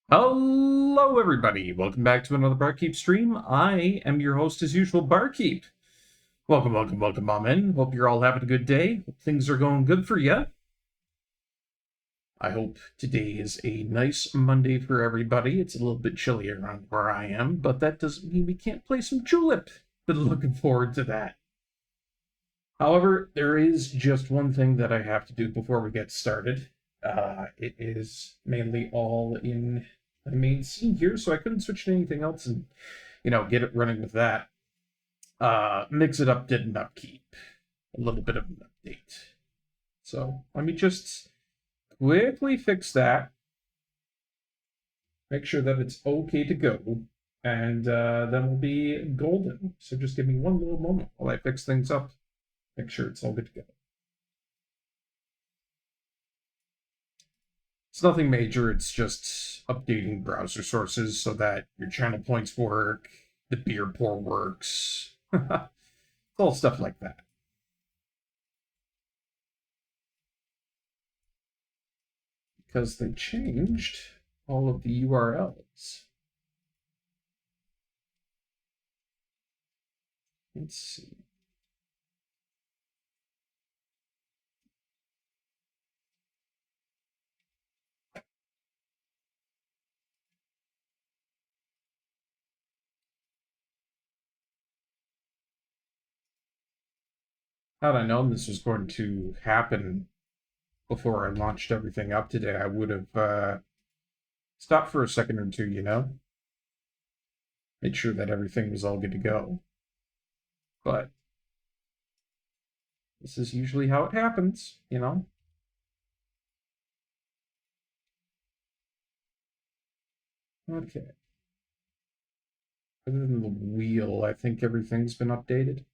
Hello, everybody. Welcome back to another Barkeep stream. I am your host, as usual, Barkeep. Welcome, Mom in. Hope you're all having a good day. Hope things are going good for you. I hope today is a nice Monday for everybody. It's a little bit chilly around where I am, but that doesn't mean we can't play some Chulip. Been looking forward to that. However, there is just one thing that I have to do before we get started. It is mainly all in the main scene here, so I couldn't switch to anything else and, get it running with that. Mix It Up didn't upkeep. A little bit of an update. So let me just quickly fix that. Make sure that it's okay to go. And then we'll be golden. So just give me one little moment while I fix things up. Make sure it's all good to go. It's nothing major, it's just updating browser sources so that your channel points work, the beer pour works. It's all stuff like that. Because they changed all of the URLs. Let's see. Had I known this was going to happen before I launched everything up today, I would have stopped for a second or two, made sure that everything was all good to go. But this is usually how it happens, Okay. Other than the wheel, I think everything's been updated.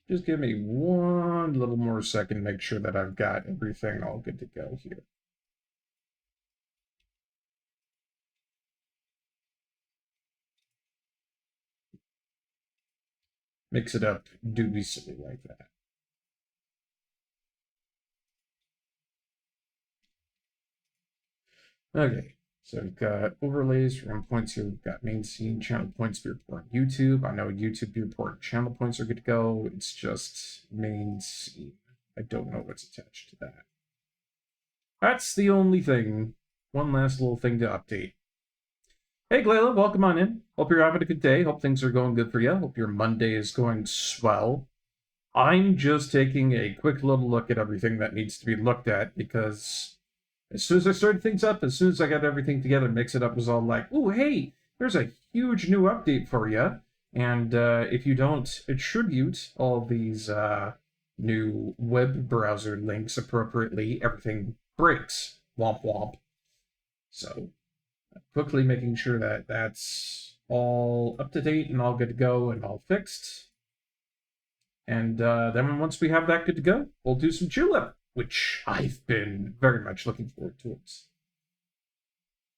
Just give me one little more second to make sure that I've got everything all good to go here. Mix it up dubiously like that. Okay, so we've got overlays for endpoints here. We've got main scene, channel points, beer report on YouTube. I know YouTube, beer report, and channel points are good to go. It's just main scene. I don't know what's attached to that. That's the only thing. One last little thing to update. Hey, Glayla, welcome on in. Hope you're having a good day. Hope things are going good for you. Hope your Monday is going swell. I'm just taking a quick little look at everything that needs to be looked at because as soon as I started things up, as soon as I got everything together, Mix It Up was all like, oh, hey, there's a huge new update for you. And if you don't attribute all these new web browser links appropriately, everything breaks. Womp womp. So quickly making sure that that's all up to date and all good to go and all fixed. And then once we have that good to go, we'll do some Chulip, which I've been very much looking forward towards.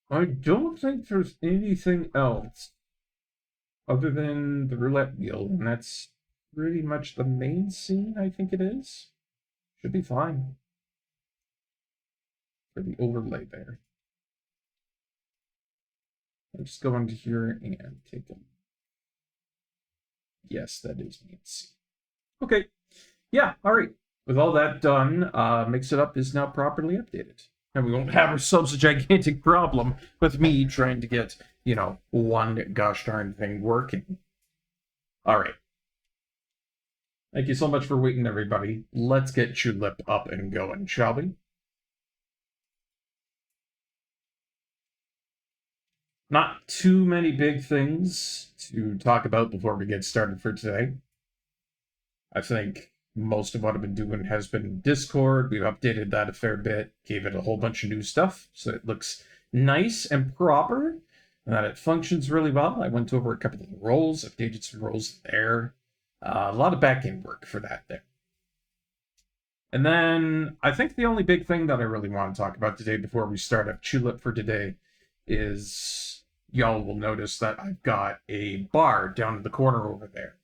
I don't think there's anything else other than the roulette wheel, and that's pretty much the main scene, I think it is. Should be fine for the overlay there. I'll just go into here and take them. Yes, that is main scene. Okay. Yeah, all right. With all that done, Mix It Up is now properly updated. And we won't have ourselves a gigantic problem with me trying to get, one gosh darn thing working. All right. Thank you so much for waiting, everybody. Let's get Chulip up and going, shall we? Not too many big things to talk about before we get started for today. I think most of what I've been doing has been Discord. We've updated that a fair bit, gave it a whole bunch of new stuff, so it looks nice and proper, and that it functions really well. I went over a couple of the roles, updated some roles there. A lot of back-end work for that there. And then I think the only big thing that I really want to talk about today before we start up Chulip for today is y'all will notice that I've got a bar down in the corner over there.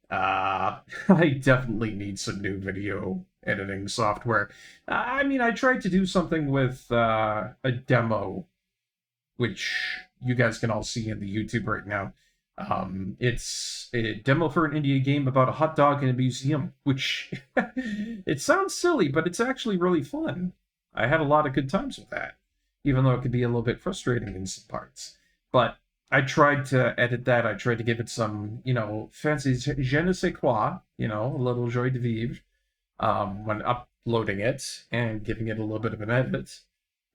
I definitely need some new video editing software. I mean, I tried to do something with a demo, which you guys can all see in the YouTube right now. It's a demo for an indie game about a hot dog in a museum, which it sounds silly, but it's actually really fun. I had a lot of good times with that, even though it could be a little bit frustrating in some parts. But I tried to edit that. I tried to give it some, fancy je ne sais quoi, a little joie de vivre when uploading it and giving it a little bit of an edit.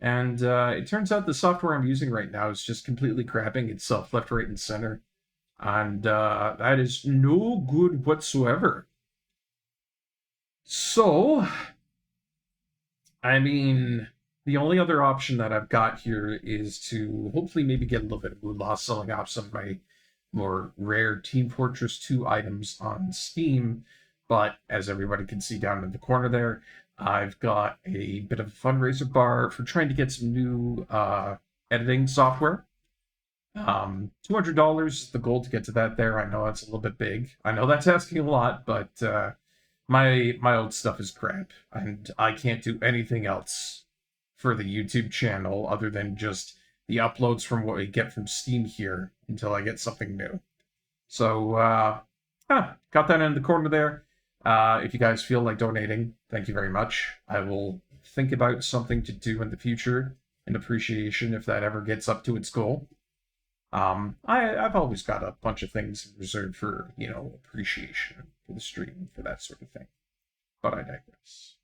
And it turns out the software I'm using right now is just completely crapping itself left, right, and center. And that is no good whatsoever. So, I mean, the only other option that I've got here is to hopefully maybe get a little bit of moolah selling off some of my more rare Team Fortress 2 items on Steam. But as everybody can see down in the corner there, I've got a bit of a fundraiser bar for trying to get some new editing software. $200 is the goal to get to that there. I know that's a little bit big. I know that's asking a lot, but my old stuff is crap, and I can't do anything else for the YouTube channel other than just the uploads from what we get from Steam here until I get something new. So, got that in the corner there. If you guys feel like donating, thank you very much. I will think about something to do in the future in appreciation if that ever gets up to its goal. I've always got a bunch of things reserved for, appreciation for the stream, for that sort of thing. But I digress.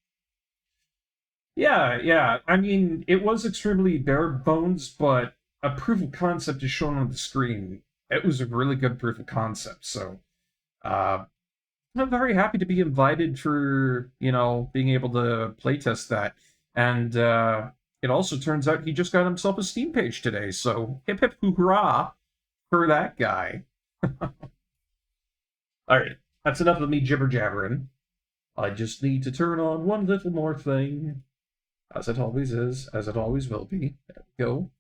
Yeah. I mean, it was extremely bare bones, but a proof of concept is shown on the screen. It was a really good proof of concept, so I'm very happy to be invited for, being able to playtest that. And it also turns out he just got himself a Steam page today, so hip hip hoorah for that guy. Alright, that's enough of me jibber-jabbering. I just need to turn on one little more thing. As it always is, as it always will be. There we go.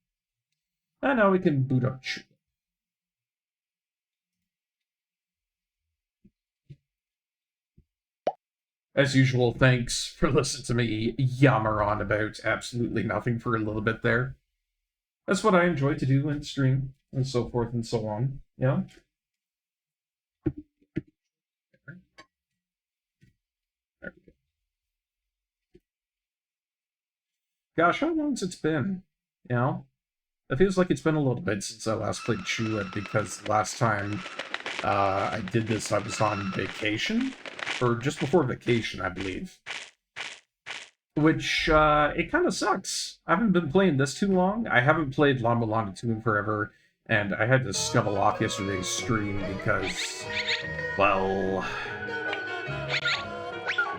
And now we can boot up Chulip. As usual, thanks for listening to me yammer on about absolutely nothing for a little bit there. That's what I enjoy to do in stream, and so forth and so on. Yeah. There we go. Gosh, how long's it's been? It feels like it's been a little bit since I last played Chulip, because last time I did this, I was on vacation. Or just before vacation, I believe. Which, it kind of sucks. I haven't been playing this too long. I haven't played La Mulana 2 in forever, and I had to scuttle off yesterday's stream because, well,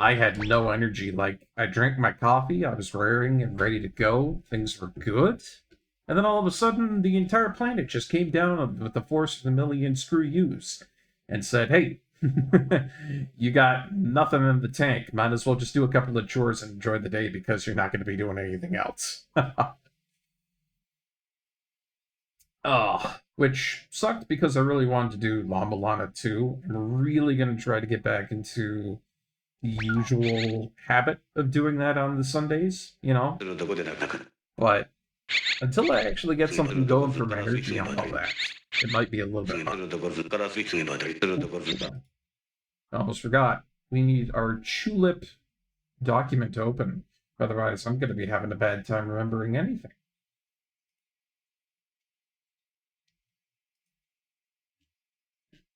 I had no energy. Like, I drank my coffee, I was raring and ready to go, things were good, and then all of a sudden, the entire planet just came down with the force of a million screw yous, and said, hey, you got nothing in the tank. Might as well just do a couple of chores and enjoy the day because you're not going to be doing anything else. Which sucked because I really wanted to do La Mulana 2. I'm really going to try to get back into the usual habit of doing that on the Sundays, But until I actually get something going for my energy on all that, it might be a little bit hard. I almost forgot. We need our Chulip document to open. Otherwise, I'm going to be having a bad time remembering anything.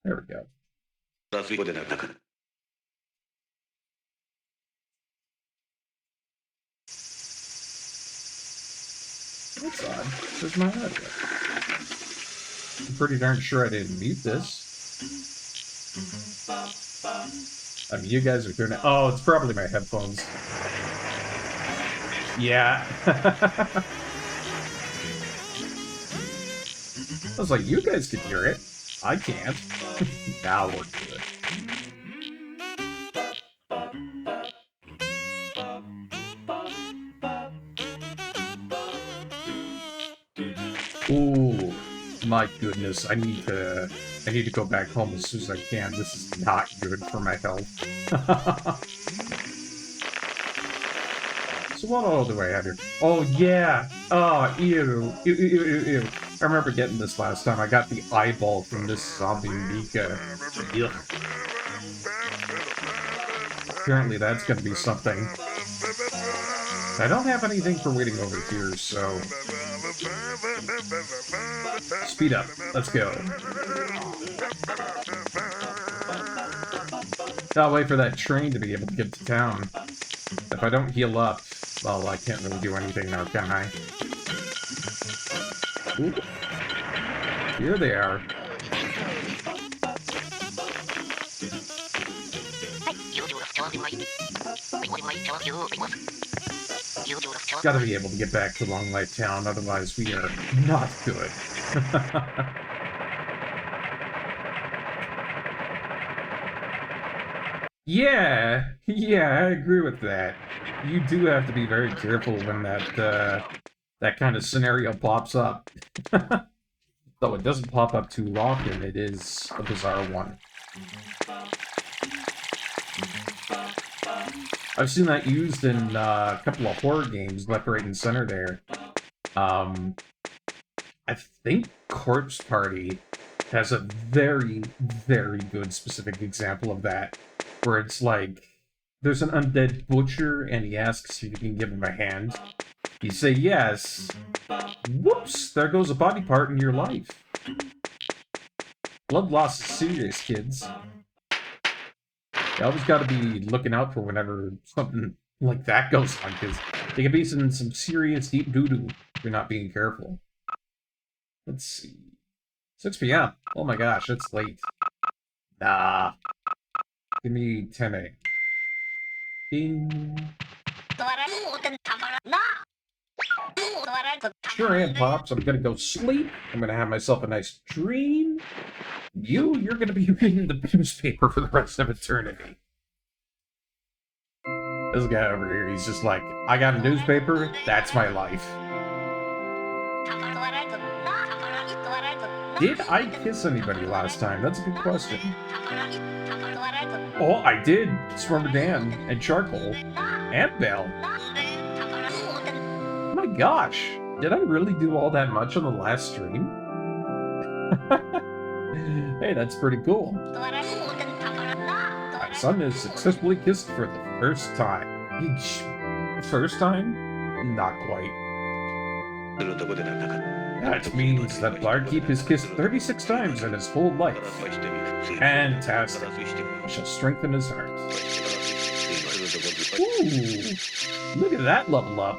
There we go. That's odd. There's my audio. I'm pretty darn sure I didn't mute this. I mean, you guys are doing it. Oh, it's probably my headphones. Yeah. I was like, you guys can hear it. I can't. Now we're good. Ooh, my goodness. I need to I need to go back home as soon as I can. This is not good for my health. So what all do I have here? Oh, yeah! Oh, ew. Ew, ew, ew, ew, ew. I remember getting this last time. I got the eyeball from this zombie Mika. Ugh. Apparently that's gonna be something. I don't have anything for waiting over here, so... Speed up. Let's go. I'll wait for that train to be able to get to town. If I don't heal up, well, I can't really do anything now, can I? Ooh. Here they are. Gotta be able to get back to Long Light Town, otherwise we are not good. Yeah, I agree with that. You do have to be very careful when that kind of scenario pops up. Though it doesn't pop up too often, it is a bizarre one. I've seen that used in a couple of horror games, left, right, and center there. I think Corpse Party has a very, very good specific example of that. Where it's like, there's an undead butcher, and he asks if you can give him a hand. You say yes. Whoops! There goes a body part in your life. Blood loss is serious, kids. You always gotta be looking out for whenever something like that goes on, because they can be some serious deep doo-doo if you're not being careful. Let's see. 6 p.m. Oh my gosh, it's late. Nah. Give me 10A. Ding. Sure am, Pops. I'm gonna go sleep. I'm gonna have myself a nice dream. You're gonna be reading the newspaper for the rest of eternity. This guy over here, he's just like, I got a newspaper, that's my life. Did I kiss anybody last time? That's a good question. Oh, I did. Swarmer Dan and Charcoal and Bell. Oh my gosh. Did I really do all that much on the last stream? Hey, that's pretty cool. My son is successfully kissed for the first time. First time? Not quite. That means that Barkeep has kissed 36 times in his whole life. Fantastic. I shall strengthen his heart. Ooh, look at that level up.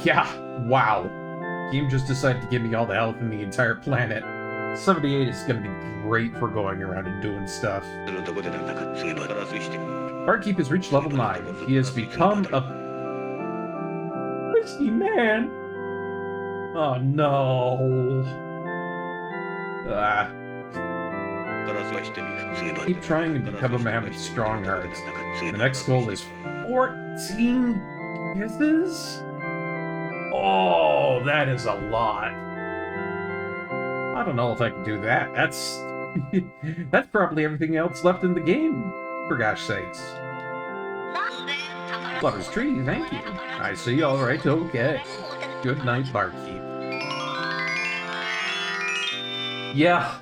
Yeah, wow. Game just decided to give me all the health in the entire planet. 78 is gonna be great for going around and doing stuff. Barkeep has reached level 9. He has become a risky man. Oh no. Keep trying to become a man with strong hearts. The next goal is 14 kisses? Oh, that is a lot. I don't know if I can do that. That's that's probably everything else left in the game, for gosh sakes. Lover's tree, thank you. I see, alright, okay. Good night, Barkeep. Yeah.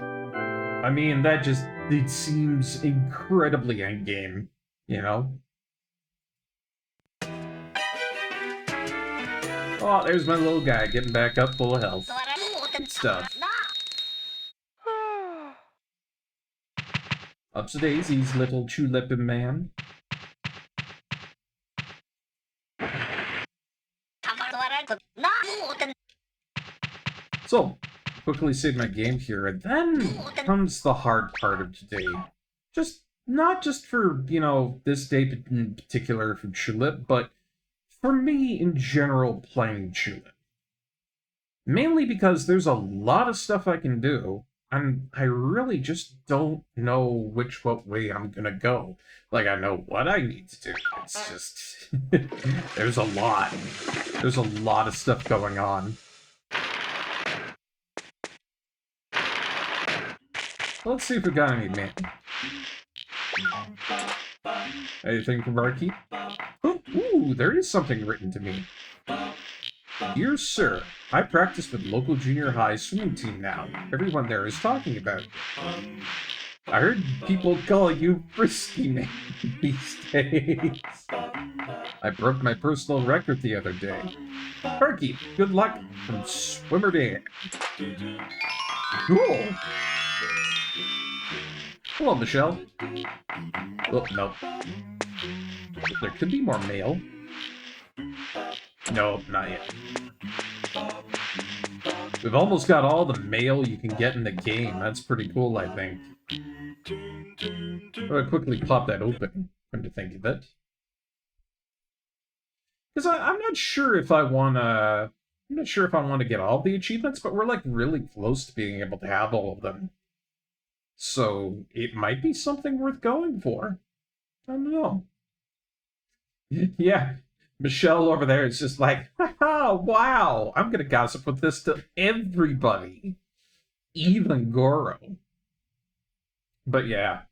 I mean, that just, it seems incredibly endgame, you know? Oh, there's my little guy getting back up full of health. Good stuff. Ups to daisies, little Chulip man. So, quickly save my game here, and then comes the hard part of today. Not just for, you know, this day in particular for Chulip, but for me in general playing Chulip. Mainly because there's a lot of stuff I can do, and I really just don't know what way I'm gonna go. Like, I know what I need to do, it's just... there's a lot. There's a lot of stuff going on. Let's see if we got any man. Anything from Barkeep? Ooh, there is something written to me. Dear sir, I practice with local junior high swimming team now. Everyone there is talking about it. I heard people call you Frisky Man these days. I broke my personal record the other day. Barkeep, good luck from Swimmer Dan. Cool. Hello, Michelle. Oh, no. There could be more mail. No, not yet. We've almost got all the mail you can get in the game. That's pretty cool, I think. I'm gonna quickly pop that open, come to think of it. Because I'm not sure if I wanna... I'm not sure if I want to get all the achievements, but we're, like, really close to being able to have all of them. So, it might be something worth going for. I don't know. Yeah, Michelle over there is just like, haha, wow, I'm gonna gossip with this to everybody. Even Goro. But yeah,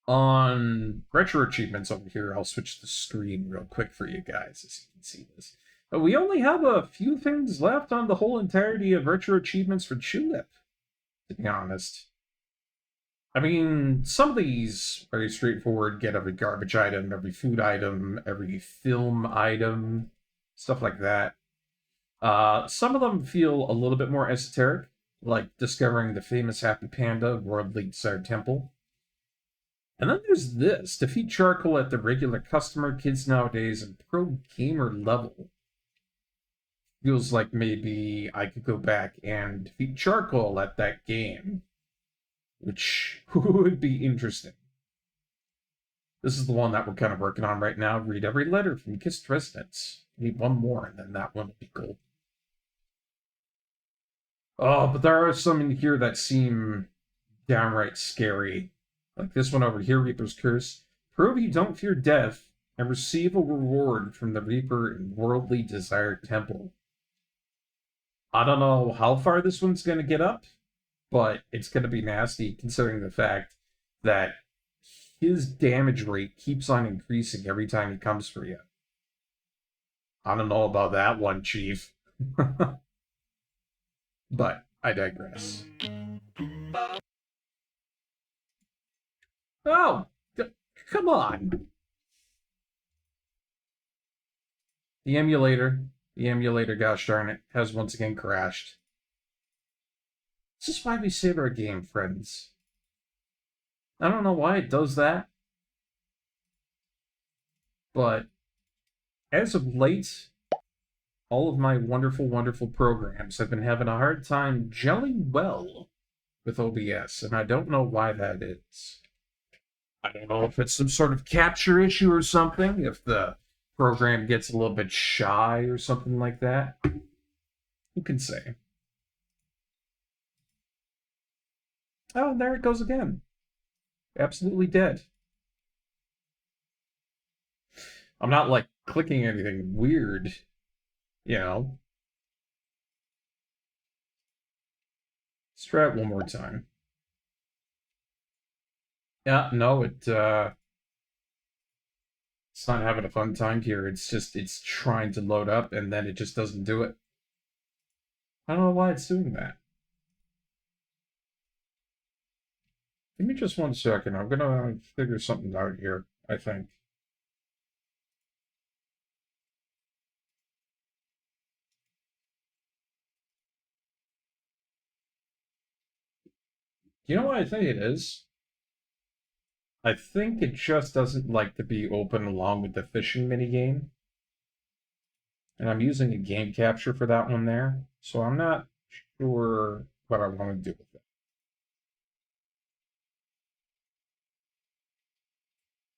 on retro achievements over here, I'll switch the screen real quick for you guys, as you can see this. But we only have a few things left on the whole entirety of retro achievements for Chulip, to be honest. I mean, some of these very straightforward, get every garbage item, every food item, every film item, stuff like that. Some of them feel a little bit more esoteric, like discovering the famous Happy Panda Worldly Desired Temple. And then there's this, defeat charcoal at the regular customer, kids nowadays, and pro gamer level. Feels like maybe I could go back and defeat charcoal at that game, which would be interesting. This is the one that we're kind of working on right now. Read every letter from Kissed Residents. Need one more, and then that one will be cool. Oh, but there are some in here that seem downright scary. Like this one over here, Reaper's Curse. Prove you don't fear death, and receive a reward from the Reaper in Worldly Desired Temple. I don't know how far this one's going to get up, but it's going to be nasty considering the fact that his damage rate keeps on increasing every time he comes for you. I don't know about that one, Chief. But I digress. Oh, come on. The emulator, gosh darn it, has once again crashed. This is why we save our game, friends. I don't know why it does that, but as of late, all of my wonderful, wonderful programs have been having a hard time gelling well with OBS, and I don't know why that is. I don't know if it's some sort of capture issue or something, if the program gets a little bit shy or something like that. Who can say? Oh, there it goes again. Absolutely dead. I'm not, like, clicking anything weird, you know. Let's try it one more time. Yeah, no, it's not having a fun time here. It's trying to load up, and then it just doesn't do it. I don't know why it's doing that. Give me just 1 second. I'm gonna figure something out here, I think. You know what I think it is? I think it just doesn't like to be open along with the fishing minigame. And I'm using a game capture for that one there, so I'm not sure what I want to do with it.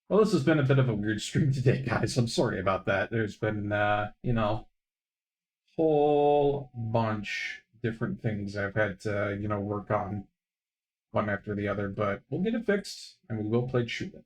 Well, this has been a bit of a weird stream today, guys. I'm sorry about that. There's been, you know, whole bunch different things I've had to, you know, work on one after the other, but we'll get it fixed, and we will play Chulip.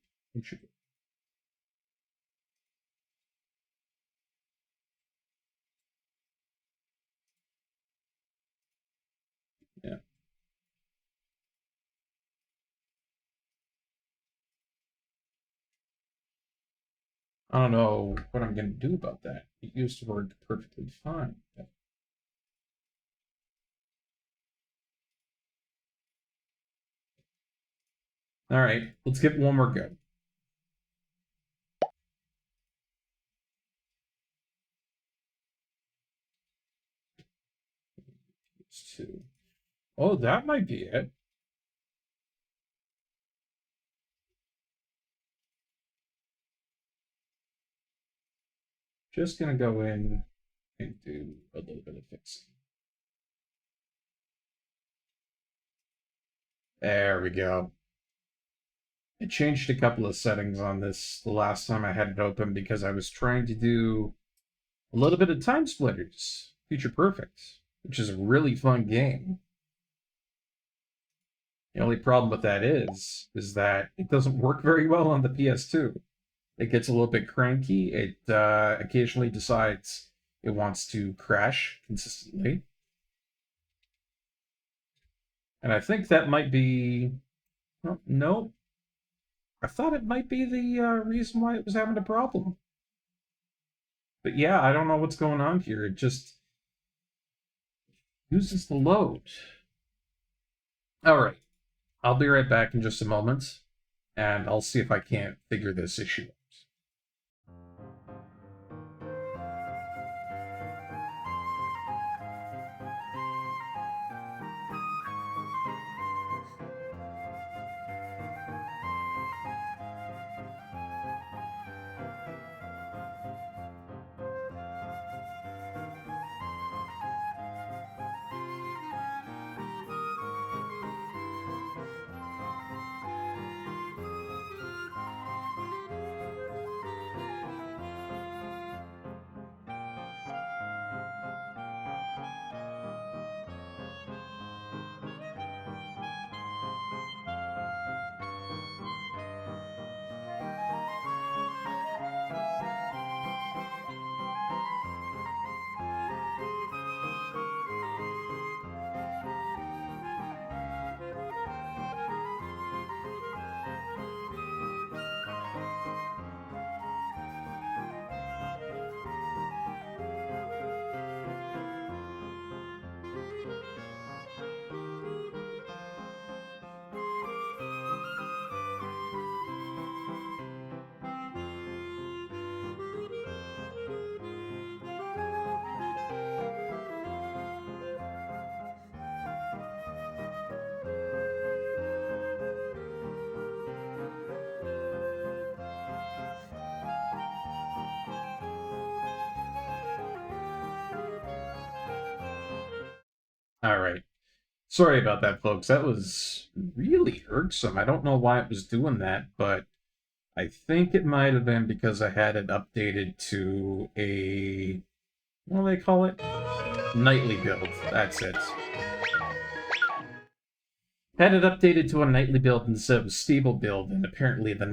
I don't know what I'm going to do about that. It used to work perfectly fine. All right, let's get one more go. It's two. Oh, that might be it. Just going to go in and do a little bit of fixing. There we go. I changed a couple of settings on this the last time I had it open because I was trying to do a little bit of Time Splitters, Future Perfect, which is a really fun game. The only problem with that is that it doesn't work very well on the PS2. It gets a little bit cranky. It occasionally decides it wants to crash consistently. And I think that might be... Oh, no. I thought it might be the reason why it was having a problem. But yeah, I don't know what's going on here. It just uses the load. Alright. I'll be right back in just a moment, and I'll see if I can't figure this issue out. Alright. Sorry about that, folks. That was really irksome. I don't know why it was doing that, but I think it might have been because I had it updated to a... what do they call it? Nightly build. That's it. Had it updated to a nightly build instead of a stable build, and apparently the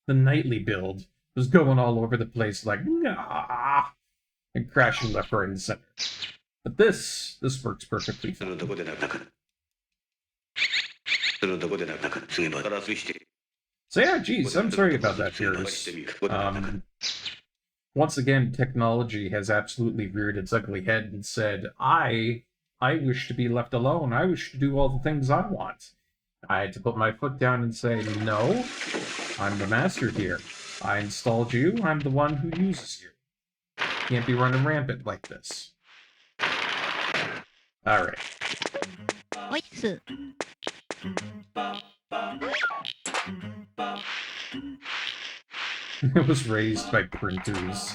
nightly build was going all over the place like, nah, and crashing left, right, and center. But this works perfectly fine. So yeah, geez, I'm sorry about that, viewers. Once again, technology has absolutely reared its ugly head and said, I wish to be left alone. I wish to do all the things I want. I had to put my foot down and say, no, I'm the master here. I installed you. I'm the one who uses you. Can't be running rampant like this. Alright. It was raised by printers.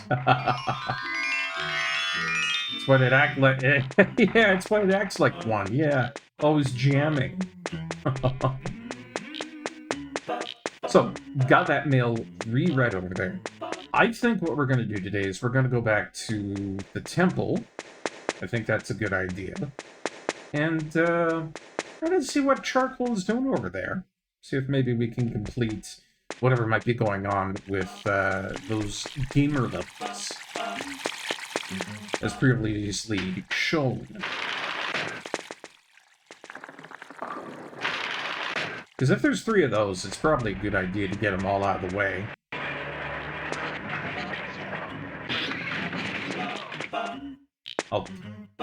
It's what it acts like. Yeah, it's why it acts like one. Yeah, always jamming. So, got that mail reread over there. I think what we're going to do today is we're going to go back to the temple. I think that's a good idea. And try to see what Charcoal is doing over there. See if maybe we can complete whatever might be going on with those gamer levels, as previously shown. Because if there's 3 of those, it's probably a good idea to get them all out of the way. Oh,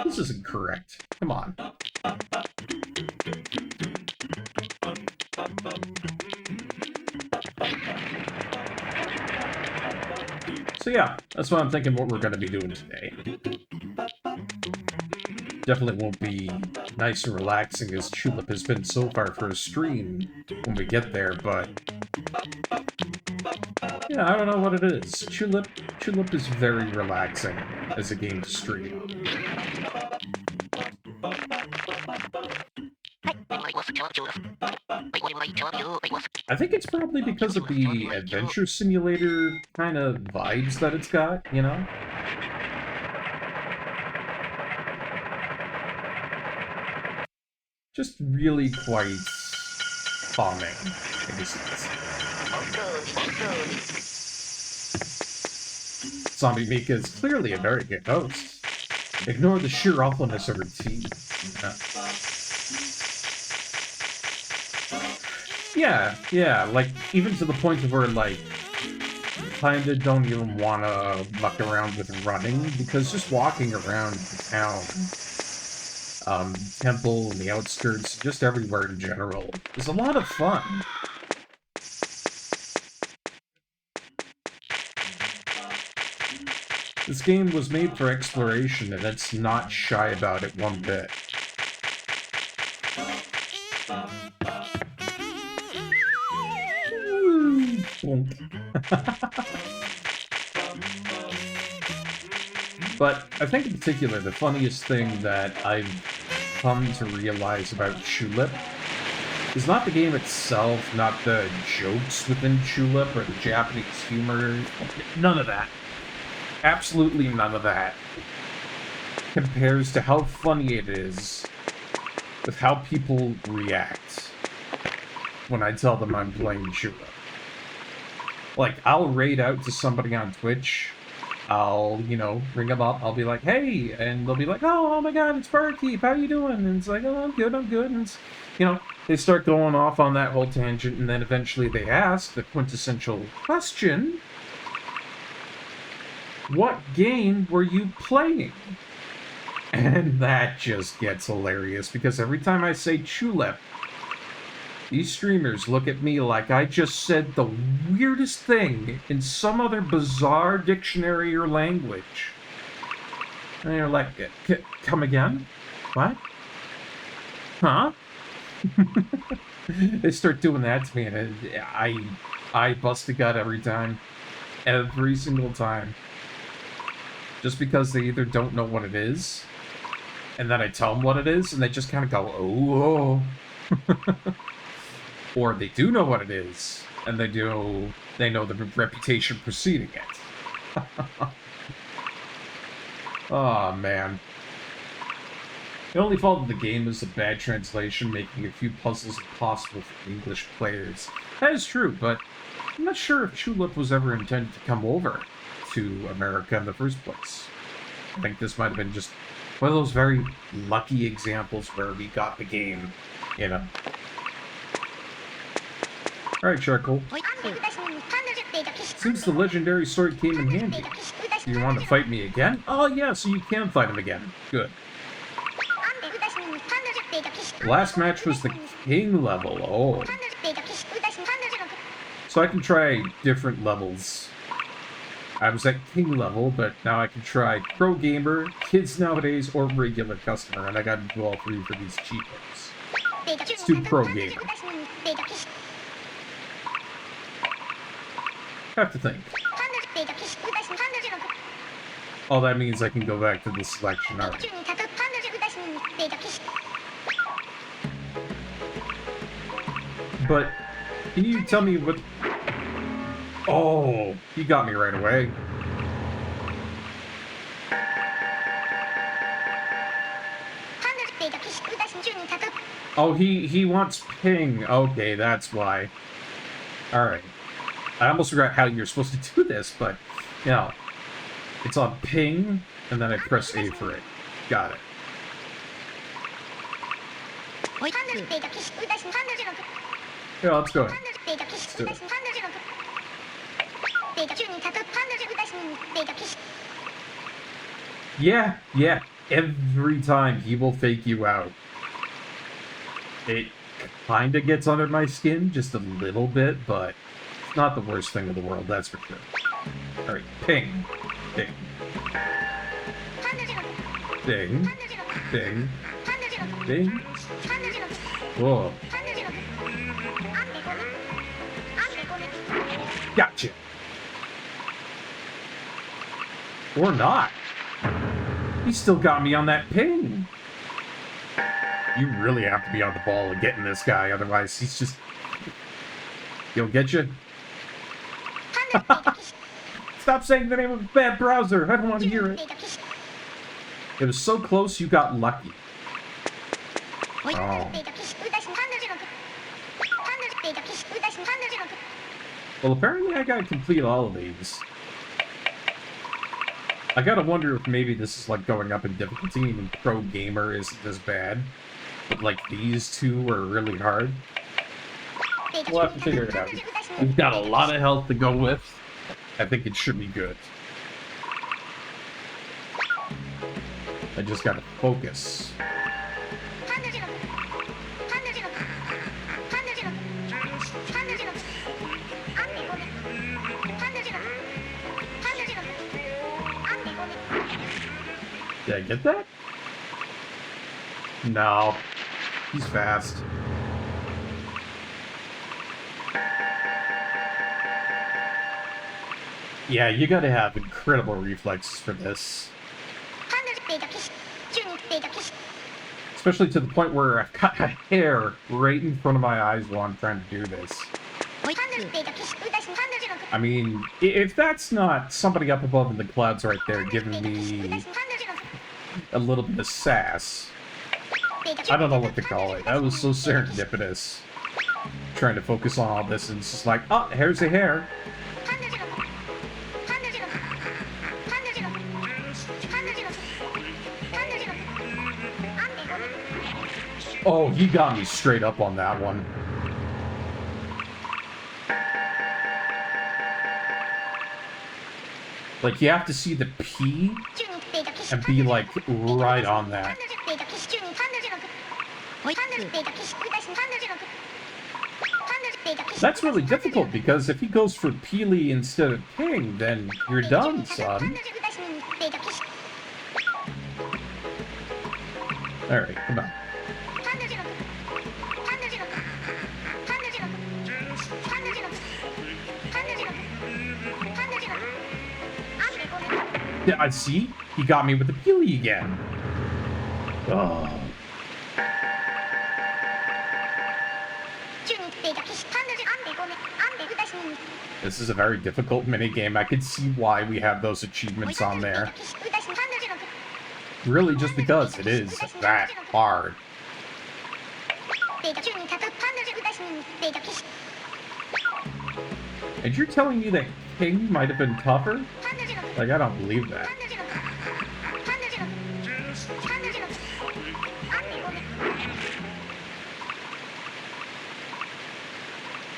this isn't correct. Come on. So yeah, that's what I'm thinking what we're going to be doing today. Definitely won't be nice and relaxing as Chulip has been so far for a stream when we get there, but yeah, I don't know what it is. Chulip is very relaxing as a game to stream. I think it's probably because of the adventure simulator kind of vibes that it's got, you know? Just really quite calming, I guess Zombie Mika is clearly a very good host. Ignore the sheer awfulness of her tea. Yeah, like, even to the point of where, like, kinda don't even wanna muck around with running, because just walking around the town, temple and the outskirts, just everywhere in general, is a lot of fun. This game was made for exploration, and it's not shy about it one bit. But I think in particular, the funniest thing that I've come to realize about Chulip is not the game itself, not the jokes within Chulip or the Japanese humor. None of that. Absolutely none of that compares to how funny it is with how people react when I tell them I'm playing Chulip. Like, I'll raid out to somebody on Twitch, I'll, ring them up, I'll be like, hey, and they'll be like, oh my god, it's Barkeep, how you doing? And it's like, oh, I'm good, and it's, they start going off on that whole tangent, and then eventually they ask the quintessential question, what game were you playing? And that just gets hilarious, because every time I say Chulip, these streamers look at me like I just said the weirdest thing in some other bizarre dictionary or language. And they're like, come again? What? Huh? They start doing that to me, and I bust a gut every time. Every single time. Just because they either don't know what it is, and then I tell them what it is, and they just kind of go, oh. Or they do know what it is, and they know the reputation preceding it. Oh, man. The only fault of the game is the bad translation, making a few puzzles impossible for English players. That is true, but I'm not sure if Chulip was ever intended to come over to America in the first place. I think this might have been just one of those very lucky examples where we got the game, Alright, Charcoal. Seems the legendary sword came in handy. Do you want to fight me again? Oh yeah, so you can fight him again. Good. The last match was the king level. Oh. So I can try different levels. I was at king level, but now I can try pro gamer, kids nowadays, or regular customer, and I got to do all three for these cheapos. Let's do pro gamer. Have to think. Oh, that means I can go back to the selection. Alright. But, can you tell me what... Oh, he got me right away. Oh, he wants ping. Okay, that's why. Alright. I almost forgot how you're supposed to do this, but, it's on ping, and then I press A for it. Got it. Yeah, let's go ahead. Let's do it. Yeah. every time he will fake you out. It kinda gets under my skin, just a little bit, but it's not the worst thing in the world, that's for sure. Alright, ping. Ping. Ding. Ding. Ding. Whoa. Gotcha. Or not. He still got me on that ping. You really have to be on the ball and getting this guy, otherwise he's just... He'll get you. Stop saying the name of a bad browser. I don't want to hear it. It was so close, you got lucky. Oh. Well, apparently I gotta complete all of these. I gotta wonder if maybe this is like going up in difficulty, even pro gamer isn't as bad. But like these two are really hard. We'll have to figure it out. We've got a lot of health to go with. I think it should be good. I just gotta focus. Did I get that? No. He's fast. Yeah, you gotta have incredible reflexes for this. Especially to the point where I've got a hair right in front of my eyes while I'm trying to do this. I mean, if that's not somebody up above in the clouds right there giving me a little bit of sass, I don't know what to call it. That was so serendipitous. Trying to focus on all this, and it's just like, oh, here's a hair. Oh, he got me straight up on that one. Like, you have to see the P and be, like, right on that. That's really difficult, because if he goes for Peely instead of Ping, then you're done, son. Alright, come on. Yeah, I see. He got me with the Peely again. Oh. This is a very difficult minigame. I can see why we have those achievements on there. Really, just because it is that hard. And you're telling me that King might have been tougher? Like, I don't believe that.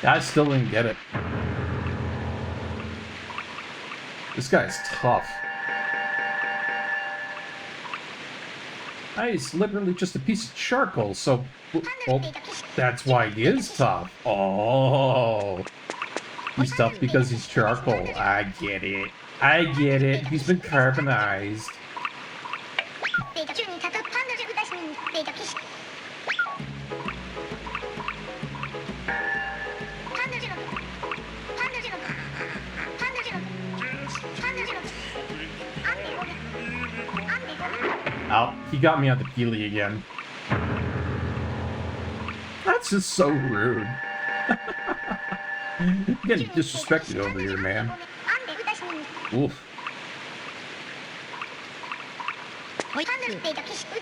I still didn't get it. This guy's tough. He's literally just a piece of charcoal, so... Well, that's why he is tough. Oh. He's tough because he's charcoal. I get it. I get it. He's been carbonized. Oh, he got me on the Peely again. That's just so rude. Getting disrespected over here, man. Oof.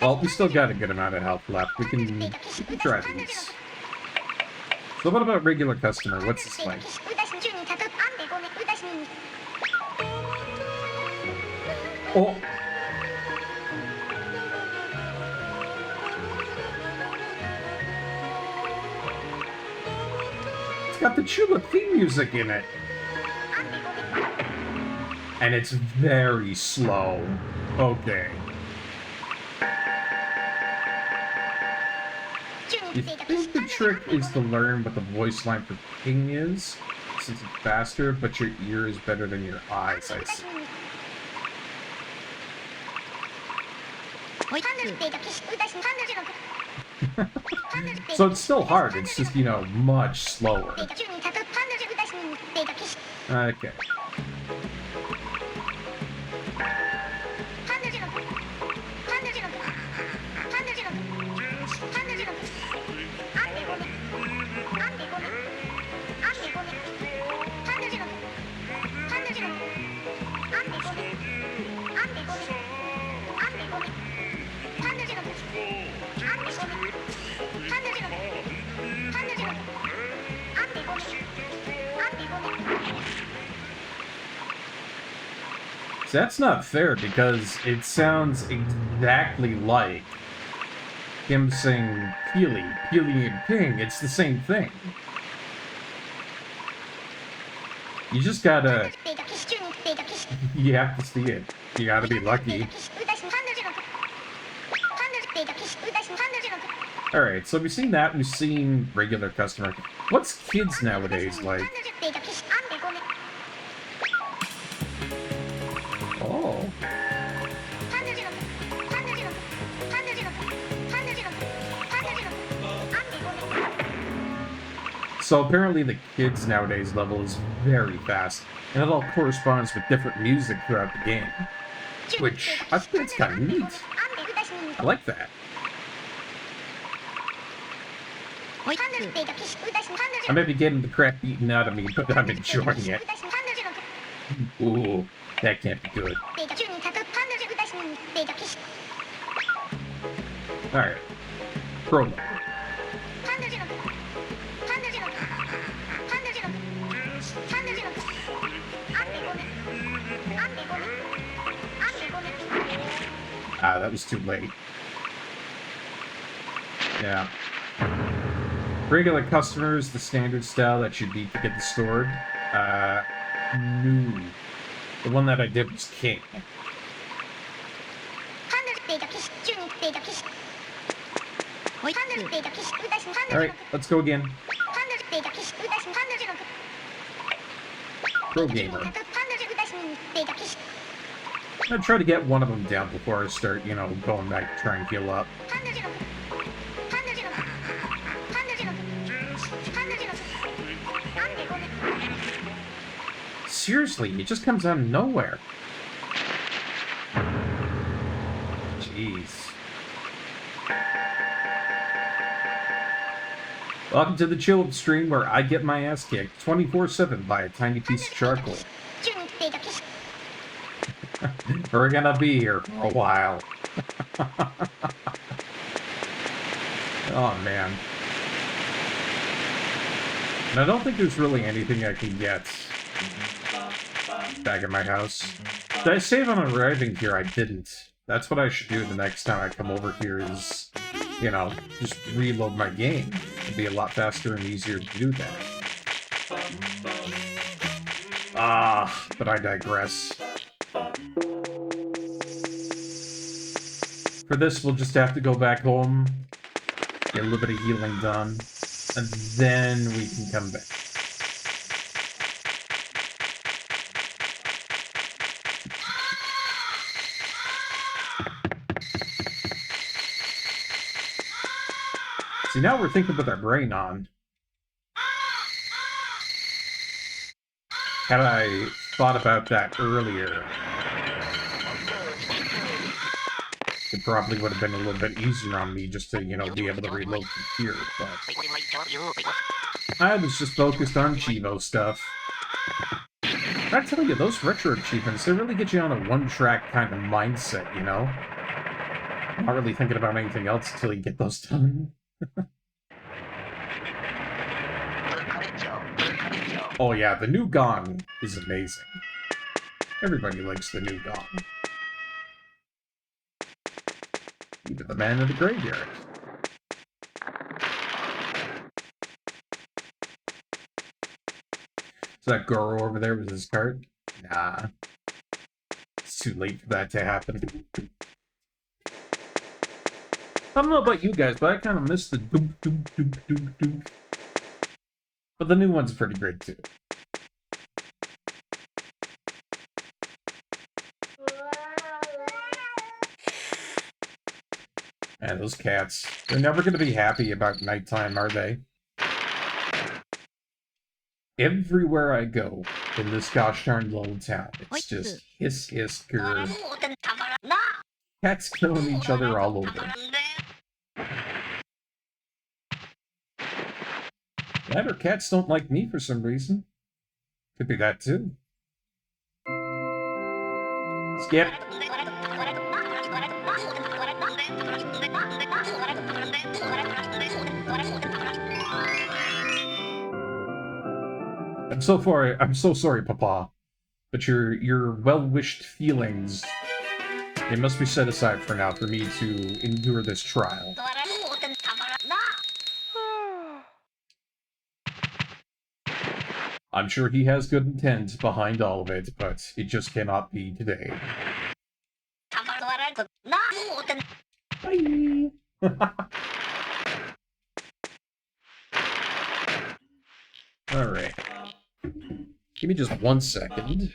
Well, we still got a good amount of health left. We can try these. So what about regular customer? What's this like? Oh! It's got the Chulip theme music in it. And it's very slow. Okay. You think the trick is to learn what the voice line for ping is, since it's faster, but your ear is better than your eyes, I see. So it's still hard, it's just, you know, much slower. Okay. So that's not fair, because it sounds exactly like him saying Peely, Peely and Ping. It's the same thing. You just gotta... You have to see it. You gotta be lucky. Alright, so we've seen that. We've seen regular customer. What's kids nowadays like? Oh. So apparently the kids nowadays level is very fast, and it all corresponds with different music throughout the game. Which, I think it's kind of neat. I like that. I may be getting the crap beaten out of me, but I'm enjoying it. Ooh, that can't be good. Alright. Prologue. Ah, that was too late. Yeah. Regular customers, the standard style that you beat to get the sword. No. The one that I did was King. Alright, let's go again. Pro gamer. I'm gonna try to get one of them down before I start, you know, going back to try and heal up. Seriously, it just comes out of nowhere. Jeez. Welcome to the Chulip stream, where I get my ass kicked 24/7 by a tiny piece of charcoal. We're gonna be here for a while. Oh, man. And I don't think there's really anything I can get back at my house. Did I save on arriving here? I didn't. That's what I should do the next time I come over here is, you know, just reload my game. It'd be a lot faster and easier to do that. Ah, but I digress. For this, we'll just have to go back home, get a little bit of healing done, and then we can come back. See, now we're thinking with our brain on. Had I thought about that earlier, it probably would have been a little bit easier on me just to, you know, be able to reload from here, but I was just focused on Chivo stuff. I tell you, those retro achievements, they really get you on a one-track kind of mindset, you know? Not really thinking about anything else until you get those done. Oh yeah, the new gong is amazing. Everybody likes the new gong. Even the man in the graveyard. Is that Goro over there with his cart? Nah. It's too late for that to happen. I don't know about you guys, but I kind of miss the doop doop doop doop doop. But the new one's pretty great too. And those cats, they're never going to be happy about nighttime, are they? Everywhere I go in this gosh darn little town, it's just hiss, hiss, grr. Cats killing each other all over. That or cats don't like me for some reason. Could be that too. Skip. I'm so sorry, Papa. But your well-wished feelings, they must be set aside for now for me to endure this trial. I'm sure he has good intent behind all of it, but it just cannot be today. Bye! Alright. Give me just 1 second.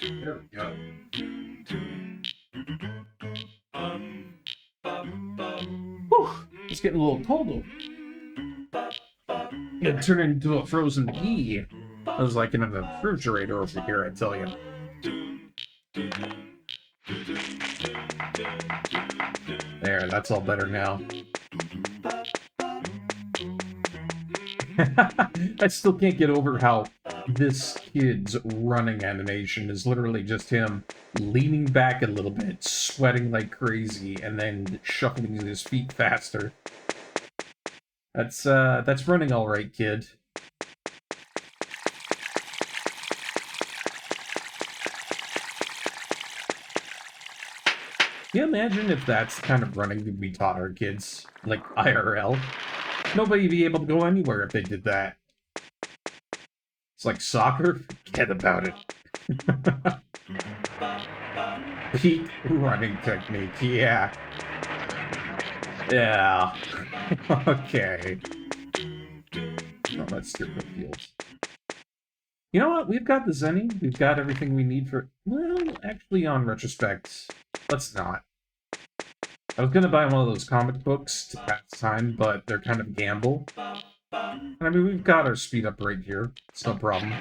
There we go. Whew, it's getting a little cold. It turned into a frozen McGee. I was like in a refrigerator over here, I tell you. There, that's all better now. I still can't get over how this kid's running animation is literally just him leaning back a little bit, sweating like crazy, and then shuffling his feet faster. That's running all right, kid. Can you imagine if that's the kind of running we taught our kids, like IRL? Nobody'd be able to go anywhere if they did that. It's like soccer? Forget about it. Peak running technique, yeah. Yeah. Okay. Oh, that's different fields. You know what? We've got the Zenny. We've got everything we need for... Well, actually, on retrospect, let's not. I was going to buy one of those comic books to pass time, but they're kind of a gamble. And I mean, we've got our speed up right here. It's no problem.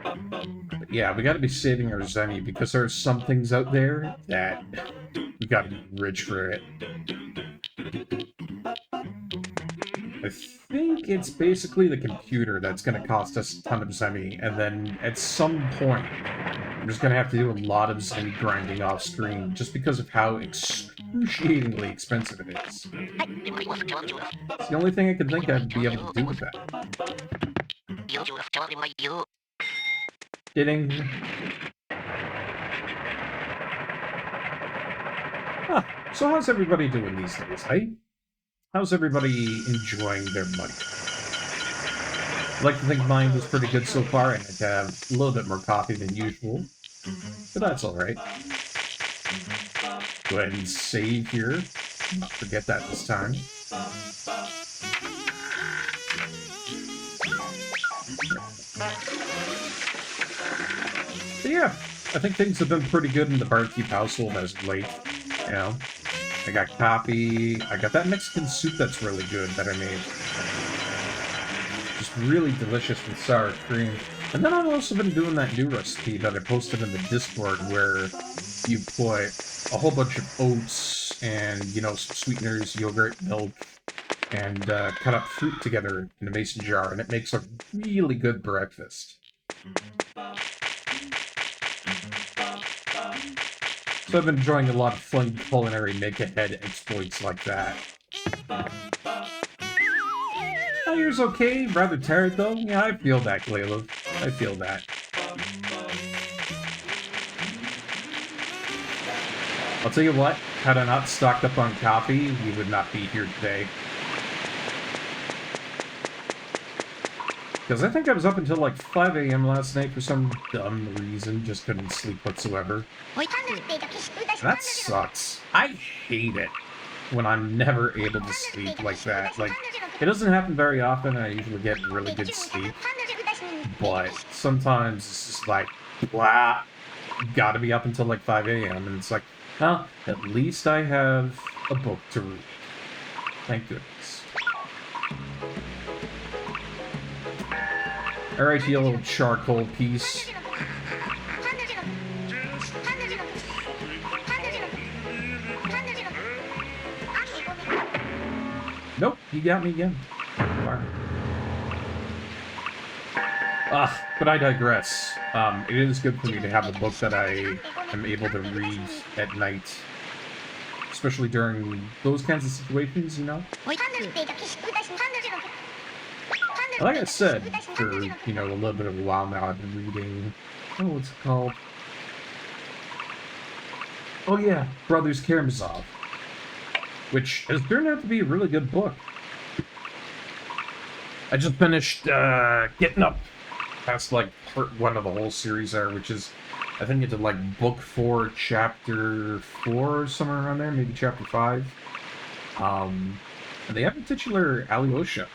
But yeah, we got to be saving our Zenny because there are some things out there that we got to be rich for it. I think it's basically the computer that's going to cost us a ton of Zenny, and then at some point, I'm just going to have to do a lot of Zenny grinding off screen, just because of how excruciatingly expensive it is. It's the only thing I could think I'd be able to do with that. Kidding. So how's everybody doing these days, hey? How's everybody enjoying their money? I'd like to think mine was pretty good so far, and I'd have a little bit more coffee than usual. But that's alright. Go ahead and save here. Not forget that this time. But yeah, I think things have been pretty good in the Barkeep household as of late. You know, I got coffee. I got that Mexican soup that's really good that I made. Just really delicious with sour cream. And then I've also been doing that new recipe that I posted in the Discord where you put a whole bunch of oats and, you know, some sweeteners, yogurt, milk, and cut up fruit together in a mason jar, and it makes a really good breakfast. So I've been enjoying a lot of fun culinary make-ahead exploits like that. Oh, yours okay? Rather tired, though? Yeah, I feel that, Layla. I feel that. I'll tell you what, had I not stocked up on coffee, we would not be here today. Because I think I was up until like 5 a.m. last night for some dumb reason, just couldn't sleep whatsoever. And that sucks. I hate it when I'm never able to sleep like that. Like, it doesn't happen very often, and I usually get really good sleep. But sometimes it's just like, blah, gotta be up until like 5 a.m. And it's like, well, at least I have a book to read. Thank goodness. Alright, you little charcoal piece. Nope, you got me again. But I digress. It is good for me to have a book that I am able to read at night. Especially during those kinds of situations, you know? Like I said, for, you know, a little bit of a while now, I've been reading... Oh, what's it called? Oh yeah, Brothers Karamazov. Which has turned out to be a really good book. I just finished, getting up past, like, part 1 of the whole series there, which is, I think it's like book 4, chapter 4, somewhere around there, maybe chapter 5. And they have a titular Alyosha.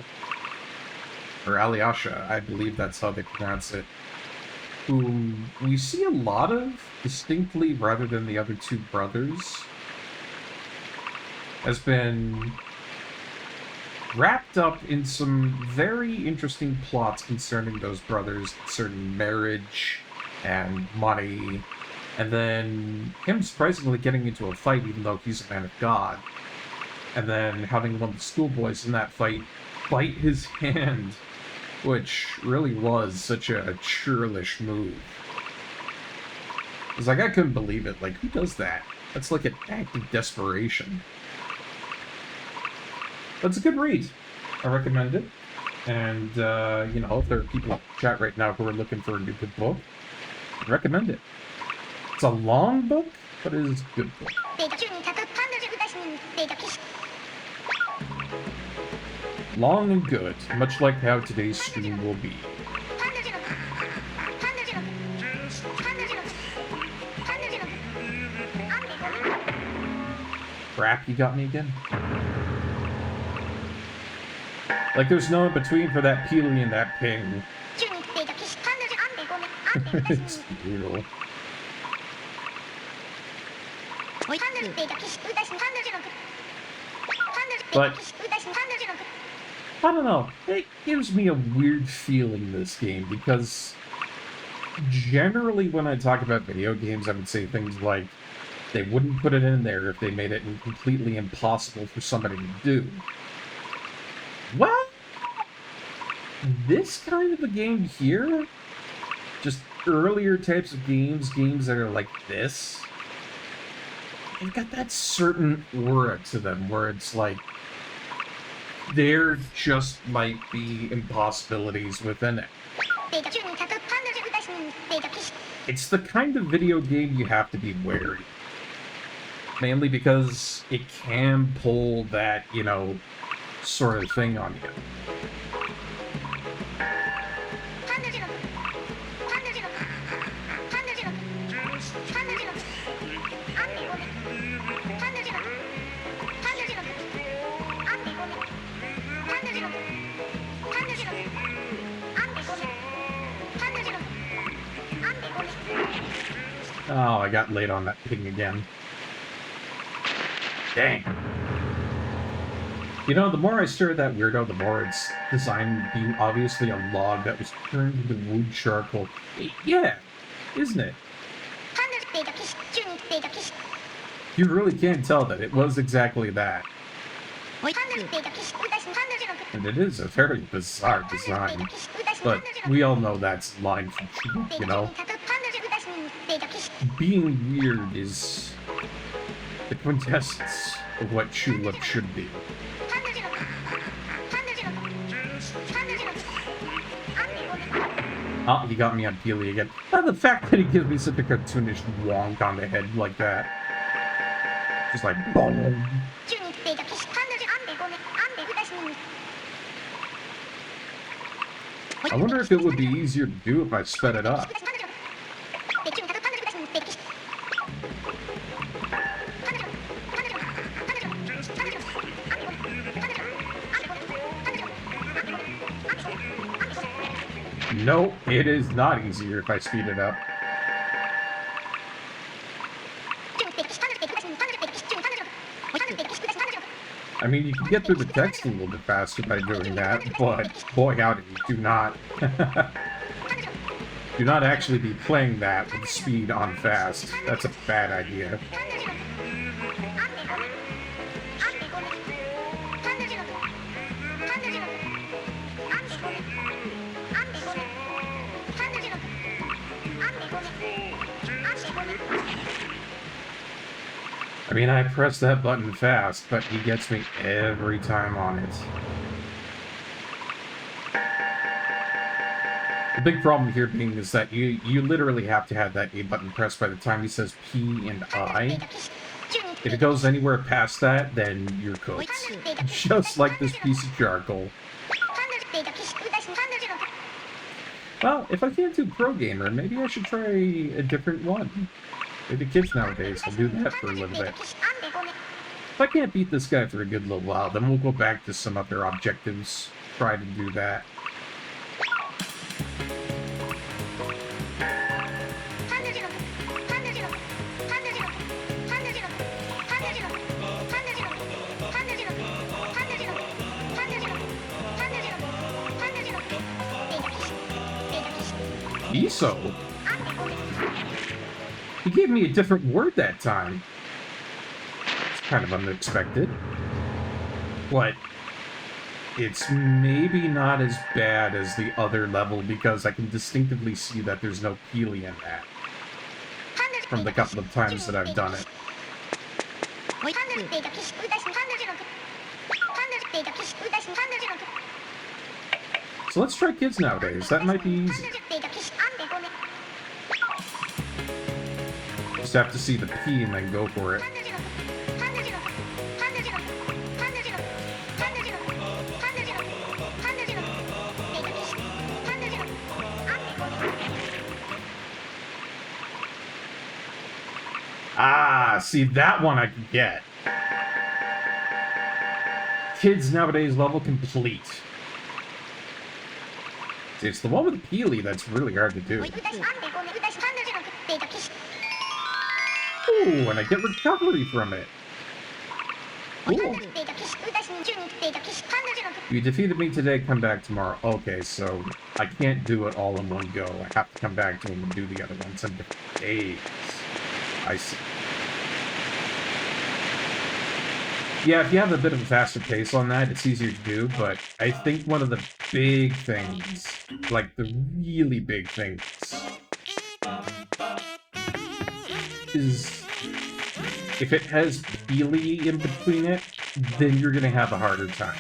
Or Alyosha, I believe that's how they pronounce it. Who we see a lot of, distinctly, rather than the other 2 brothers, has been wrapped up in some very interesting plots concerning those brothers, concerning marriage and money, and then him surprisingly getting into a fight even though he's a man of God, and then having one of the schoolboys in that fight bite his hand, which really was such a churlish move. It's like, I couldn't believe it. Like, who does that? That's like an act of desperation. But it's a good read. I recommend it. And, you know, if there are people in the chat right now who are looking for a new good book, I recommend it. It's a long book, but it is a good book. Long and good, much like how today's stream will be. Crap, you got me again? Like there's no in-between for that peely and that ping. It's brutal. But I don't know, it gives me a weird feeling, this game, because generally when I talk about video games, I would say things like, they wouldn't put it in there if they made it completely impossible for somebody to do. Well, this kind of a game here, just earlier types of games that are like this, they've got that certain aura to them where it's like, there just might be impossibilities within it. It's the kind of video game you have to be wary. Mainly because it can pull that, you know, sort of thing on you. Oh, I got late on that ping again. Dang. You know, the more I stare at that weirdo, the more it's designed being obviously a log that was turned into wood charcoal. Yeah, isn't it? You really can't tell that it was exactly that. And it is a very bizarre design. But we all know that's line from Chulip, you know? Being weird is the quintessence of what Chulip should be. Oh, he got me on Peely again. The fact that he gives me such a cartoonish wonk on the head like that. Just like, boom. I wonder if it would be easier to do if I sped it up. No, it is not easier if I speed it up. I mean, you can get through the text a little bit faster by doing that, but boy howdy, do not do not actually be playing that with speed on fast. That's a bad idea. I mean, I press that button fast, but he gets me every time on it. The big problem here being is that you literally have to have that A button pressed by the time he says P and I. If it goes anywhere past that, then you're cooked. Just like this piece of charcoal. Well, if I can't do Pro Gamer, maybe I should try a different one. Maybe kids nowadays will do that for a little bit. If I can't beat this guy for a good little while, then we'll go back to some other objectives. Try to do that. Miso? He gave me a different word that time. It's kind of unexpected. But it's maybe not as bad as the other level because I can distinctively see that there's no Peely in that. From the couple of times that I've done it. So let's try kids nowadays. That might be easy. Just have to see the P and then go for it. Ah, see, that one I can get. Kids nowadays level complete. See, it's the one with the Peely that's really hard to do. Ooh, and I get recovery from it. Cool. You defeated me today, come back tomorrow. Okay, so I can't do it all in one go. I have to come back to him and do the other ones in different days. I see. Yeah, if you have a bit of a faster pace on that, it's easier to do, but I think one of the big things, like the really big things, is if it has Peely in between it, then you're gonna have a harder time.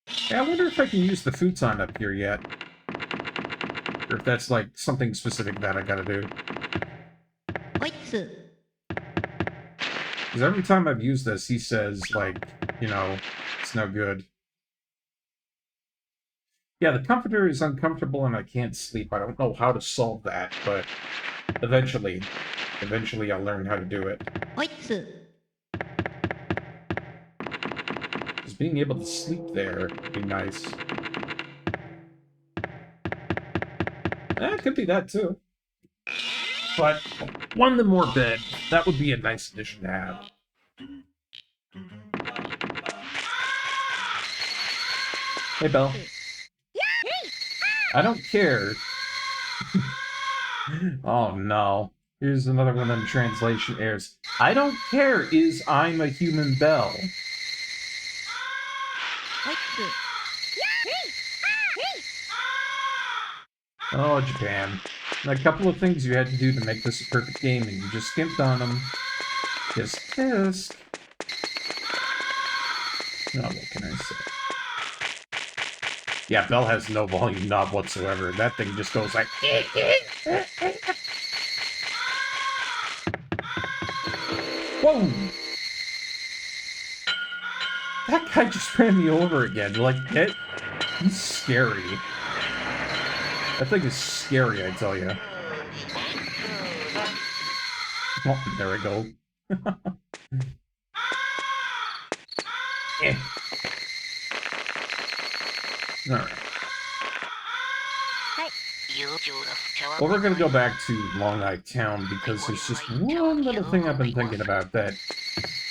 Hey, I wonder if I can use the futon up here yet. Or if that's like something specific that I gotta do. Because every time I've used this, he says, like, you know, it's no good. Yeah, the comforter is uncomfortable and I can't sleep. I don't know how to solve that, but eventually I'll learn how to do it. Just being able to sleep there would be nice. It could be that too. But one the more bed, that would be a nice addition to have. Hey, Belle. I don't care. Oh no. Here's another one of them translation errors. I don't care is I'm a human Belle. Oh, Japan. A couple of things you had to do to make this a perfect game, and you just skimped on them. Tisk, tisk. Oh, what can I say? Yeah, Belle has no volume knob whatsoever. That thing just goes like... Whoa! That guy just ran me over again. Like, he's scary. That thing is scary, I tell you. Oh, there we go. Eh. Alright. Well, we're gonna go back to Long Night Town because there's just one little thing I've been thinking about that,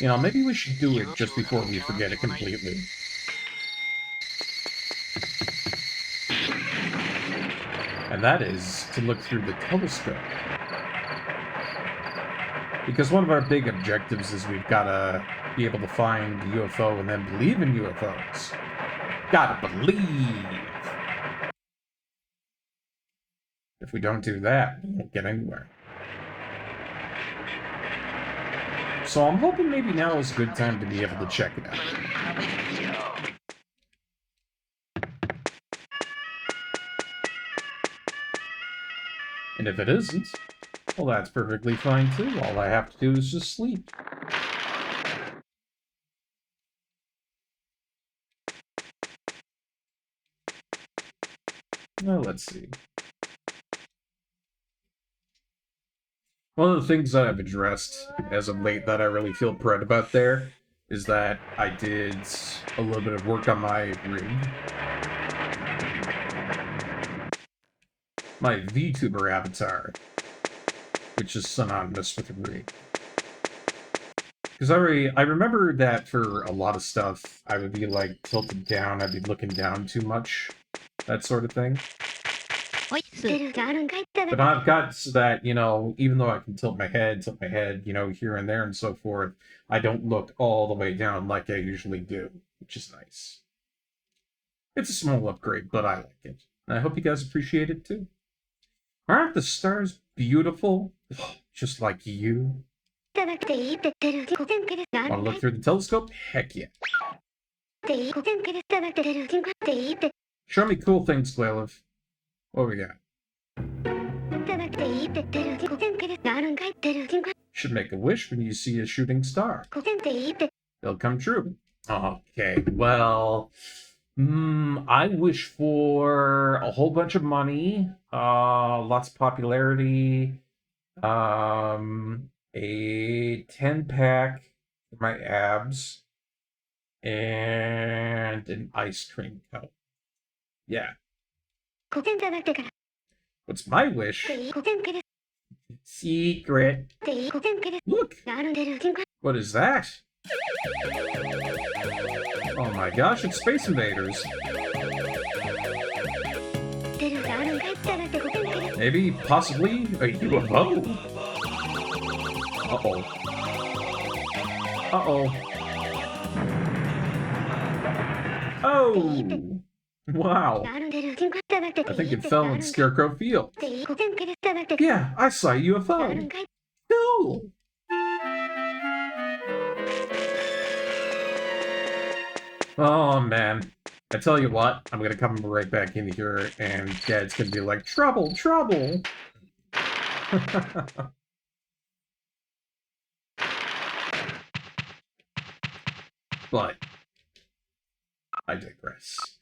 you know, maybe we should do it just before we forget it completely. And that is to look through the telescope. Because one of our big objectives is we've gotta be able to find the UFO and then believe in UFOs. Gotta believe! If we don't do that, we won't get anywhere. So I'm hoping maybe now is a good time to be able to check it out. And if it isn't, well, that's perfectly fine too. All I have to do is just sleep. Well, let's see. One of the things that I've addressed as of late that I really feel proud about there is that I did a little bit of work on my rig. My VTuber avatar, which is synonymous with rig. Because I remember that for a lot of stuff, I would be, like, tilted down, I'd be looking down too much, that sort of thing. But I've got so that, you know, even though I can tilt my head, you know, here and there and so forth, I don't look all the way down like I usually do, which is nice. It's a small upgrade, but I like it. And I hope you guys appreciate it, too. Aren't the stars beautiful? Just like you. Want to look through the telescope? Heck yeah. Show me cool things, Chulip. What we got? Should make a wish when you see a shooting star. It'll come true. Okay, well... I wish for a whole bunch of money, lots of popularity, a 10-pack for my abs, and an ice cream cup. Yeah. What's my wish? Secret. Look! What is that? Oh my gosh, it's Space Invaders. Maybe, possibly, a UFO. Uh-oh. Uh-oh. Oh! Wow. I think it fell in Scarecrow Field. Yeah, I saw a UFO. Cool! Oh, man. I tell you what, I'm gonna come right back in here, and Dad's gonna be like, trouble, trouble! But, I digress.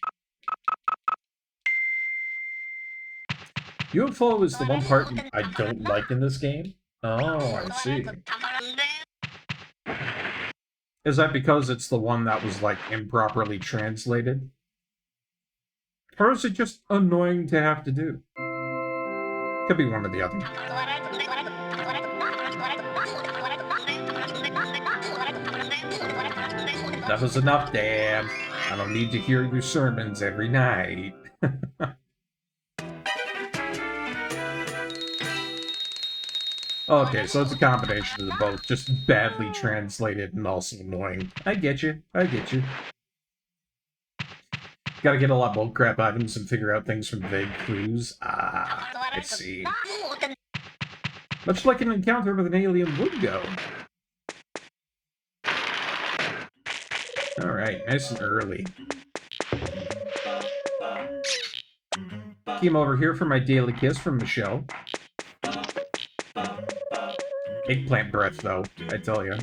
UFO is the one part I don't like in this game. Oh, I see. Is that because it's the one that was, like, improperly translated? Or is it just annoying to have to do? Could be one or the other. That was enough, Dad. I don't need to hear your sermons every night. Okay, so it's a combination of the both, just badly translated and also annoying. I get you. I get you. Gotta get a lot of bullcrap items and figure out things from vague clues. Ah, I see. Much like an encounter with an alien would go. Alright, nice and early. Came over here for my daily kiss from Michelle. Eggplant breath, though, I tell ya.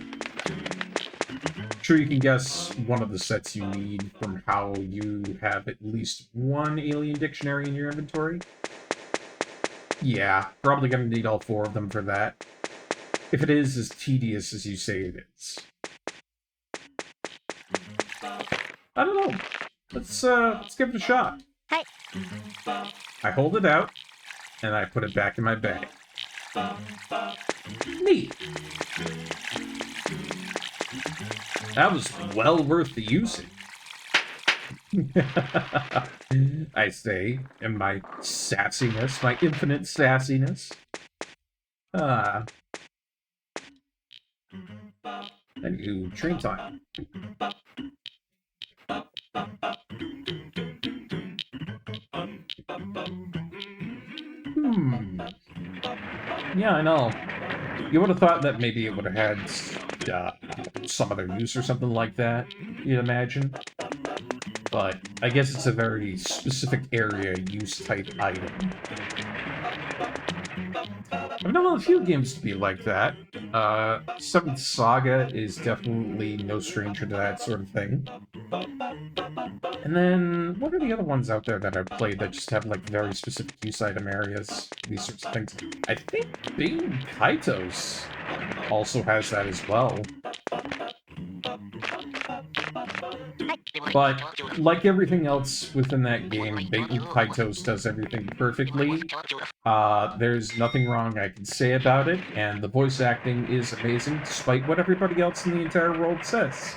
sure you can guess one of the sets you need from how you have at least one alien dictionary in your inventory. Yeah, probably gonna need all 4 of them for that. If it is as tedious as you say it is. I don't know. Let's give it a shot. Hi. I hold it out, and I put it back in my bag. Neat. That was well worth the using. I say, in my sassiness, my infinite sassiness. Anywho, train time. Yeah, I know. You would have thought that maybe it would have had some other use or something like that, you'd imagine. But I guess it's a very specific area use type item. I've known a few games to be like that. Seventh Saga is definitely no stranger to that sort of thing. And then, what are the other ones out there that I've played that just have, like, very specific use item areas? These sorts of things. I think Bing Kaitos also has that as well. But, like everything else within that game, Bing Kaitos does everything perfectly. There's nothing wrong I can say about it, and the voice acting is amazing, despite what everybody else in the entire world says.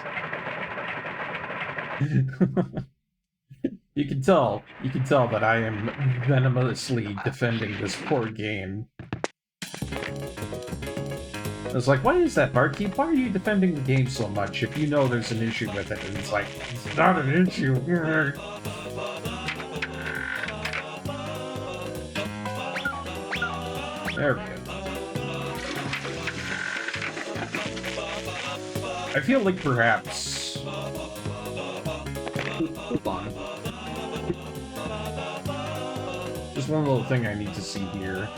You can tell that I am venomously defending this poor game. I was like, why is that, Barkeep? Why are you defending the game so much if you know there's an issue with it? And it's like, it's not an issue. There we go. I feel like perhaps... Hold on. Just one little thing I need to see here.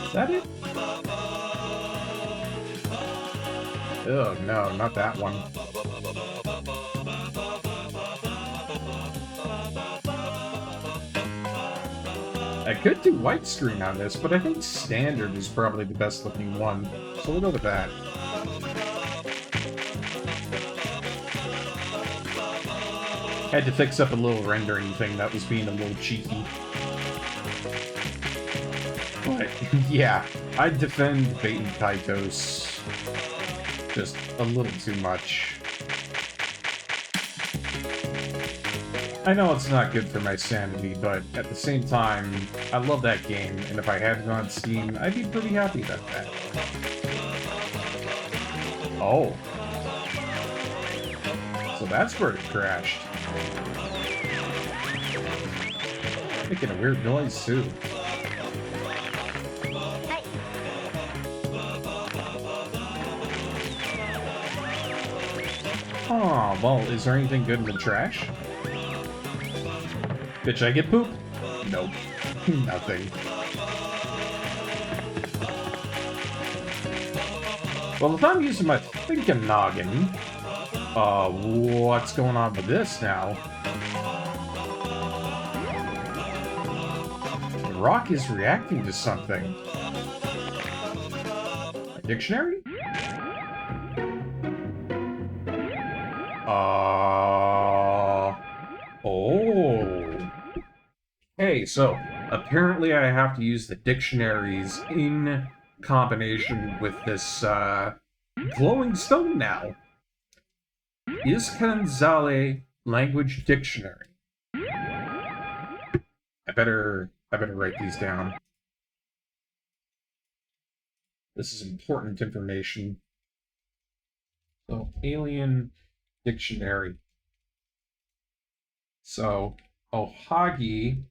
Is that it? Oh, no, not that one. I could do widescreen on this, but I think standard is probably the best looking one. So we'll go with that. Had to fix up a little rendering thing that was being a little cheeky. But, yeah, I defend Bait and Kaitos just a little too much. I know it's not good for my sanity, but at the same time, I love that game, and if I had it on Steam, I'd be pretty happy about that. Oh. So that's where it crashed. Making a weird noise, too. Oh, well, is there anything good in the trash? Bitch, I get poop? Nope. Nothing. Well, if I'm using my thinking noggin, what's going on with this now? The rock is reacting to something. A dictionary? Oh. Hey, so apparently I have to use the dictionaries in combination with this glowing stone now. Iskanzale Language Dictionary. I better write these down. This is important information. So, alien dictionary. So, Ohagi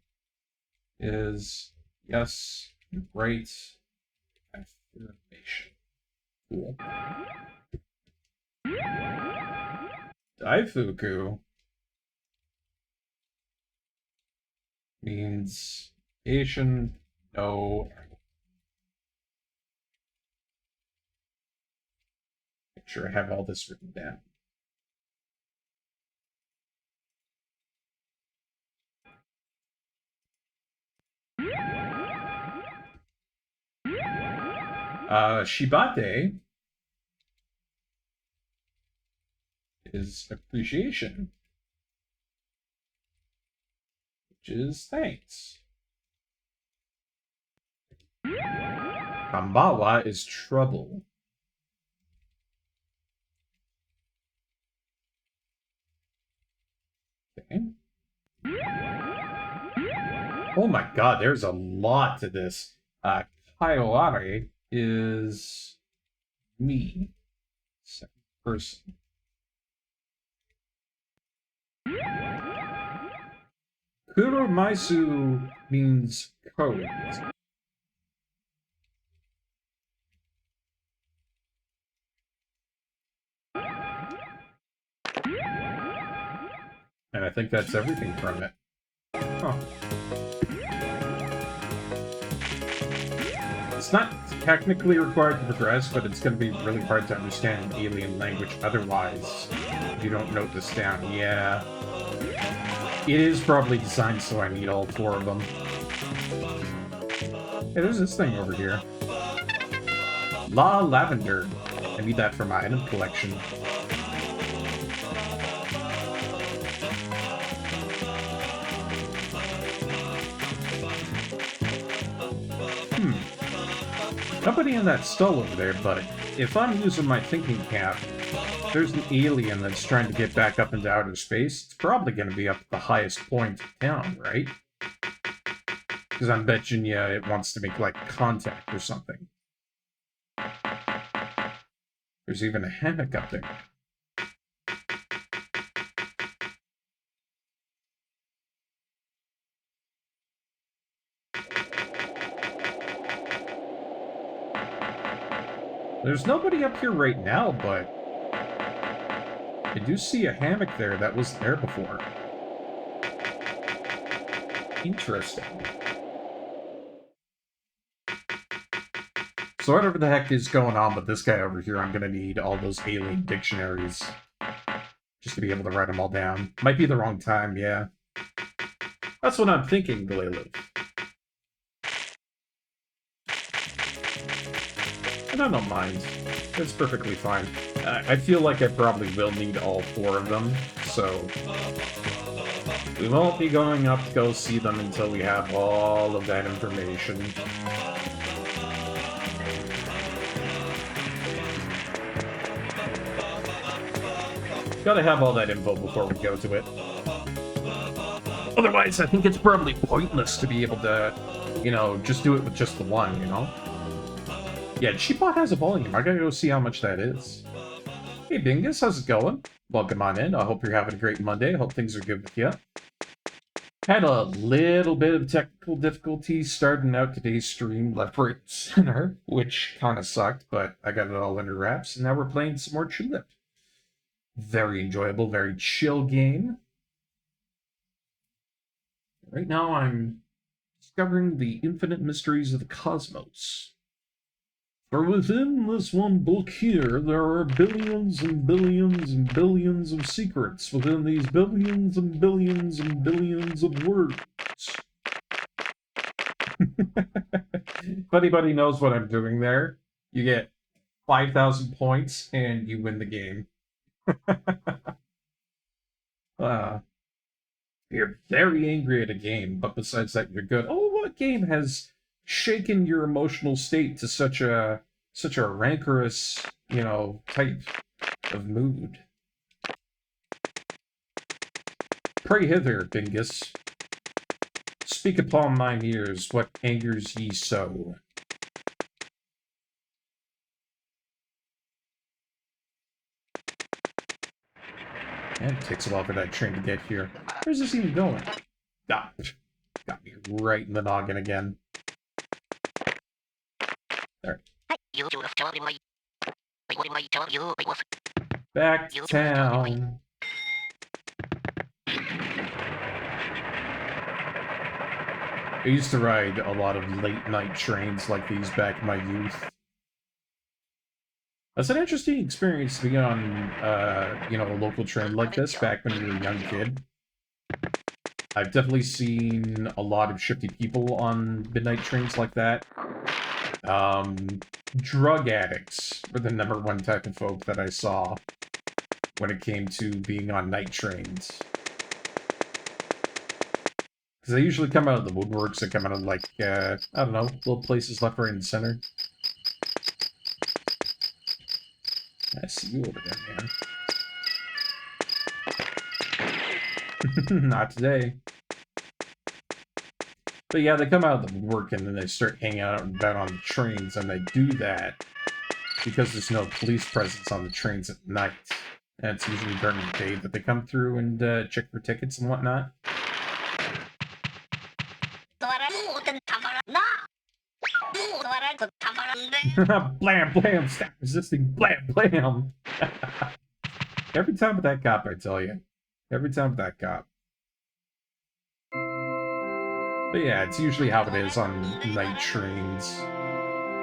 is yes, right affirmation. Cool. Daifuku means Asian, no make sure I have all this written down. Shibate is appreciation, which is thanks. Kambawa is trouble. Okay. Oh my god, there's a lot to this. Kaioware is me. Second person. Kuromaisu means code. And I think that's everything from it. Huh. It's not technically required to progress, but it's going to be really hard to understand alien language otherwise if you don't note this down. Yeah. It is probably designed so I need all 4 of them. Hey, there's this thing over here. La Lavender. I need that for my item collection. Nobody in that stall over there, but if I'm using my thinking cap, there's an alien that's trying to get back up into outer space. It's probably going to be up at the highest point of town, right? Because I'm betting you it wants to make, like, contact or something. There's even a hammock up there. There's nobody up here right now, but I do see a hammock there that wasn't there before. Interesting. So whatever the heck is going on with this guy over here, I'm gonna need all those alien dictionaries just to be able to write them all down. Might be the wrong time, yeah. That's what I'm thinking, Glaliv. And I don't mind. It's perfectly fine. I feel like I probably will need all 4 of them, so we won't be going up to go see them until we have all of that information. Gotta have all that info before we go to it. Otherwise, I think it's probably pointless to be able to, you know, just do it with just the one, you know? Yeah, Cheapot has a volume. I gotta go see how much that is. Hey, Bingus, how's it going? Welcome on in. I hope you're having a great Monday. I hope things are good with you. Had a little bit of technical difficulties starting out today's stream left, right, center, which kind of sucked, but I got it all under wraps, and now we're playing some more Chulip. Very enjoyable, very chill game. Right now I'm discovering the infinite mysteries of the cosmos. For within this one book here, there are billions and billions and billions of secrets within these billions and billions and billions of words. If anybody knows what I'm doing there, you get 5,000 points and you win the game. You're very angry at a game, but besides that, you're good. Oh, what game has shaken your emotional state to such a rancorous, you know, type of mood? Pray hither, Bingus. Speak upon mine ears what angers ye so. And it takes a while for that train to get here. Where's this even going? Ah, got me right in the noggin again. There. Back to town. I used to ride a lot of late-night trains like these back in my youth. It's an interesting experience to be on, you know, a local train like this back when you were a young kid. I've definitely seen a lot of shifty people on midnight trains like that. Drug addicts were the #1 type of folk that I saw when it came to being on night trains. Because they usually come out of the woodworks, they come out of, like, I don't know, little places left, right, and center. I see you over there, man. Not today. But yeah, they come out of the woodwork and then they start hanging out about on the trains, and they do that because there's no police presence on the trains at night. And it's usually during the day that they come through and check for tickets and whatnot. Blam, blam, stop resisting, blam, blam. Every time with that cop, I tell you. Every time with that cop. But yeah, it's usually how it is on night trains.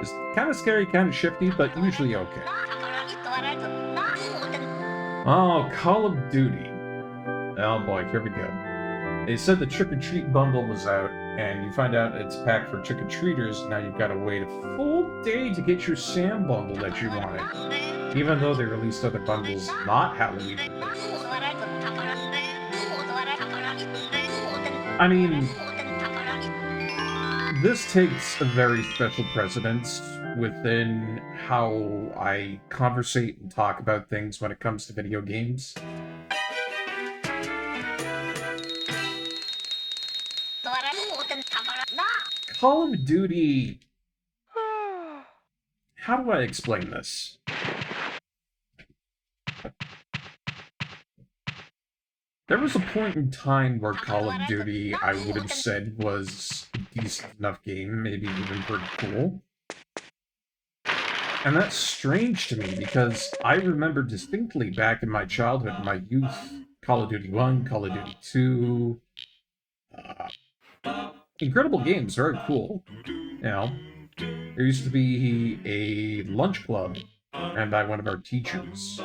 It's kind of scary, kind of shifty, but usually okay. Oh, Call of Duty. Oh boy, here we go. They said the trick-or-treat bundle was out, and you find out it's packed for trick-or-treaters. Now you've got to wait a full day to get your Sam bundle that you wanted, even though they released other bundles not Halloween. I mean, this takes a very special precedence within how I conversate and talk about things when it comes to video games. Call of Duty... How do I explain this? There was a point in time where Call of Duty, I would have said, was a decent enough game, maybe even pretty cool. And that's strange to me, because I remember distinctly back in my childhood, my youth, Call of Duty 1, Call of Duty 2... incredible games, very cool. You know, there used to be a lunch club ran by one of our teachers.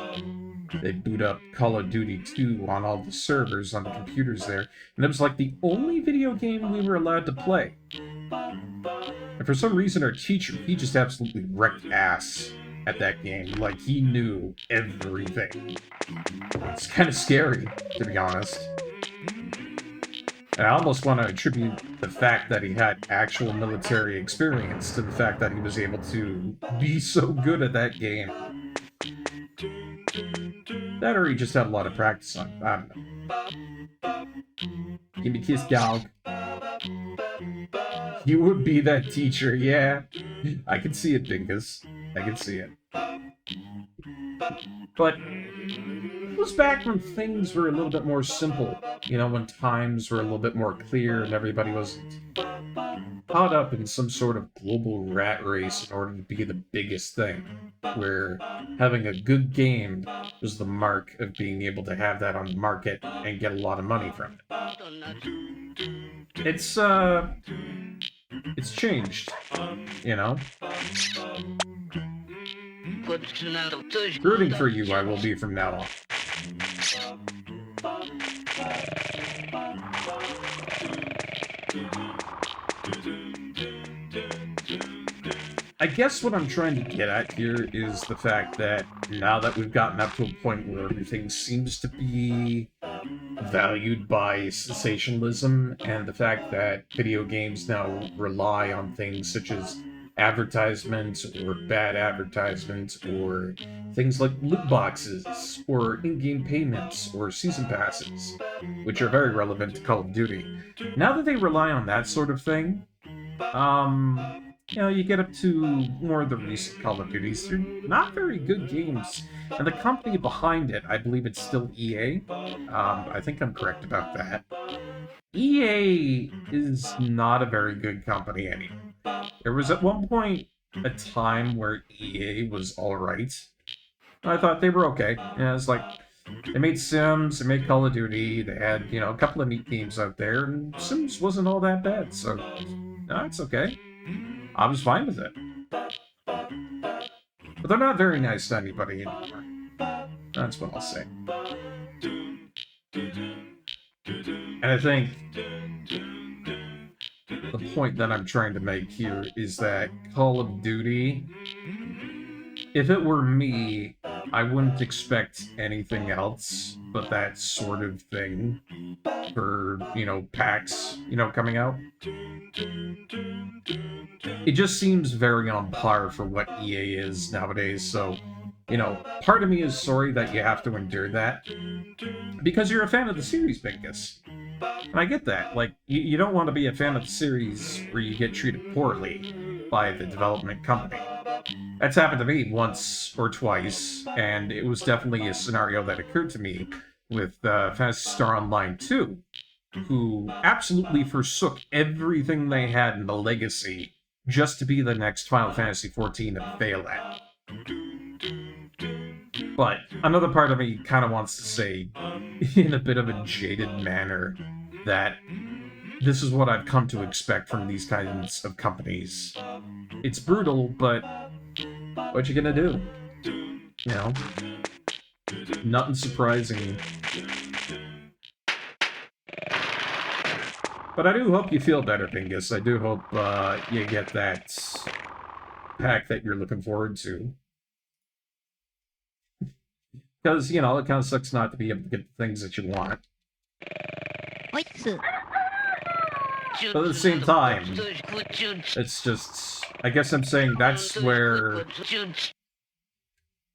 They'd boot up Call of Duty 2 on all the servers, on the computers there, and it was like the only video game we were allowed to play. And for some reason, our teacher, he just absolutely wrecked ass at that game. Like, he knew everything. It's kind of scary, to be honest. And I almost want to attribute the fact that he had actual military experience to the fact that he was able to be so good at that game. That or he just had a lot of practice on it. I don't know. Give me a kiss, dog. You would be that teacher, yeah. I can see it, Dinkus. I can see it. But it was back when things were a little bit more simple. You know, when times were a little bit more clear and everybody wasn't caught up in some sort of global rat race in order to be the biggest thing. Where having a good game was the mark of being able to have that on the market and get a lot of money from it. It's changed, you know? Rooting for you, I will be from now on. I guess what I'm trying to get at here is the fact that now that we've gotten up to a point where everything seems to be valued by sensationalism, and the fact that video games now rely on things such as advertisements or bad advertisements or things like loot boxes or in-game payments or season passes, which are very relevant to Call of Duty. Now that they rely on that sort of thing, you know, you get up to more of the recent Call of Duties. They're not very good games. And the company behind it, I believe it's still EA. I think I'm correct about that. EA is not a very good company anymore. There was at one point a time where EA was alright. I thought they were okay. Yeah, it's like, they made Sims, they made Call of Duty, they had, you know, a couple of neat games out there, and Sims wasn't all that bad, so, no, it's okay. I was fine with it. But they're not very nice to anybody anymore. That's what I'll say. And I think the point that I'm trying to make here is that Call of Duty, if it were me, I wouldn't expect anything else but that sort of thing for, packs, coming out. It just seems very on par for what EA is nowadays, so, part of me is sorry that you have to endure that, because you're a fan of the series, Bingus. And I get that. Like, you don't want to be a fan of the series where you get treated poorly by the development company. That's happened to me once or twice, and it was definitely a scenario that occurred to me with Phantasy Star Online 2, who absolutely forsook everything they had in the legacy just to be the next Final Fantasy XIV and fail at. But another part of me kind of wants to say, in a bit of a jaded manner, that this is what I've come to expect from these kinds of companies. It's brutal, but what you gonna do? Nothing surprising. But I do hope you feel better, Bingus. I do hope you get that pack that you're looking forward to. Because, it kind of sucks not to be able to get the things that you want. But at the same time, it's just... I guess I'm saying that's where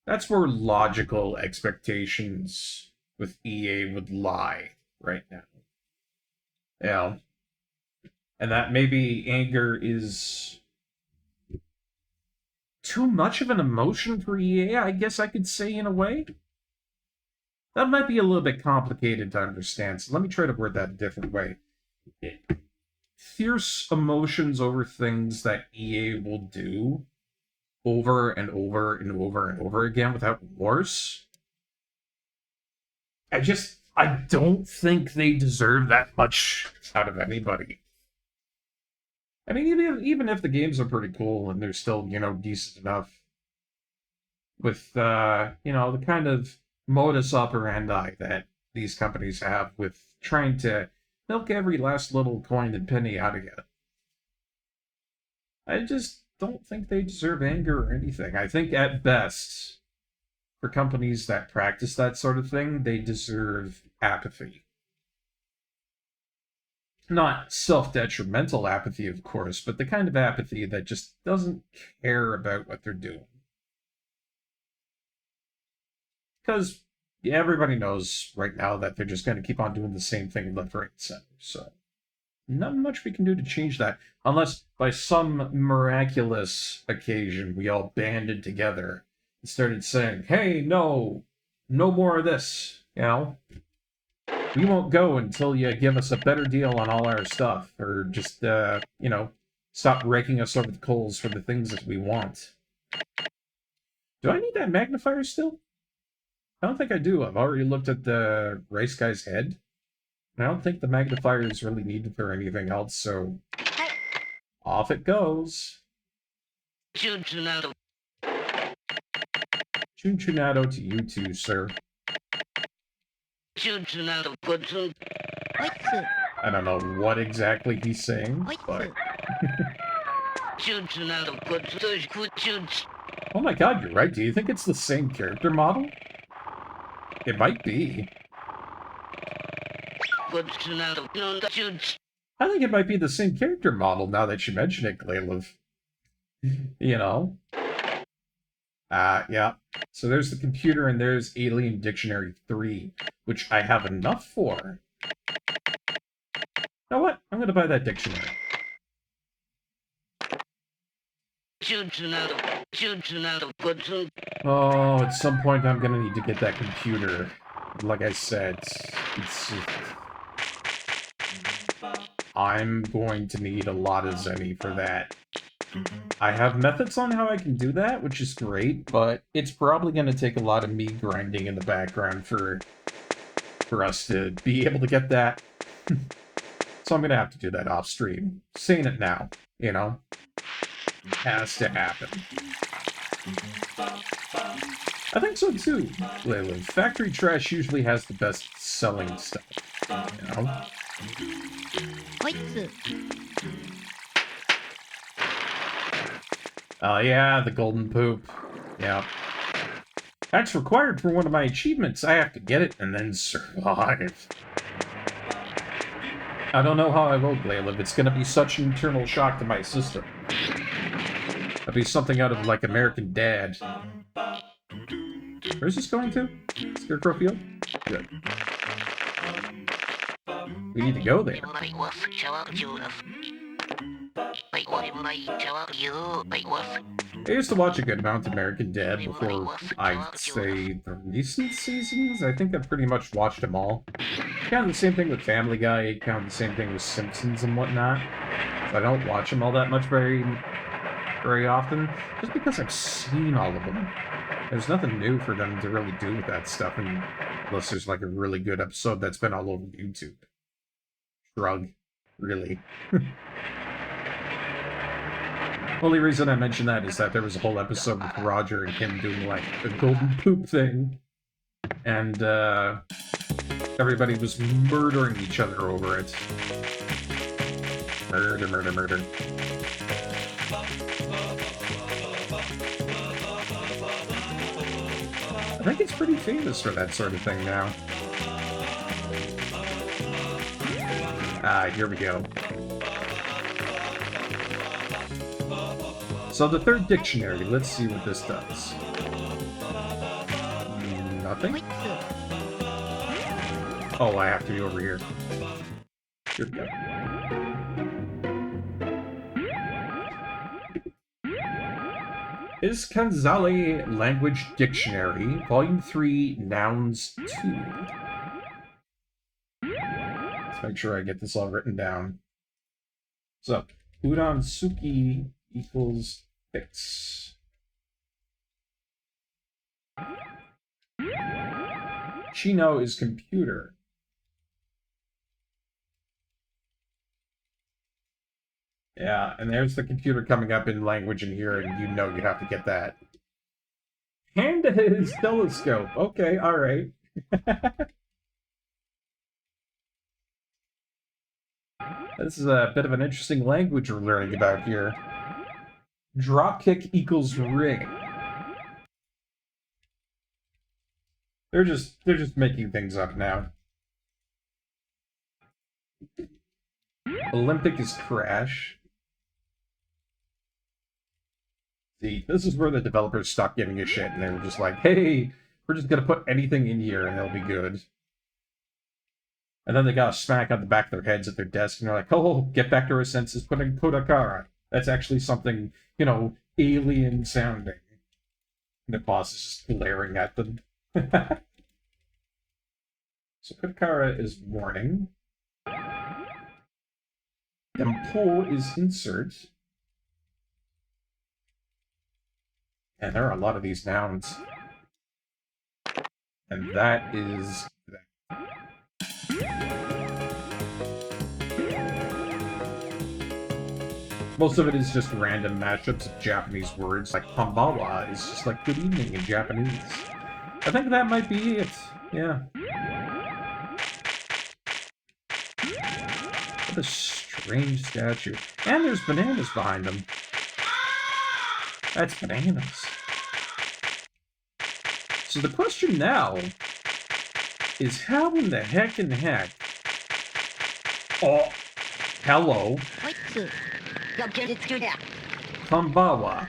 logical expectations with EA would lie right now. And that maybe anger is too much of an emotion for EA, I guess I could say, in a way. That might be a little bit complicated to understand, so let me try to word that a different way. Fierce emotions over things that EA will do over and over and over and over again without remorse. I don't think they deserve that much out of anybody. I mean, even if the games are pretty cool and they're still, decent enough, with, the kind of modus operandi that these companies have with trying to milk every last little coin and penny out of you. I just don't think they deserve anger or anything. I think at best, for companies that practice that sort of thing, they deserve apathy. Not self-detrimental apathy, of course, but the kind of apathy that just doesn't care about what they're doing. Because everybody knows right now that they're just going to keep on doing the same thing left, right, and center. So, not much we can do to change that. Unless, by some miraculous occasion, we all banded together and started saying, hey, no more of this, We won't go until you give us a better deal on all our stuff. Or just, stop raking us over the coals for the things that we want. Do I need that magnifier still? I don't think I do. I've already looked at the race guy's head. I don't think the magnifier is really needed for anything else, so... off it goes. Chunchunado to you too, sir. I don't know what exactly he's saying, but... oh my god, you're right. Do you think it's the same character model? It might be. I think it might be the same character model now that you mention it, Glaylev. Yeah. So there's the computer and there's Alien Dictionary 3, which I have enough for. You know what? I'm gonna buy that dictionary. Oh, at some point I'm gonna need to get that computer. Like I said, I'm going to need a lot of Zenny for that. I have methods on how I can do that, which is great, but it's probably going to take a lot of me grinding in the background for us to be able to get that. So I'm going to have to do that off stream. Saying it now, Has to happen. I think so too, Layla. Factory trash usually has the best selling stuff, you know? Oh yeah, the golden poop. Yeah. That's required for one of my achievements. I have to get it and then survive. I don't know how I will, Layla. It's gonna be such an internal shock to my system. It'll be something out of, like, American Dad. Where's this going to? Scarecrow Field? Good. We need to go there. I used to watch a good amount of American Dad before, I'd say, the recent seasons. I think I've pretty much watched them all. Kind of the same thing with Family Guy, kind of the same thing with Simpsons and whatnot. So I don't watch them all that much very often, just because I've seen all of them. There's nothing new for them to really do with that stuff, unless there's like a really good episode that's been all over YouTube. Shrug. Really. Only reason I mention that is that there was a whole episode with Roger and him doing like a golden poop thing. And everybody was murdering each other over it. Murder, murder, murder. I think it's pretty famous for that sort of thing now. Ah, here we go. So the third dictionary, let's see what this does. Nothing? Oh, I have to be over here. Here we go. Is Kanzali Language Dictionary, Volume 3, Nouns 2. Let's make sure I get this all written down. So, Udon Suki equals fix. Chino is computer. Yeah, and there's the computer coming up in language in here, and you know you have to get that. Hand his telescope. Okay, alright. This is a bit of an interesting language we're learning about here. Dropkick equals ring. They're just making things up now. Olympic is crash. See, this is where the developers stopped giving a shit, and they were just like, hey, we're just gonna put anything in here and it'll be good. And then they got a smack on the back of their heads at their desk, and they're like, oh, get back to our senses, putting Kodakara. That's actually something, you know, alien sounding. And the boss is just glaring at them. So Kodakara is warning. Tempo is insert. And there are a lot of these nouns. And that is that. Most of it is just random mashups of Japanese words, like Hambawa is just like good evening in Japanese. I think that might be it. Yeah. What a strange statue. And there's bananas behind them. That's bananas. So the question now is how in the heck Oh, hello. Hambawa.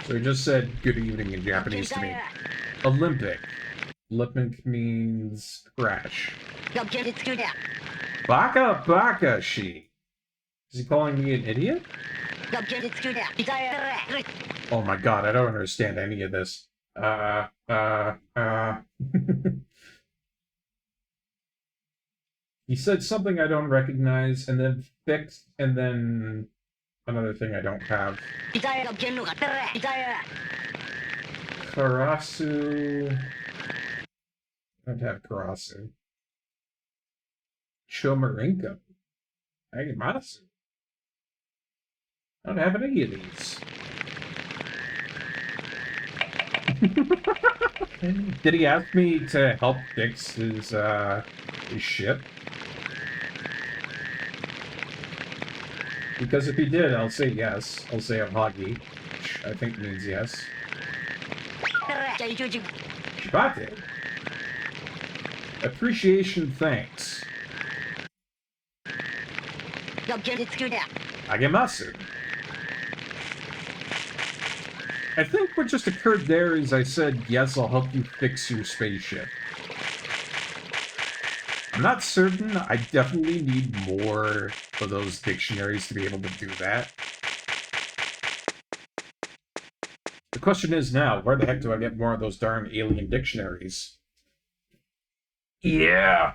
So he just said good evening in Japanese to me. Olympic. Olympic means crash. Baka baka she. Is he calling me an idiot? Oh my god, I don't understand any of this. He said something I don't recognize, and then fixed, and then another thing I don't have. Karasu. I don't have Karasu. Chomarenko. Agamasu. I don't have any of these. Did he ask me to help fix his ship? Because if he did, I'll say yes. I'll say I'm hoggy, which I think means yes. Shibate. Appreciation, thanks. Agemasu. I think what just occurred there is I said, yes, I'll help you fix your spaceship. I'm not certain. I definitely need more of those dictionaries to be able to do that. The question is now, where the heck do I get more of those darn alien dictionaries? Yeah!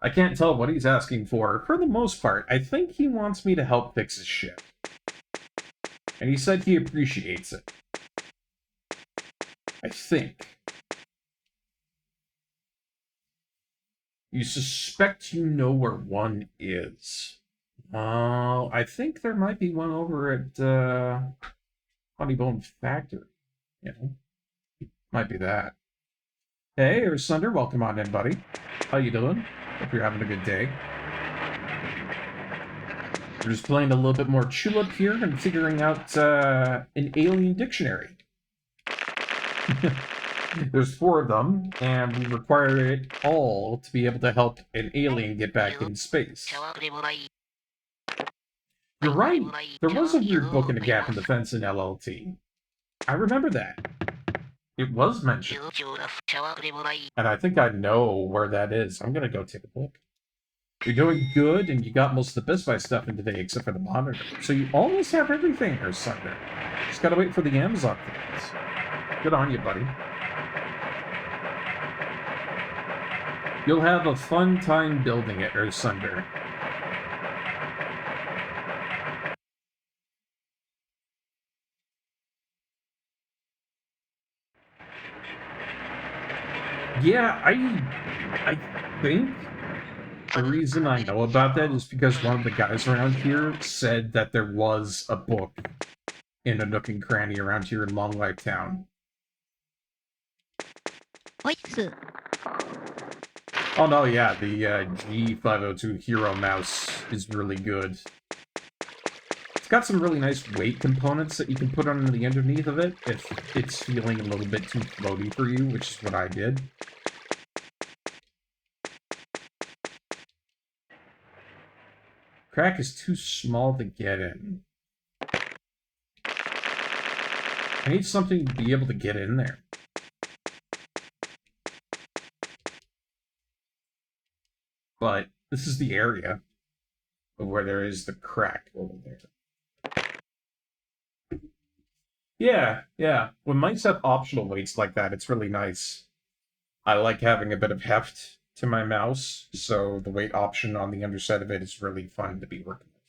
I can't tell what he's asking for. For the most part, I think he wants me to help fix his ship. And he said he appreciates it. I think. You suspect you know where one is. I think there might be one over at, Honeybone Factory. You know? Might be that. Hey, there's Sunder. Welcome on in, buddy. How you doing? Hope you're having a good day. We're just playing a little bit more Chulip here and figuring out an alien dictionary. There's 4 of them, and we require it all to be able to help an alien get back in space. You're right. There was a weird book and a gap in the fence in LLT. I remember that. It was mentioned. And I think I know where that is. I'm gonna go take a look. You're doing good, and you got most of the Best Buy stuff in today, except for the monitor. So you almost have everything here, Sunder. Just gotta wait for the Amazon things. Good on you, buddy. You'll have a fun time building it, Sunder. Yeah, I think the reason I know about that is because one of the guys around here said that there was a book in a nook and cranny around here in Long Life Town. Oh no, yeah, the G502 Hero Mouse is really good. It's got some really nice weight components that you can put on the underneath of it if it's feeling a little bit too floaty for you, which is what I did. Crack is too small to get in. I need something to be able to get in there. But this is the area where there is the crack over there. Yeah. When mice have optional weights like that, it's really nice. I like having a bit of heft to my mouse, so the weight option on the underside of it is really fun to be working with.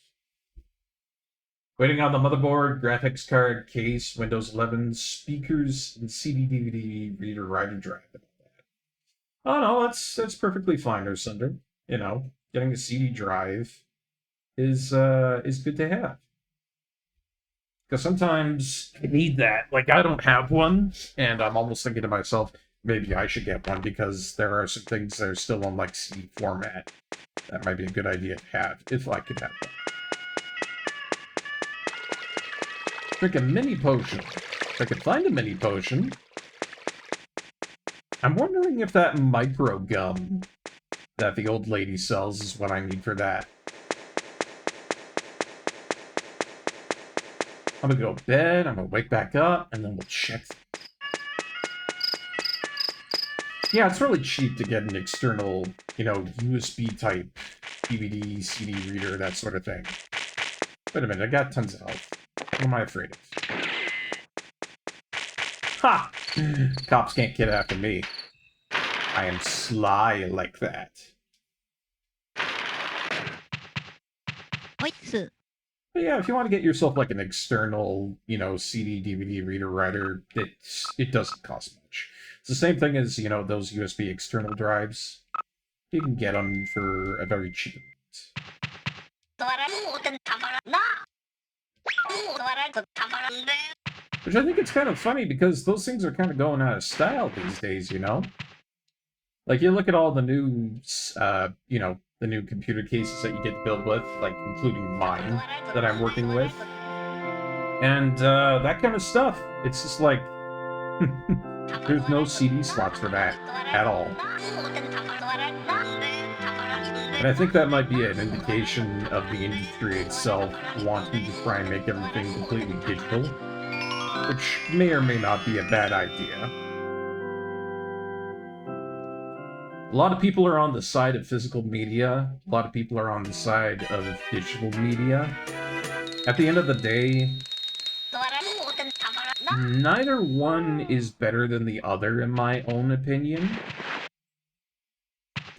Waiting on the motherboard, graphics card, case, Windows 11, speakers, and CD-DVD reader writer drive. Oh no, that's perfectly fine, Ursunder. You know, getting a CD drive is good to have. Because sometimes I need that. Like, I don't have one, and I'm almost thinking to myself, maybe I should get one, because there are some things that are still on, like, CD format. That might be a good idea to have, if I could have one. Drink a mini potion. If I could find a mini potion. I'm wondering if that micro gum that the old lady sells is what I need for that. I'm gonna go to bed, I'm gonna wake back up, and then we'll check. Yeah, it's really cheap to get an external, you know, USB type DVD, CD reader, that sort of thing. Wait a minute, I got tons of health. What am I afraid of? Ha! Cops can't get after me. I am sly like that. But yeah, if you want to get yourself like an external, you know, CD, DVD reader writer, it doesn't cost much. It's the same thing as, you know, those USB external drives. You can get them for a very cheap amount. Which I think it's kind of funny because those things are kind of going out of style these days, you know? Like, you look at all the new, the new computer cases that you get to build with, like, including mine, that I'm working with. And, that kind of stuff. It's just like, there's no CD slots for that at all. And I think that might be an indication of the industry itself wanting to try and make everything completely digital, which may or may not be a bad idea. A lot of people are on the side of physical media. A lot of people are on the side of digital media. At the end of the day, neither one is better than the other, in my own opinion.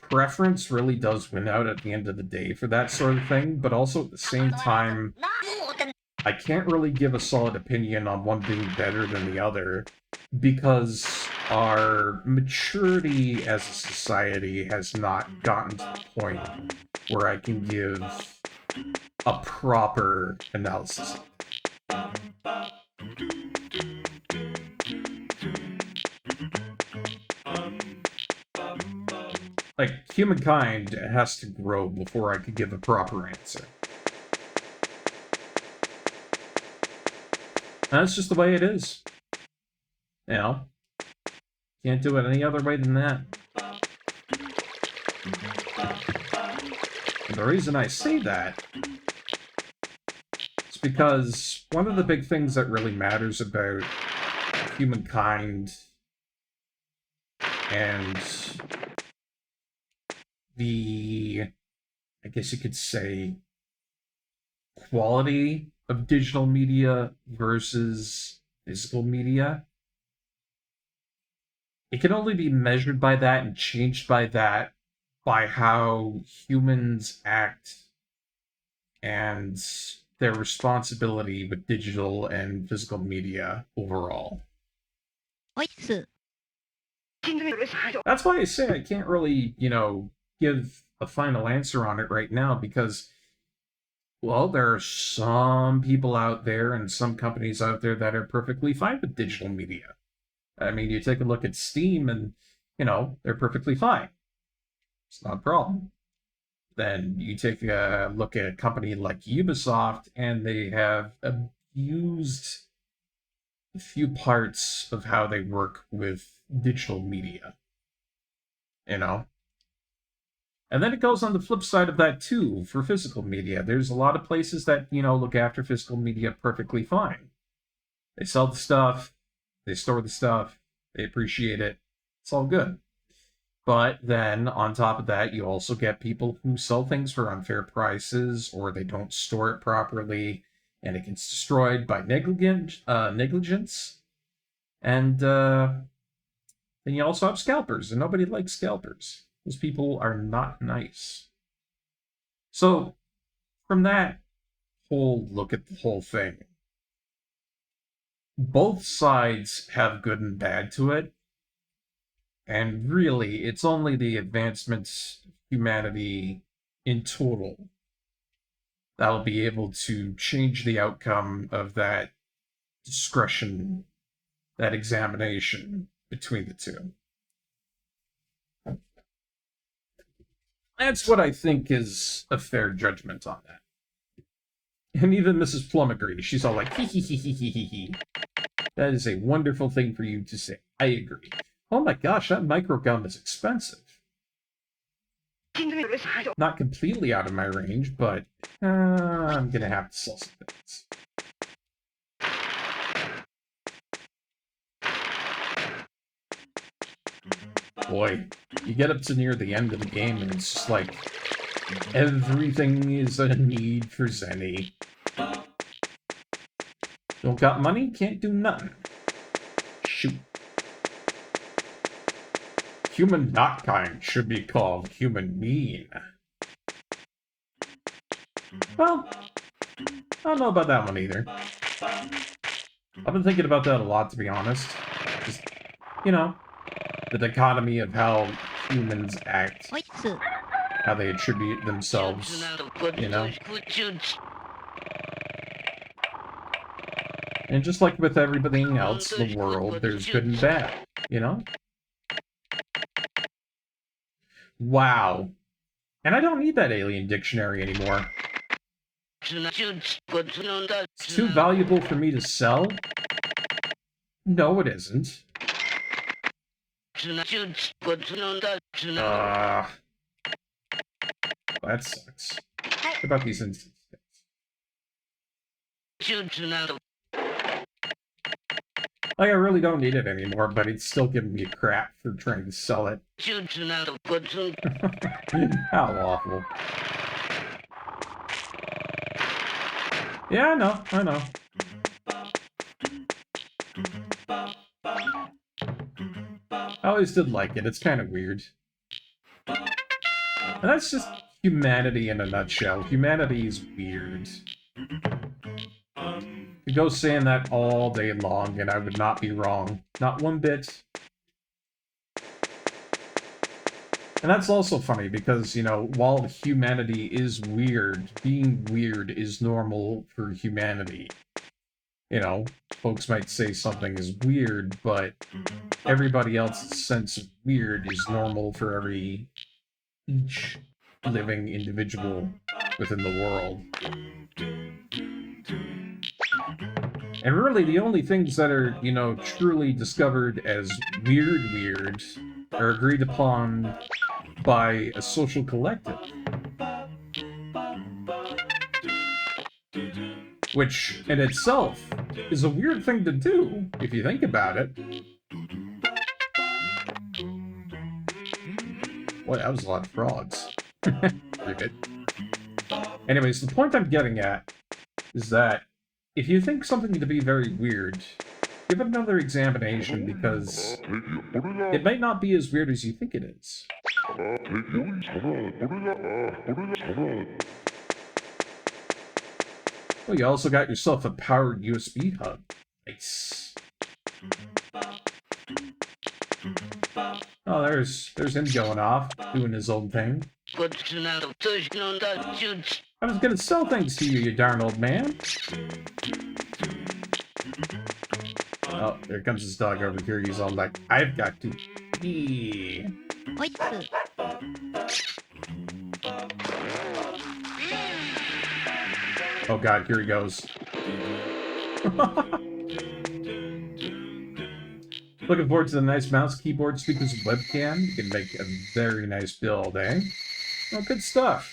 Preference really does win out at the end of the day for that sort of thing, but also at the same time, I can't really give a solid opinion on one being better than the other, because our maturity as a society has not gotten to the point where I can give a proper analysis. Like, humankind has to grow before I could give a proper answer. And that's just the way it is. You know? Can't do it any other way than that. And the reason I say that is because one of the big things that really matters about humankind and the, I guess you could say, quality of digital media versus physical media, it can only be measured by that and changed by that, by how humans act and their responsibility with digital and physical media overall. That's why I say I can't really, give a final answer on it right now, because, well, there are some people out there and some companies out there that are perfectly fine with digital media. I mean, you take a look at Steam and, they're perfectly fine. It's not a problem. Then you take a look at a company like Ubisoft, and they have abused a few parts of how they work with digital media. And then it goes on the flip side of that, too, for physical media. There's a lot of places that, look after physical media perfectly fine. They sell the stuff, they store the stuff, they appreciate it, it's all good. But then, on top of that, you also get people who sell things for unfair prices, or they don't store it properly, and it gets destroyed by negligence. And then you also have scalpers, and nobody likes scalpers. Those people are not nice. So, from that whole look at the whole thing, both sides have good and bad to it. And really, it's only the advancements of humanity in total that'll be able to change the outcome of that discretion, that examination between the two. That's what I think is a fair judgment on that. And even Mrs. Plum agrees. She's all like, hee hee hee hee hee hee hee. That is a wonderful thing for you to say. I agree. Oh my gosh, that micro gum is expensive. Not completely out of my range, but I'm gonna have to sell some things. Boy, you get up to near the end of the game and it's just like, everything is a need for Zenny. Don't got money? Can't do nothing. Shoot. Human not kind should be called human mean. Well, I don't know about that one either. I've been thinking about that a lot, to be honest. Just, the dichotomy of how humans act, how they attribute themselves, And just like with everything else in the world, there's good and bad, you know? Wow. And I don't need that alien dictionary anymore. It's too valuable for me to sell? No, it isn't. That sucks. What about these instances? Like, I really don't need it anymore, but it's still giving me crap for trying to sell it. How awful. Yeah, I know. I always did like it. It's kind of weird. And that's just humanity in a nutshell. Humanity is weird. You go saying that all day long, and I would not be wrong. Not one bit. And that's also funny, because, you know, while humanity is weird, being weird is normal for humanity. You know, folks might say something is weird, but everybody else's sense of weird is normal for each living individual within the world. And really, the only things that are, you know, truly discovered as weird are agreed upon by a social collective. Which, in itself, is a weird thing to do, if you think about it. Boy, that was a lot of frogs. Pretty good. Anyways, the point I'm getting at is that if you think something to be very weird, give it another examination, because it might not be as weird as you think it is. Well, you also got yourself a powered USB hub. Nice. Oh, there's him going off, doing his own thing. I was gonna sell things to you, you darn old man. Oh, there comes his dog over here. He's all like, I've got to pee. Oh god, here he goes. Looking forward to the nice mouse, keyboard, speakers, and webcam. You can make a very nice build, eh? Oh, good stuff.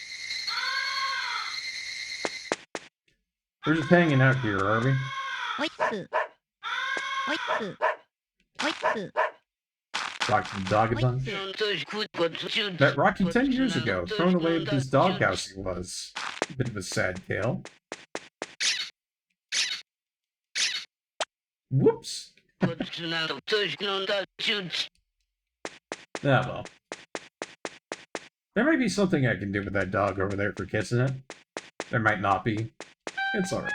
We're just hanging out here, are we? Rocky the dog a bunch. Met Rocky 10 years ago, thrown away with his doghouse he was. A bit of a sad tale. Whoops! Ah, well. There might be something I can do with that dog over there for kissing it. There might not be. It's alright.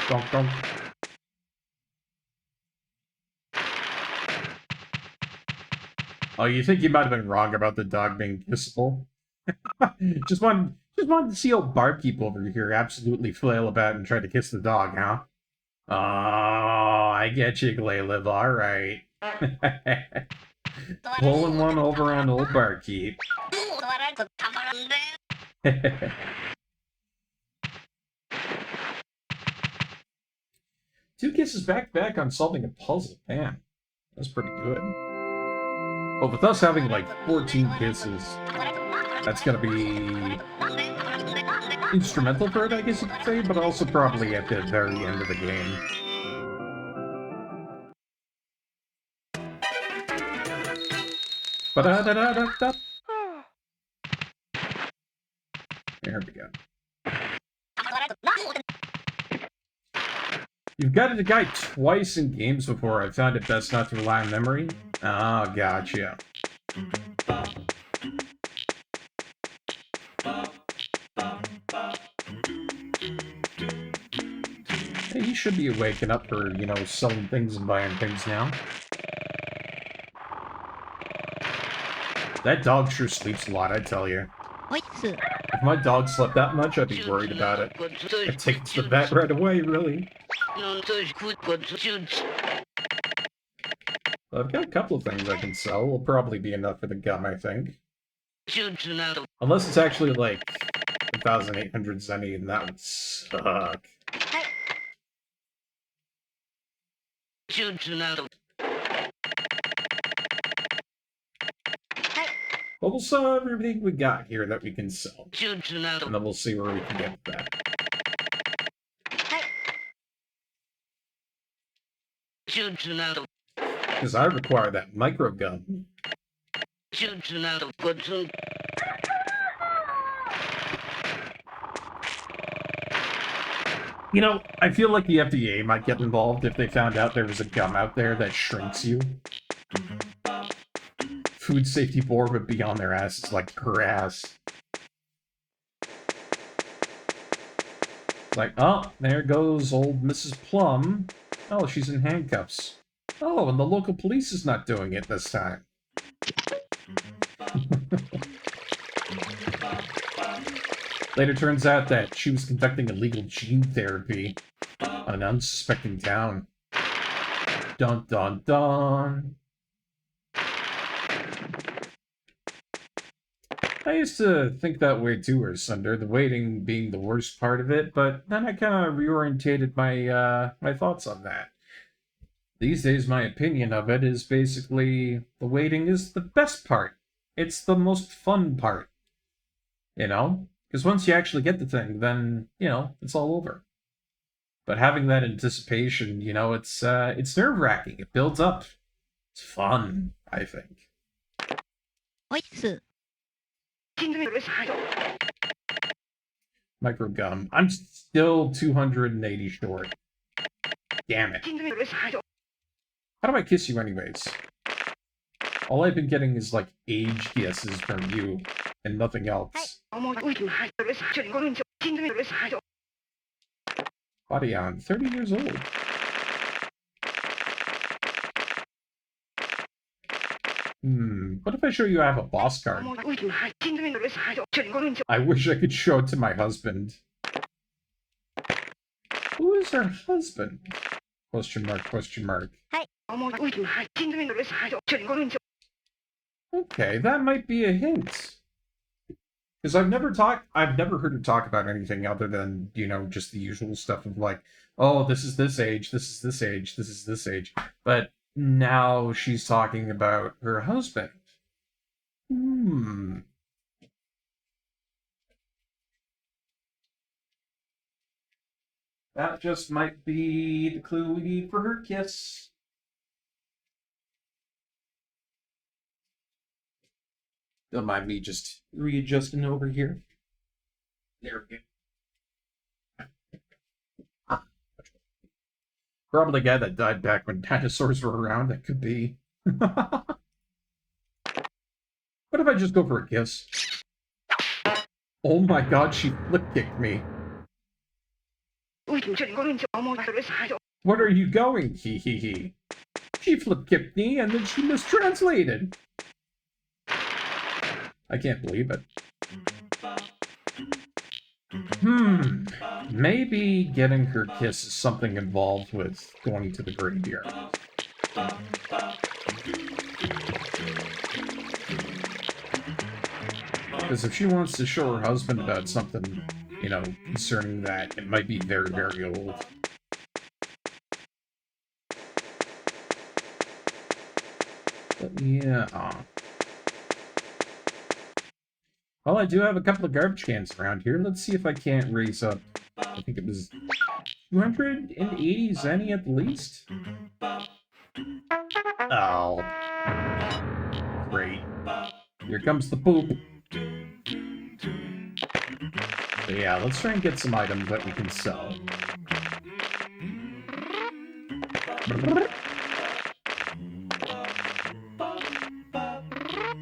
Donk, donk. Oh, you think you might have been wrong about the dog being kissable? just wanted to see old Barkeep over here absolutely flail about and try to kiss the dog, huh? Oh, I get you, Glayliv, alright. Pulling one over on old Barkeep. Two kisses back to back on solving a puzzle. Man, that's pretty good. But with us having like 14 kisses, that's gonna be instrumental for it, I guess you could say, but also probably at the very end of the game. Ba-da-da-da-da-da. There we go. You've guided a guy twice in games before. I found it best not to rely on memory. Oh, gotcha. Hey, you should be waking up for, you know, selling things and buying things now. That dog sure sleeps a lot, I tell you. If my dog slept that much, I'd be worried about it. I'd take it to the vet right away, really. I've got a couple of things I can sell. Will probably be enough for the gum, I think. Unless it's actually like 1,800 zenny, and that would suck. Well, we'll sell everything we got here that we can sell. And then we'll see where we can get with that. Because I require that micro gun. You know, I feel like the FDA might get involved if they found out there was a gum out there that shrinks you. Food Safety Board would be on their asses like grass. It's like, oh, there goes old Mrs. Plum. Oh, she's in handcuffs. Oh, and the local police is not doing it this time. Later turns out that she was conducting illegal gene therapy on an unsuspecting town. Dun dun dun. I used to think that way too, Ursunder, the waiting being the worst part of it, but then I kind of reorientated my my thoughts on that. These days, my opinion of it is basically the waiting is the best part. It's the most fun part. You know? Because once you actually get the thing, then, you know, it's all over. But having that anticipation, you know, it's nerve-wracking. It builds up. It's fun, I think. Micro gum. I'm still 280 short. Damn it. How do I kiss you anyways? All I've been getting is, like, age guesses from you, and nothing else. Body on, 30 years old. What if I show you I have a boss card? I wish I could show it to my husband. Who is her husband? Question mark, question mark. Okay, that might be a hint. Because I've never heard her talk about anything other than, you know, just the usual stuff of like, oh, this is this age, this is this age, this is this age. But now she's talking about her husband. That just might be the clue we need for her kiss. Don't mind me just readjusting over here. There we go. Probably the guy that died back when dinosaurs were around. That could be. What if I just go for a kiss? Oh my god, she flip-kicked me. What are you going? He he he. She flip-kicked me and then she mistranslated. I can't believe it. Maybe getting her kiss is something involved with going to the graveyard. Because if she wants to show her husband about something, you know, concerning that, it might be very, very old. But yeah. Well, I do have a couple of garbage cans around here. Let's see if I can't raise up. I think it was 280 zenny at the least. Oh. Great. Here comes the poop. So yeah, let's try and get some items that we can sell.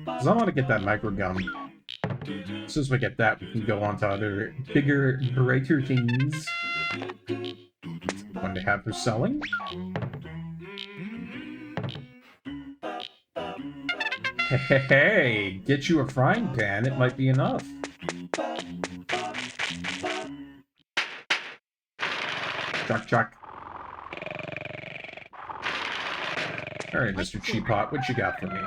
Because I want to get that micro gum. As soon as we get that, we can go on to other bigger, brighter things. One to have for selling. Hey, get you a frying pan, it might be enough. Chuck, chuck. Alright, Mr. Cheapot, what you got for me?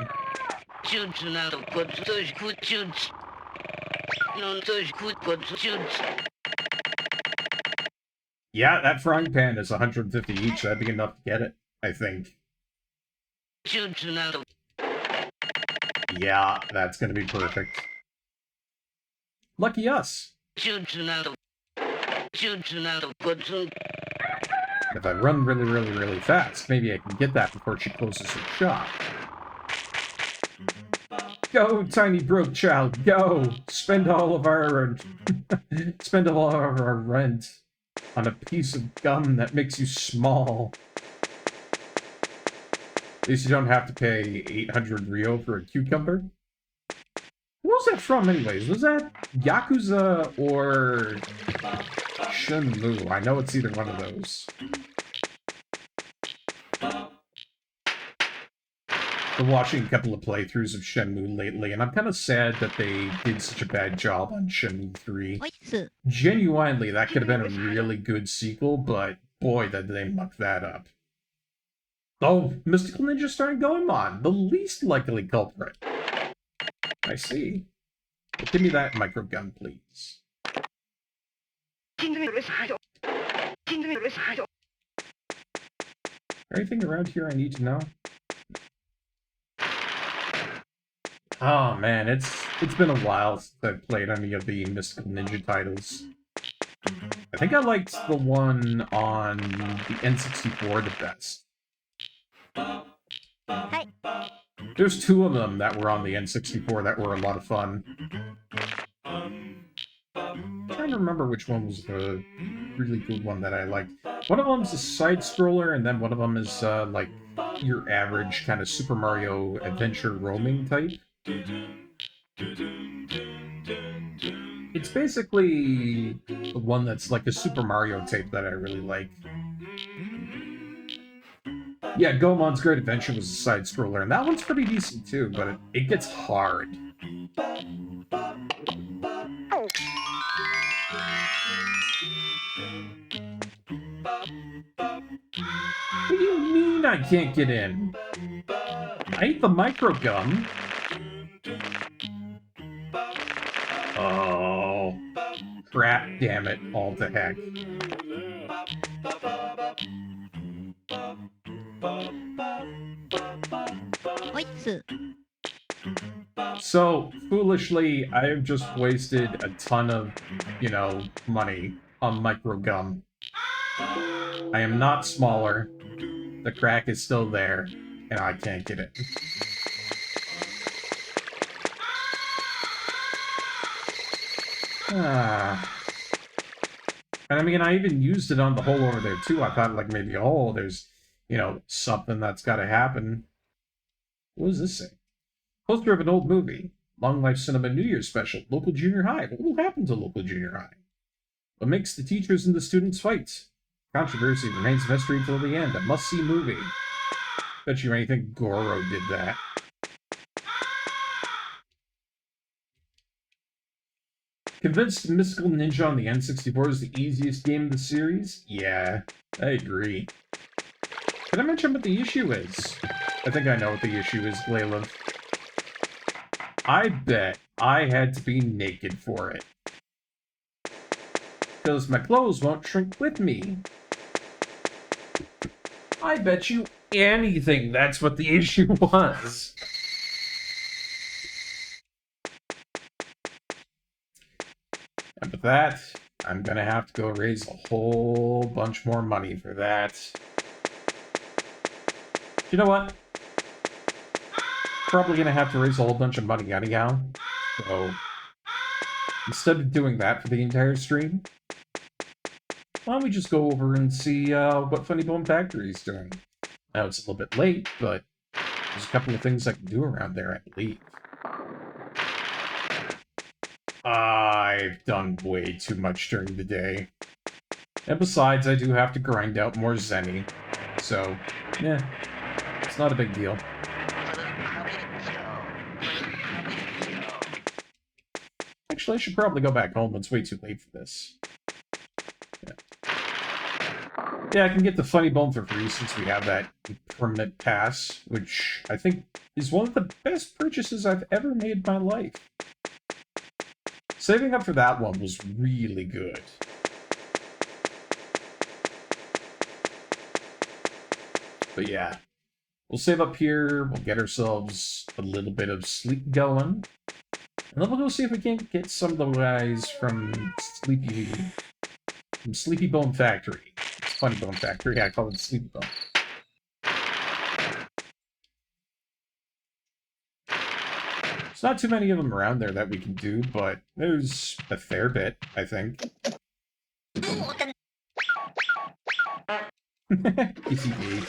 Yeah, that frying pan is 150 each. That'd be enough to get it, I think. Yeah, that's gonna be perfect. Lucky us. If I run really fast, maybe I can get that before she closes her shop. Go, tiny broke child, go! Spend all of our rent on a piece of gum that makes you small. At least you don't have to pay 800 Rio for a cucumber. What was that from, anyways? Was that Yakuza or Shenmue? I know it's either one of those. Been watching a couple of playthroughs of Shenmue lately, and I'm kind of sad that they did such a bad job on Shenmue 3. Genuinely, that could have been a really good sequel, but boy, did they muck that up. Oh, Mystical Ninja starring Goemon, the least likely culprit. I see. But give me that micro gun, please. Anything around here I need to know? Oh man, it's been a while since I've played any of the Mystical Ninja titles. I think I liked the one on the N64 the best. There's two of them that were on the N64 that were a lot of fun. I'm trying to remember which one was the really good one that I liked. One of them's a side-scroller, and then one of them is like your average kind of Super Mario adventure roaming type. It's basically the one that's like a Super Mario tape that I really like. Yeah, Goemon's Great Adventure was a side-scroller, and that one's pretty decent too, but it gets hard. What do you mean I can't get in? I ate the micro gum. Oh, crap, damn it, all to heck. So, foolishly, I have just wasted a ton of, money on micro gum. I am not smaller. The crack is still there, and I can't get it. And I mean, I even used it on the hole over there, too. I thought, like, maybe, oh, there's, something that's gotta happen. What does this say? Poster of an old movie. Long Life Cinema New Year's Special. Local junior high. What will happen to local junior high? What makes the teachers and the students fight? Controversy remains a mystery until the end. A must-see movie. Bet you anything Goro did that. Convinced Mystical Ninja on the N64 is the easiest game of the series? Yeah, I agree. Did I mention what the issue is? I think I know what the issue is, Glaylev. I bet I had to be naked for it. Because my clothes won't shrink with me. I bet you anything that's what the issue was. And with that, I'm gonna have to go raise a whole bunch more money for that. You know what? Probably gonna have to raise a whole bunch of money anyhow. So, instead of doing that for the entire stream, why don't we just go over and see what Funny Bone Factory is doing? Now, it's a little bit late, but there's a couple of things I can do around there, I believe. I've done way too much during the day. And besides, I do have to grind out more Zenny. So, yeah, it's not a big deal. Actually, I should probably go back home. It's way too late for this. Yeah, I can get the Funny Bone for free since we have that permanent pass, which I think is one of the best purchases I've ever made in my life. Saving up for that one was really good. But yeah, we'll save up here, we'll get ourselves a little bit of sleep going, and then we'll go see if we can't get some of the guys from Sleepy Bone Factory. It's Funny Bone Factory, yeah, I call it Sleepy Bone. There's not too many of them around there that we can do, but there's a fair bit, I think. Easy game.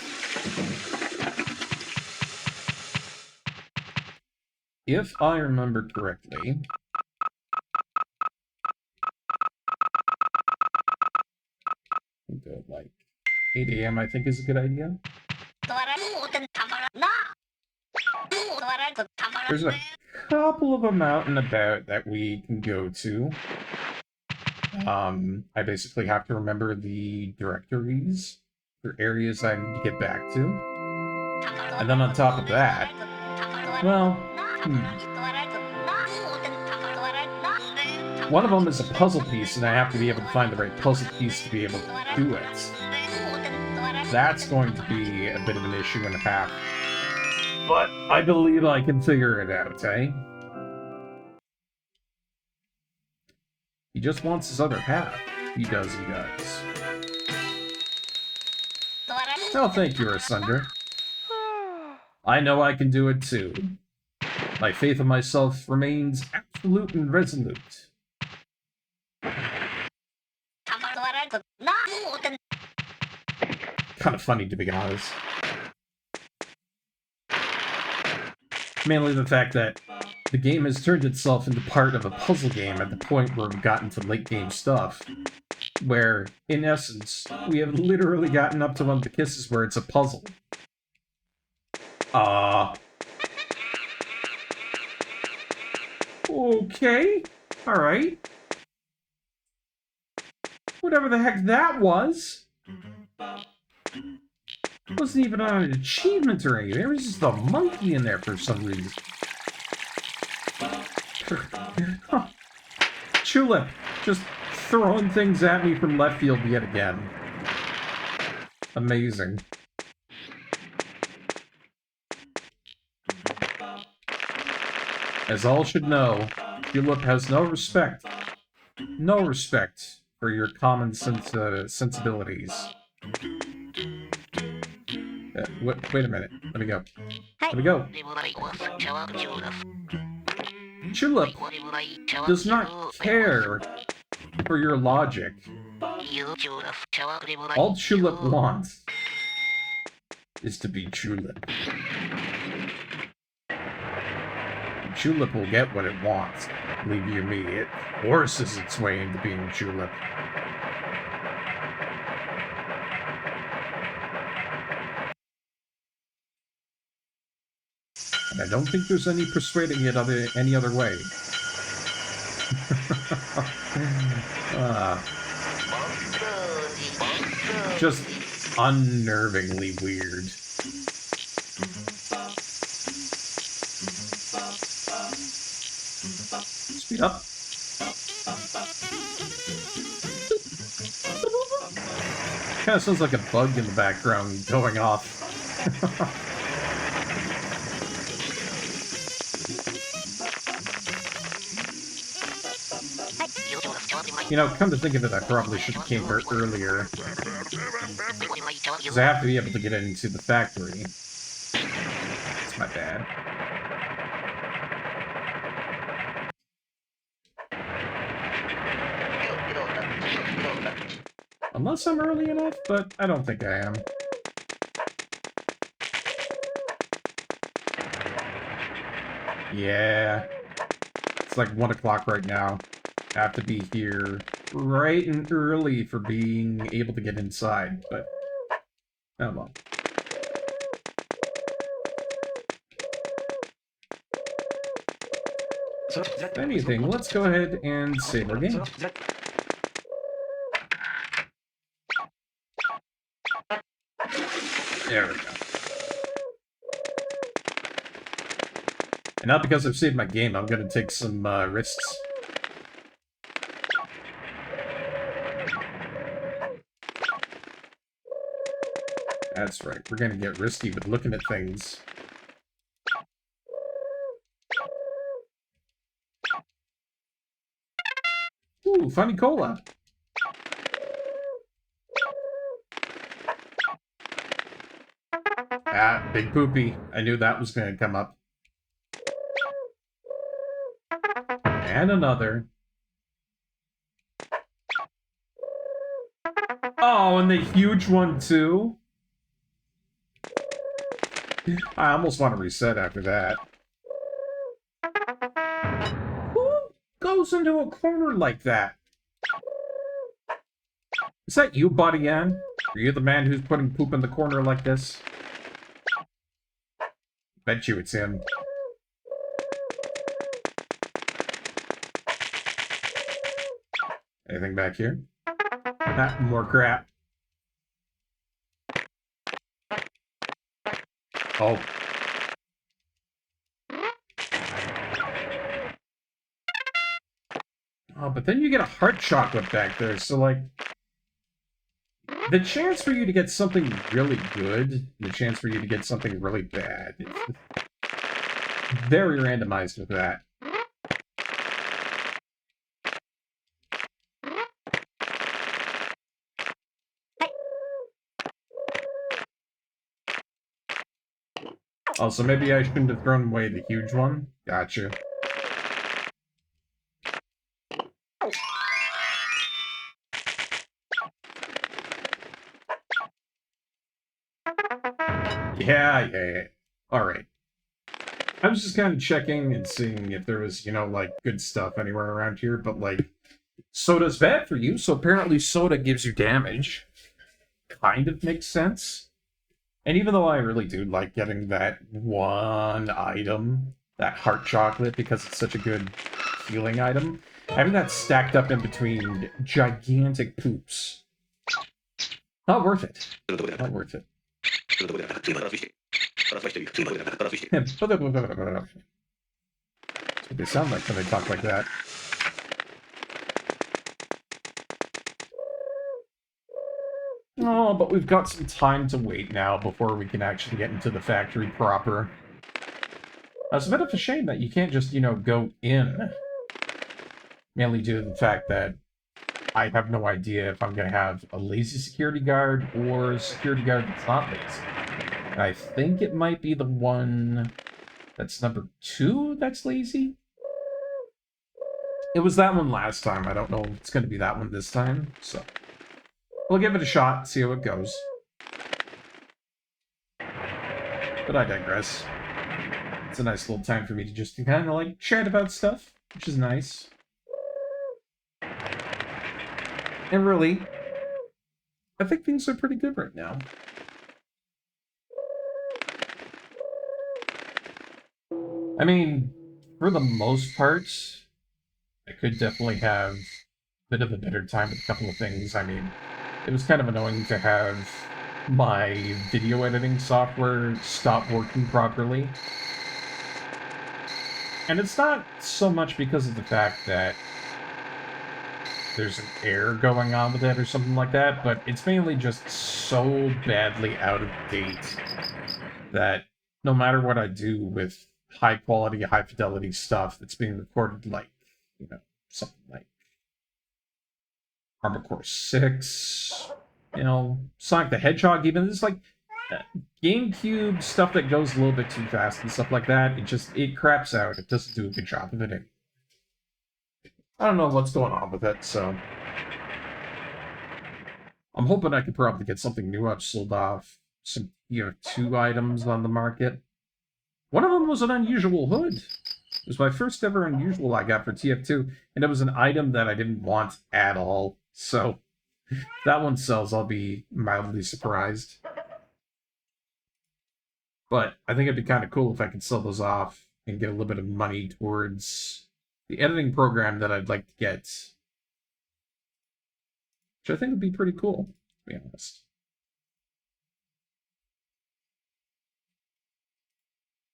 If I remember correctly, we'll go like 8 AM, I think is a good idea. There's a couple of them out and about that we can go to. I basically have to remember the directories for areas I need to get back to. And then on top of that, well, one of them is a puzzle piece, and I have to be able to find the right puzzle piece to be able to do it. That's going to be a bit of an issue and a half. But I believe I can figure it out, eh? He just wants his other half. He does, he does. Oh, thank you, Asunder. I know I can do it too. My faith in myself remains absolute and resolute. Kind of funny, to be honest. Mainly the fact that the game has turned itself into part of a puzzle game at the point where we've gotten to late game stuff. Where, in essence, we have literally gotten up to one of the kisses where it's a puzzle. Okay. Alright. Whatever the heck that was. It wasn't even on an achievement or anything. There was just a monkey in there for some reason. Chulip, just throwing things at me from left field yet again. Amazing. As all should know, Chulip has no respect for your common sensibilities. Wait a minute. Let me go. Chulip does not care for your logic. All Chulip wants is to be Chulip. Chulip will get what it wants. Believe you me, it forces its way into being Chulip. And I don't think there's any persuading it any other way. Just unnervingly weird. Speed up. Kind of sounds like a bug in the background going off. You know, come to think of it, I probably should have came here earlier. Because I have to be able to get into the factory. That's my bad. Unless I'm early enough, but I don't think I am. Yeah. It's like 1 o'clock right now. I have to be here bright and early for being able to get inside, but oh well. If anything, let's go ahead and save our game. There we go. And not because I've saved my game, I'm going to take some risks. That's right, we're going to get risky with looking at things. Ooh, funny cola. Ah, big poopy. I knew that was going to come up. And another. Oh, and the huge one, too? I almost want to reset after that. Who goes into a corner like that? Is that you, Buddy Ann? Are you the man who's putting poop in the corner like this? Bet you it's him. Anything back here? Ah, more crap. Oh. Oh, but then you get a heart chocolate back there, so, like... the chance for you to get something really good, the chance for you to get something really bad, it's very randomized with that. Oh, so maybe I shouldn't have thrown away the huge one? Gotcha. Yeah. Alright. I was just kind of checking and seeing if there was, you know, like, good stuff anywhere around here, but, like, soda's bad for you, so apparently soda gives you damage. Kind of makes sense. And even though I really do like getting that one item, that heart chocolate, because it's such a good healing item, having that stacked up in between gigantic poops. Not worth it. Not worth it. That's what they sound like when they talk like that. Oh, but we've got some time to wait now before we can actually get into the factory proper. It's a bit of a shame that you can't just, you know, go in. Mainly due to the fact that I have no idea if I'm going to have a lazy security guard or a security guard that's not lazy. And I think it might be the one that's number 2 that's lazy. It was that one last time. I don't know if it's going to be that one this time, so... we'll give it a shot, see how it goes. But I digress. It's a nice little time for me to just kind of, like, chat about stuff, which is nice. And really, I think things are pretty good right now. I mean, for the most part, I could definitely have a bit of a better time with a couple of things. I mean, it was kind of annoying to have my video editing software stop working properly. And it's not so much because of the fact that there's an error going on with it or something like that, but it's mainly just so badly out of date that no matter what I do with high quality, high fidelity stuff that's being recorded, like, you know, something like Armored Core 6, you know, Sonic the Hedgehog, even, it's like GameCube stuff that goes a little bit too fast and stuff like that, it craps out. It doesn't do a good job of it. I don't know what's going on with it, so... I'm hoping I could probably get something new. I've sold off some, you know, 2 items on the market. One of them was an unusual hood. It was my first ever unusual I got for TF2, and it was an item that I didn't want at all. So, if that one sells, I'll be mildly surprised. But I think it'd be kind of cool if I could sell those off and get a little bit of money towards the editing program that I'd like to get, which I think would be pretty cool, to be honest.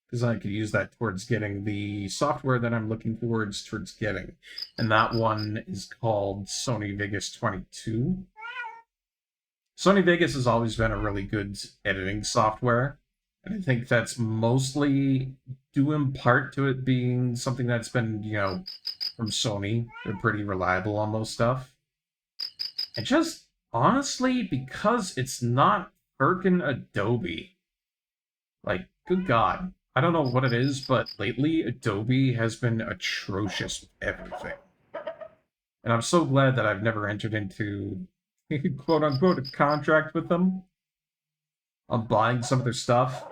Because I could use that towards getting the software that I'm looking towards getting. And that one is called Sony Vegas 22. Sony Vegas has always been a really good editing software. And I think that's mostly due in part to it being something that's been, from Sony. They're pretty reliable on most stuff. And just, honestly, because it's not frickin' Adobe. Like, good God. I don't know what it is, but lately Adobe has been atrocious with everything. And I'm so glad that I've never entered into, quote-unquote, a contract with them on buying some of their stuff.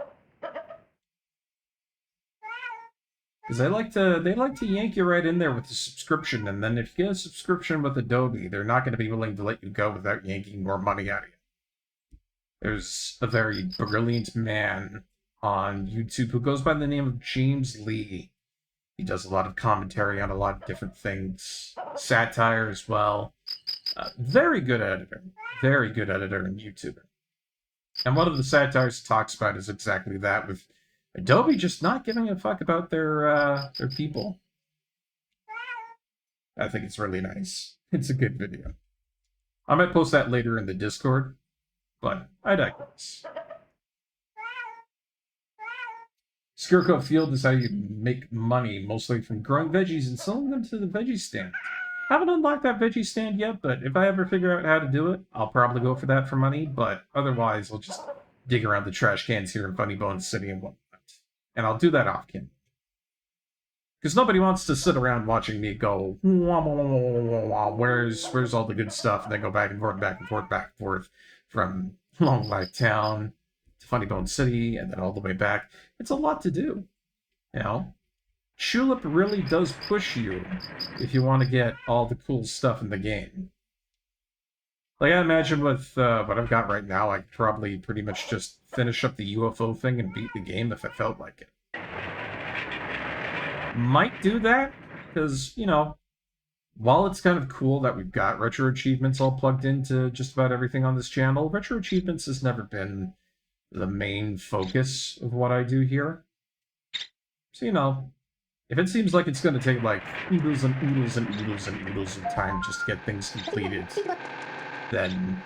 Because they like to yank you right in there with the subscription, and then if you get a subscription with Adobe, they're not going to be willing to let you go without yanking more money out of you. There's a very brilliant man on YouTube who goes by the name of James Lee. He does a lot of commentary on a lot of different things, satire as well. Very good editor and YouTuber. And one of the satires he talks about is exactly that, with Adobe just not giving a fuck about their people. I think it's really nice. It's a good video. I might post that later in the Discord, but I digress. Skirko Field is how you make money, mostly from growing veggies and selling them to the veggie stand. I haven't unlocked that veggie stand yet, but if I ever figure out how to do it, I'll probably go for that for money, but otherwise I'll just dig around the trash cans here in Funny Bones City and whatnot. And I'll do that off camera. Because nobody wants to sit around watching me go, where's all the good stuff, and then go back and forth from Long Life Town to Funny Bone City, and then all the way back. It's a lot to do, Chulip really does push you if you want to get all the cool stuff in the game. Like, I imagine with what I've got right now, I could probably pretty much just finish up the UFO thing and beat the game if I felt like it. Might do that, because, while it's kind of cool that we've got retro achievements all plugged into just about everything on this channel, retro achievements has never been the main focus of what I do here. So, if it seems like it's going to take, like, oodles and oodles and oodles and oodles of time just to get things completed, then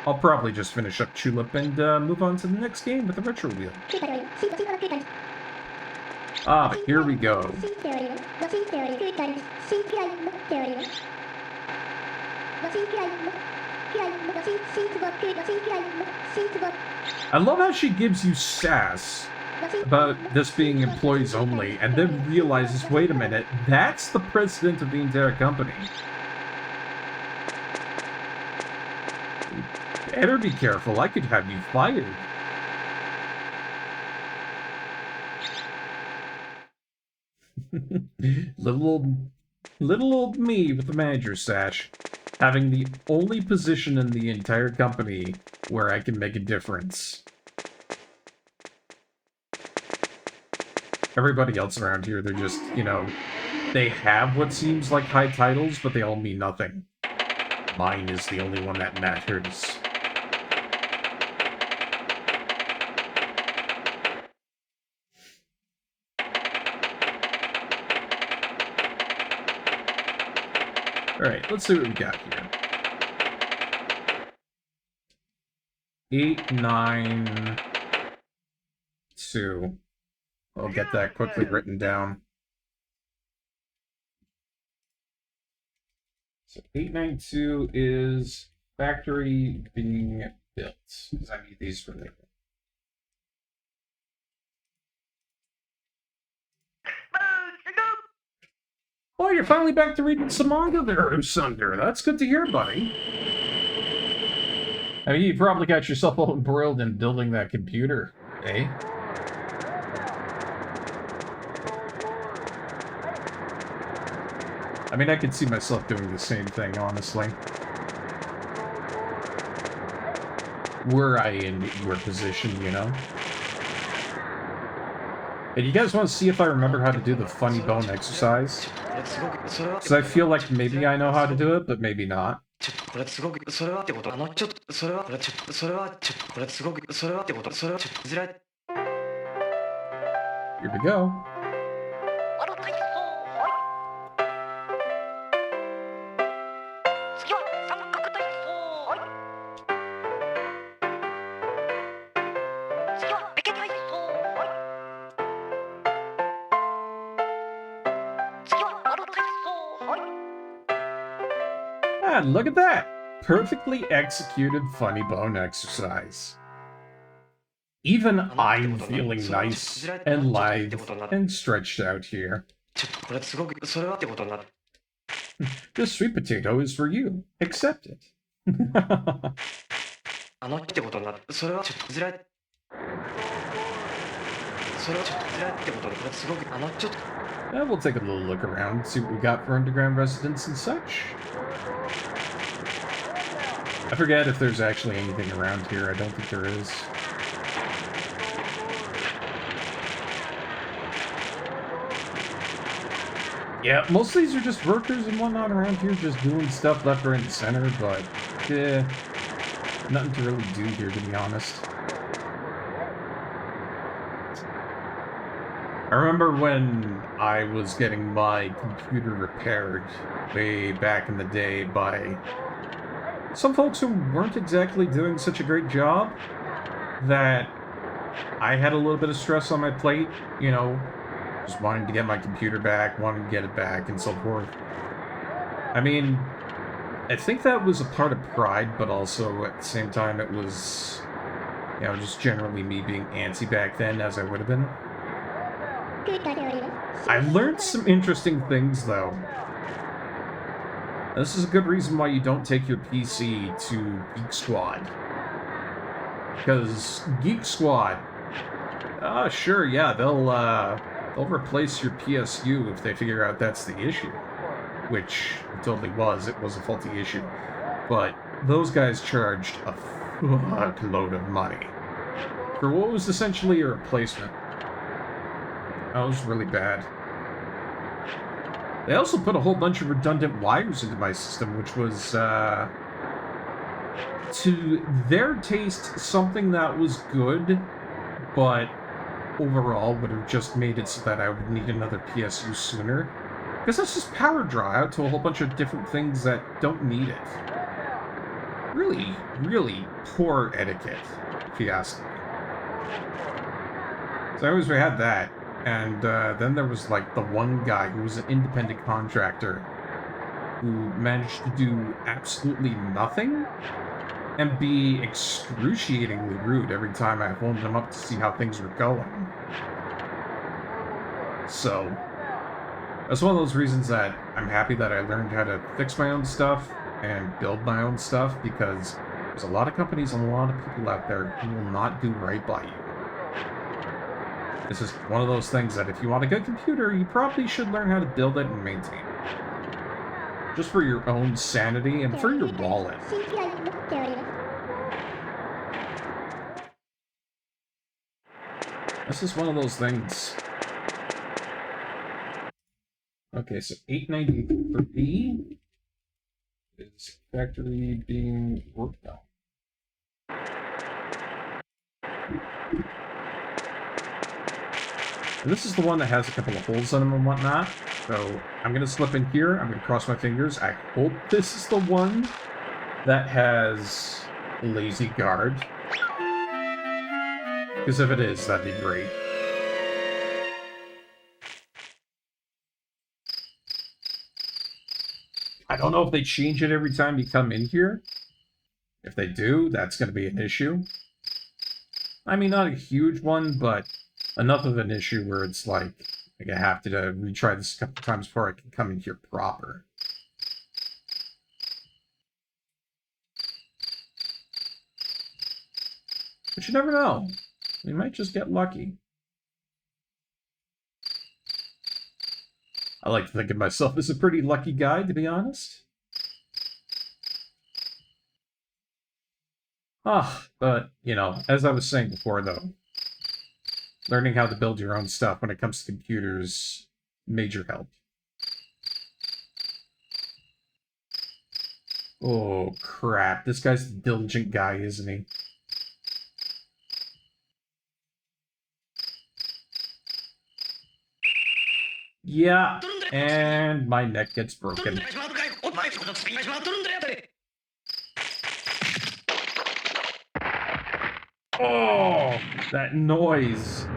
I'll probably just finish up Chulip and move on to the next game with the retro wheel. Ah, but here we go. I love how she gives you sass about this being employees only, and then realizes, wait a minute, that's the president of the entire company. Better be careful, I could have you fired. Little old me with the manager sash, having the only position in the entire company where I can make a difference. Everybody else around here, they're just, they have what seems like high titles, but they all mean nothing. Mine is the only one that matters. Alright, let's see what we got here. 8, 9, 2. I'll get that quickly written down. So 892 is factory being built, because I need these for later. Oh, you're finally back to reading some manga there, Usunder. That's good to hear, buddy. I mean, you probably got yourself all embroiled in building that computer, eh? I mean, I could see myself doing the same thing, honestly. Were I in your position, And you guys want to see if I remember how to do the funny bone exercise? So I feel like maybe I know how to do it, but maybe not. Here we go. And look at that! Perfectly executed funny bone exercise. Even I'm feeling nice and lithe and stretched out here. This sweet potato is for you. Accept it. We'll take a little look around, see what we got for underground residents and such. I forget if there's actually anything around here. I don't think there is. Yeah, most of these are just workers and whatnot around here, just doing stuff left, right, and center, but, nothing to really do here, to be honest. I remember when I was getting my computer repaired way back in the day by some folks who weren't exactly doing such a great job, that I had a little bit of stress on my plate, you know, just wanting to get my computer back, wanting to get it back, and so forth. I mean, I think that was a part of pride, but also at the same time it was, you know, just generally me being antsy back then, as I would have been. I learned some interesting things, though. This is a good reason why you don't take your PC to Geek Squad. Because Geek Squad, sure, yeah, they'll replace your PSU if they figure out that's the issue. Which it totally was. It was a faulty issue. But those guys charged a fuckload of money for what was essentially a replacement. That was really bad. They also put a whole bunch of redundant wires into my system, which was, to their taste, something that was good, but overall would have just made it so that I would need another PSU sooner. Because that's just power draw out to a whole bunch of different things that don't need it. Really, really poor etiquette, if you ask me. So anyways, we had that. And then there was, like, the one guy who was an independent contractor who managed to do absolutely nothing and be excruciatingly rude every time I phoned him up to see how things were going. So, that's one of those reasons that I'm happy that I learned how to fix my own stuff and build my own stuff, because there's a lot of companies and a lot of people out there who will not do right by you. This is one of those things that if you want a good computer, you probably should learn how to build it and maintain it. Just for your own sanity and for your wallet. This is one of those things. Okay, so 893 is factory being worked on. And this is the one that has a couple of holes in them and whatnot. So I'm going to slip in here. I'm going to cross my fingers. I hope this is the one that has lazy guard. Because if it is, that'd be great. I don't know if they change it every time you come in here. If they do, that's going to be an issue. I mean, not a huge one, but enough of an issue where it's like I have to retry this a couple times before I can come in here proper. But you never know. We might just get lucky. I like to think of myself as a pretty lucky guy, to be honest. But, you know, as I was saying before, though, learning how to build your own stuff when it comes to computers, major help. Oh, crap. This guy's the diligent guy, isn't he? Yeah, and my neck gets broken. Oh, that noise.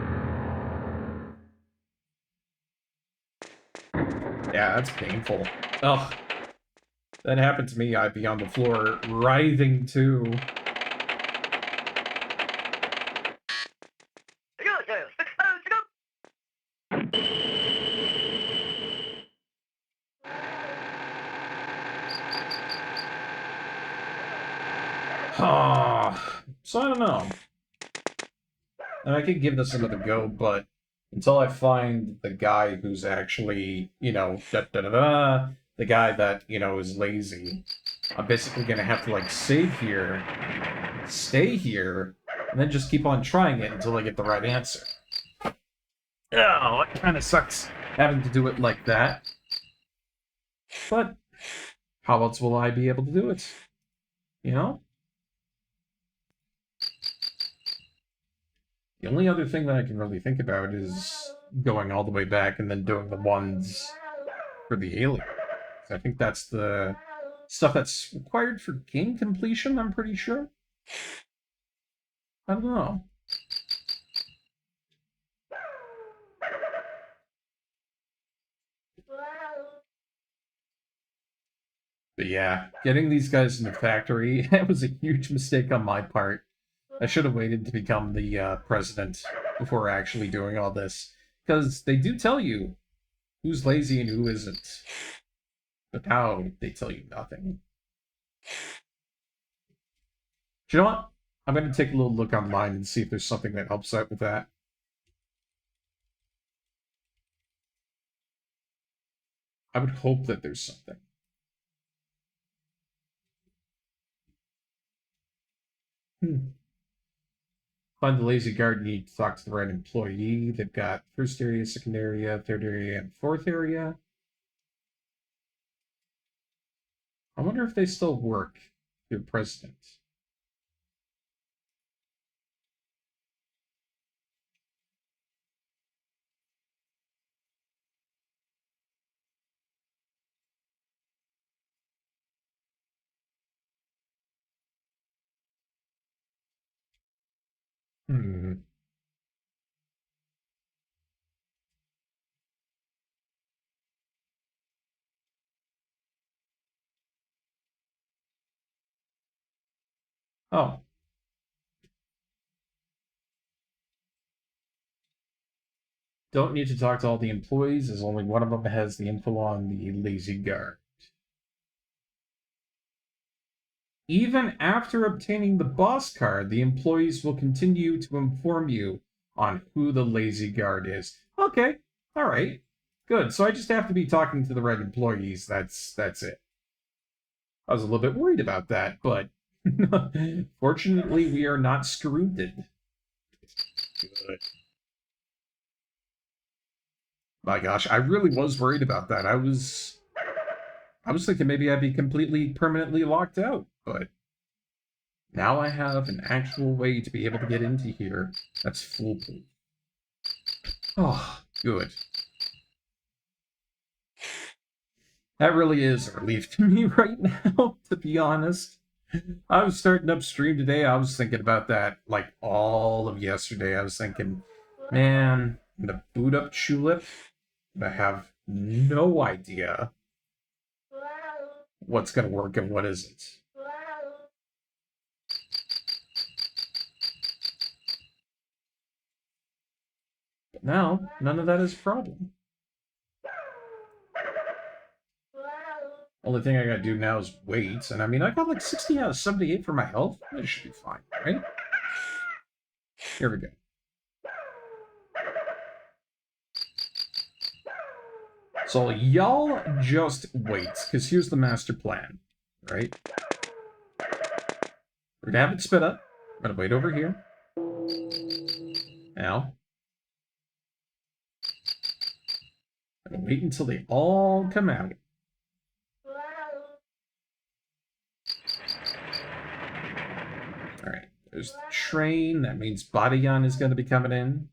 Yeah, that's painful. Ugh. That happened to me, I'd be on the floor writhing too. So I don't know. And I could give this another go, but until I find the guy who's actually, the guy that, is lazy, I'm basically gonna have to, like, save here, stay here, and then just keep on trying it until I get the right answer. Oh, it kind of sucks having to do it like that. But how else will I be able to do it? You know? The only other thing that I can really think about is going all the way back and then doing the ones for the alien. I think that's the stuff that's required for game completion, I'm pretty sure. I don't know. But yeah, getting these guys in the factory, that was a huge mistake on my part. I should have waited to become the president before actually doing all this. Because they do tell you who's lazy and who isn't. But now they tell you nothing. Do you know what? I'm going to take a little look online and see if there's something that helps out with that. I would hope that there's something. Find the lazy guard, need to talk to the right employee. They've got first area, second area, third area, and fourth area. I wonder if they still work through president. Hmm. Oh. Don't need to talk to all the employees, as only one of them has the info on the lazy guard. Even after obtaining the boss card, the employees will continue to inform you on who the lazy guard is. Okay, all right, good. So I just have to be talking to the right employees. That's it. I was a little bit worried about that, but fortunately, we are not screwed. Good. My gosh, I really was worried about that. I was thinking maybe I'd be completely permanently locked out, but now I have an actual way to be able to get into here that's foolproof. Oh, good. That really is a relief to me right now, to be honest. I was starting upstream today. I was thinking about that like all of yesterday. I was thinking, man, I'm gonna boot up Chulip, but I have no idea what's gonna work and what isn't. But now, none of that is a problem. Only thing I gotta do now is wait, and I mean, I got like 60 out of 78 for my health. This should be fine, right? Here we go. So y'all just wait, because here's the master plan, right? We're gonna have it spit up. I'm gonna wait over here. Now. I'm gonna wait until they all come out. Alright, there's the train. That means Badayan is going to be coming in.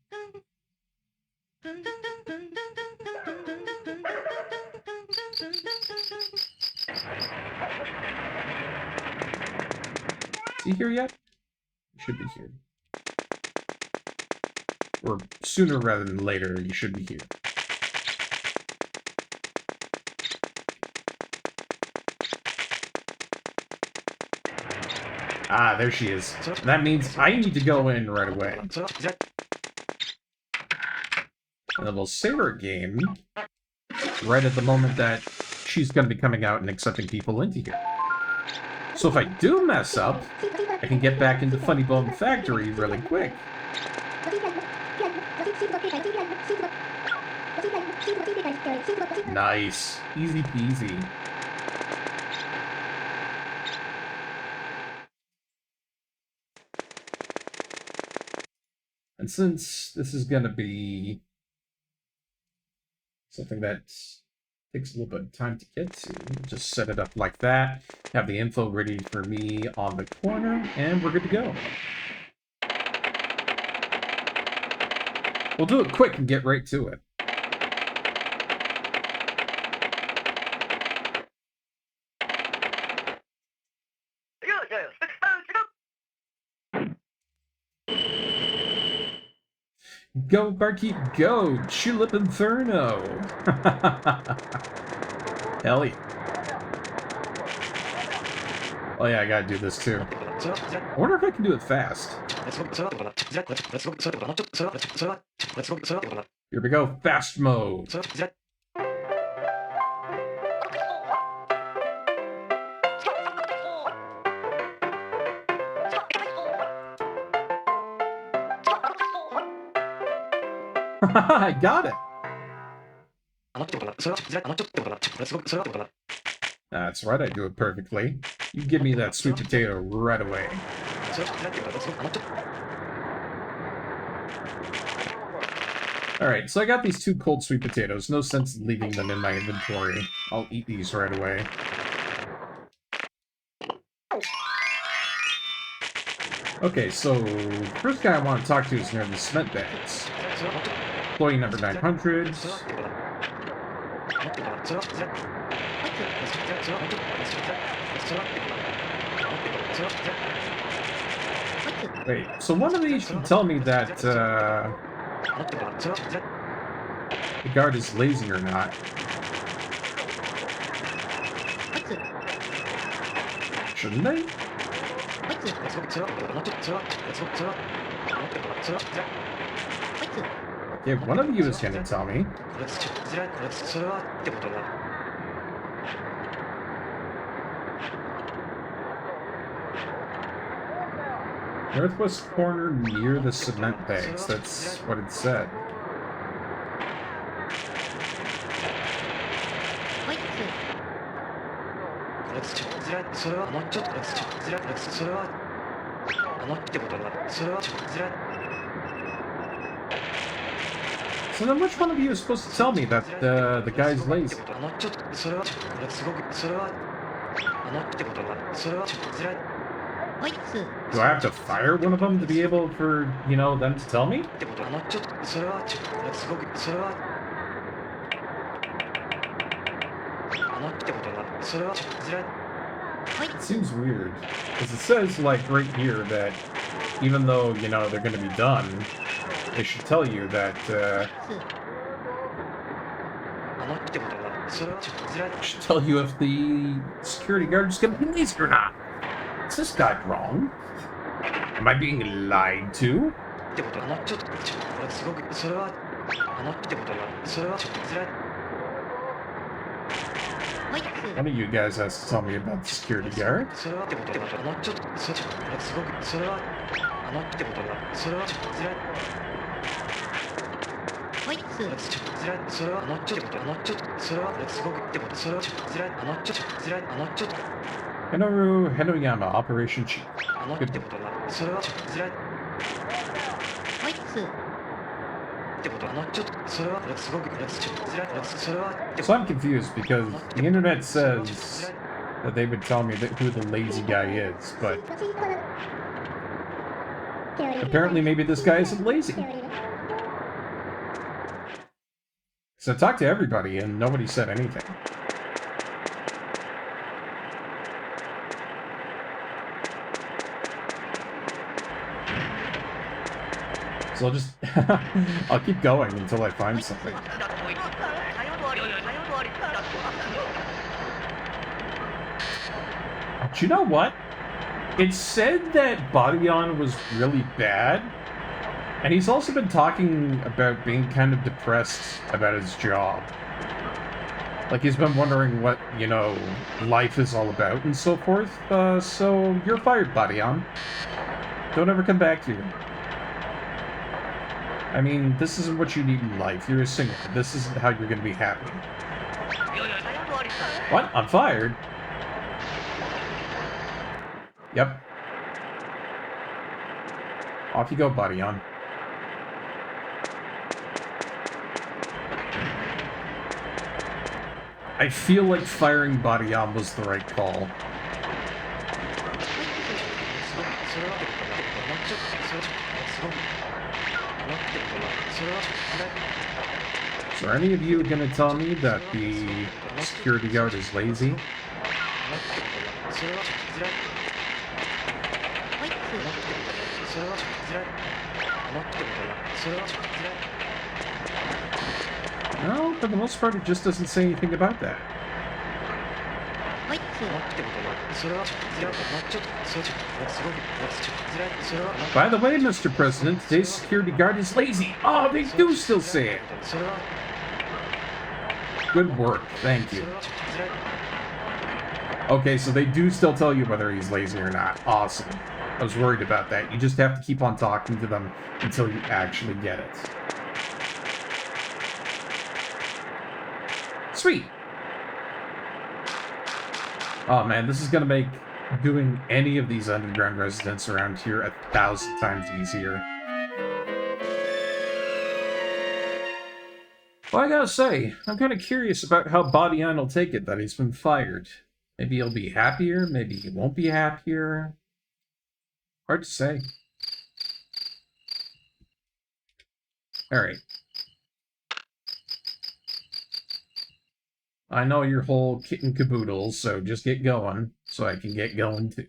Is he here yet? He should be here. Or sooner rather than later, you should be here. Ah, there she is. That means I need to go in right away. And then we'll save our game right at the moment that she's going to be coming out and accepting people into here. So if I do mess up, I can get back into Funny Bone Factory really quick. Nice. Easy peasy. And since this is going to be something that takes a little bit of time to get to, just set it up like that, have the info ready for me on the corner, and we're good to go. We'll do it quick and get right to it. Go, Barkeep, go! Chulip Inferno! Hell yeah. Oh yeah, I gotta do this too. I wonder if I can do it fast. Here we go, fast mode. I got it! That's right, I do it perfectly. You give me that sweet potato right away. Alright, so I got these 2 cold sweet potatoes. No sense in leaving them in my inventory. I'll eat these right away. Okay, so the first guy I want to talk to is near the cement bags. Employee number 900. Wait, so one of these should tell me that the guard is lazy or not. Shouldn't they? Yeah, one of you is going to tell me. Northwest corner near the cement bags. That's what it said. So then which one of you is supposed to tell me that the guy's lazy? Do I have to fire one of them to be able for, you know, them to tell me? It seems weird, because it says, like, right here that even though, you know, they're going to be done, they should tell you that, should tell you if the security guard is going to be lazy or not. Is this guy wrong? Am I being lied to? One of you guys has to tell me about the security guard. Hinoru Hinoyama, Operation Chief. Good. So I'm confused because the internet says that they would tell me who the lazy guy is, but Apparently, maybe this guy isn't lazy. So I talked to everybody, and nobody said anything. So I'll just... I'll keep going until I find something. But you know what? It said that Badian was really bad, and he's also been talking about being kind of depressed about his job. Like, he's been wondering what, you know, life is all about and so forth. So you're fired, Badian. Don't ever come back here. I mean, this isn't what you need in life. You're a singer. This isn't how you're going to be happy. What? I'm fired? Yep. Off you go, Badian. I feel like firing Badian was the right call. So are any of you going to tell me that the security guard is lazy? No, for the most part, it just doesn't say anything about that. By the way, Mr. President, today's security guard is lazy. Oh, they do still say it. Good work, thank you. Okay, so they do still tell you whether he's lazy or not. Awesome. I was worried about that. You just have to keep on talking to them until you actually get it. Sweet. Oh man, this is gonna make doing any of these underground residents around here 1,000 times easier. Well, I gotta say, I'm kind of curious about how Badian will take it that he's been fired. Maybe he'll be happier, maybe he won't be happier. Hard to say. Alright. I know your whole kit and caboodle, so just get going, so I can get going too.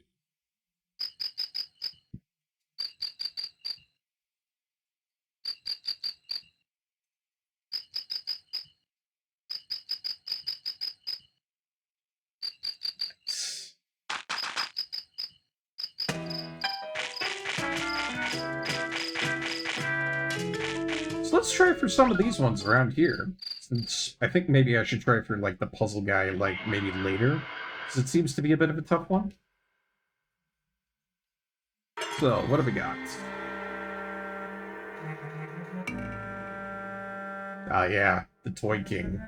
So let's try for some of these ones around here. Since I think maybe I should try for, like, the puzzle guy, like, maybe later. Because it seems to be a bit of a tough one. So, what have we got? Ah, yeah. The Toy King.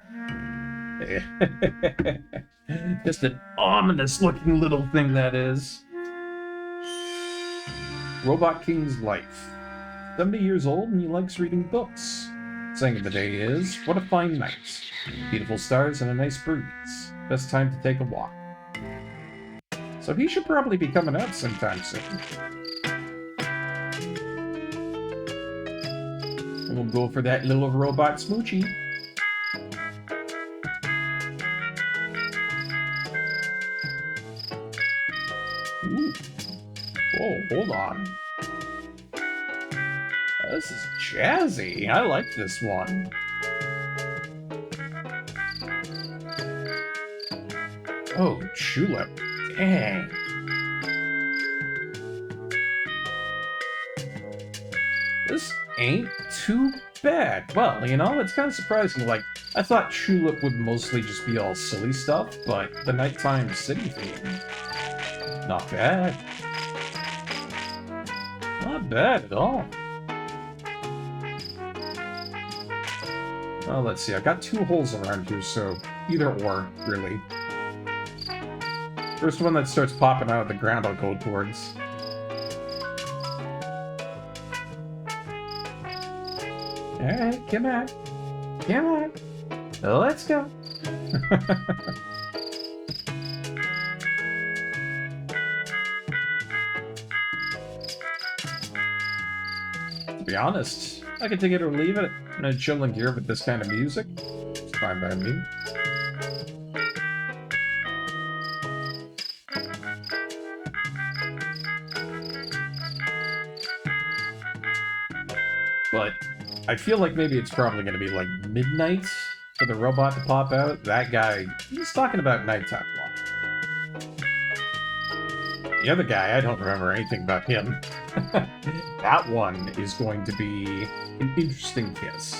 Just an ominous-looking little thing, that is. Robot King's life. 70 years old, and he likes reading books. Saying of the day is, what a fine night. Beautiful stars and a nice breeze. Best time to take a walk. So he should probably be coming out sometime soon. And we'll go for that little robot smoochie. Ooh. Whoa, hold on. This is jazzy. I like this one. Oh, Chulip. Dang. This ain't too bad. Well, you know, it's kind of surprising. Like, I thought Chulip would mostly just be all silly stuff, but the nighttime city theme, not bad. Not bad at all. Well, let's see. I've got 2 holes around here, so either or, really. First one that starts popping out of the ground, I'll go towards. Alright, come on. Come on. Let's go. be honest, I can take it or leave it. I'm gonna chill in here with this kind of music. It's fine by me. But I feel like maybe it's probably gonna be like midnight for the robot to pop out. That guy, he's talking about nighttime walk. The other guy, I don't remember anything about him. That one is going to be an interesting kiss.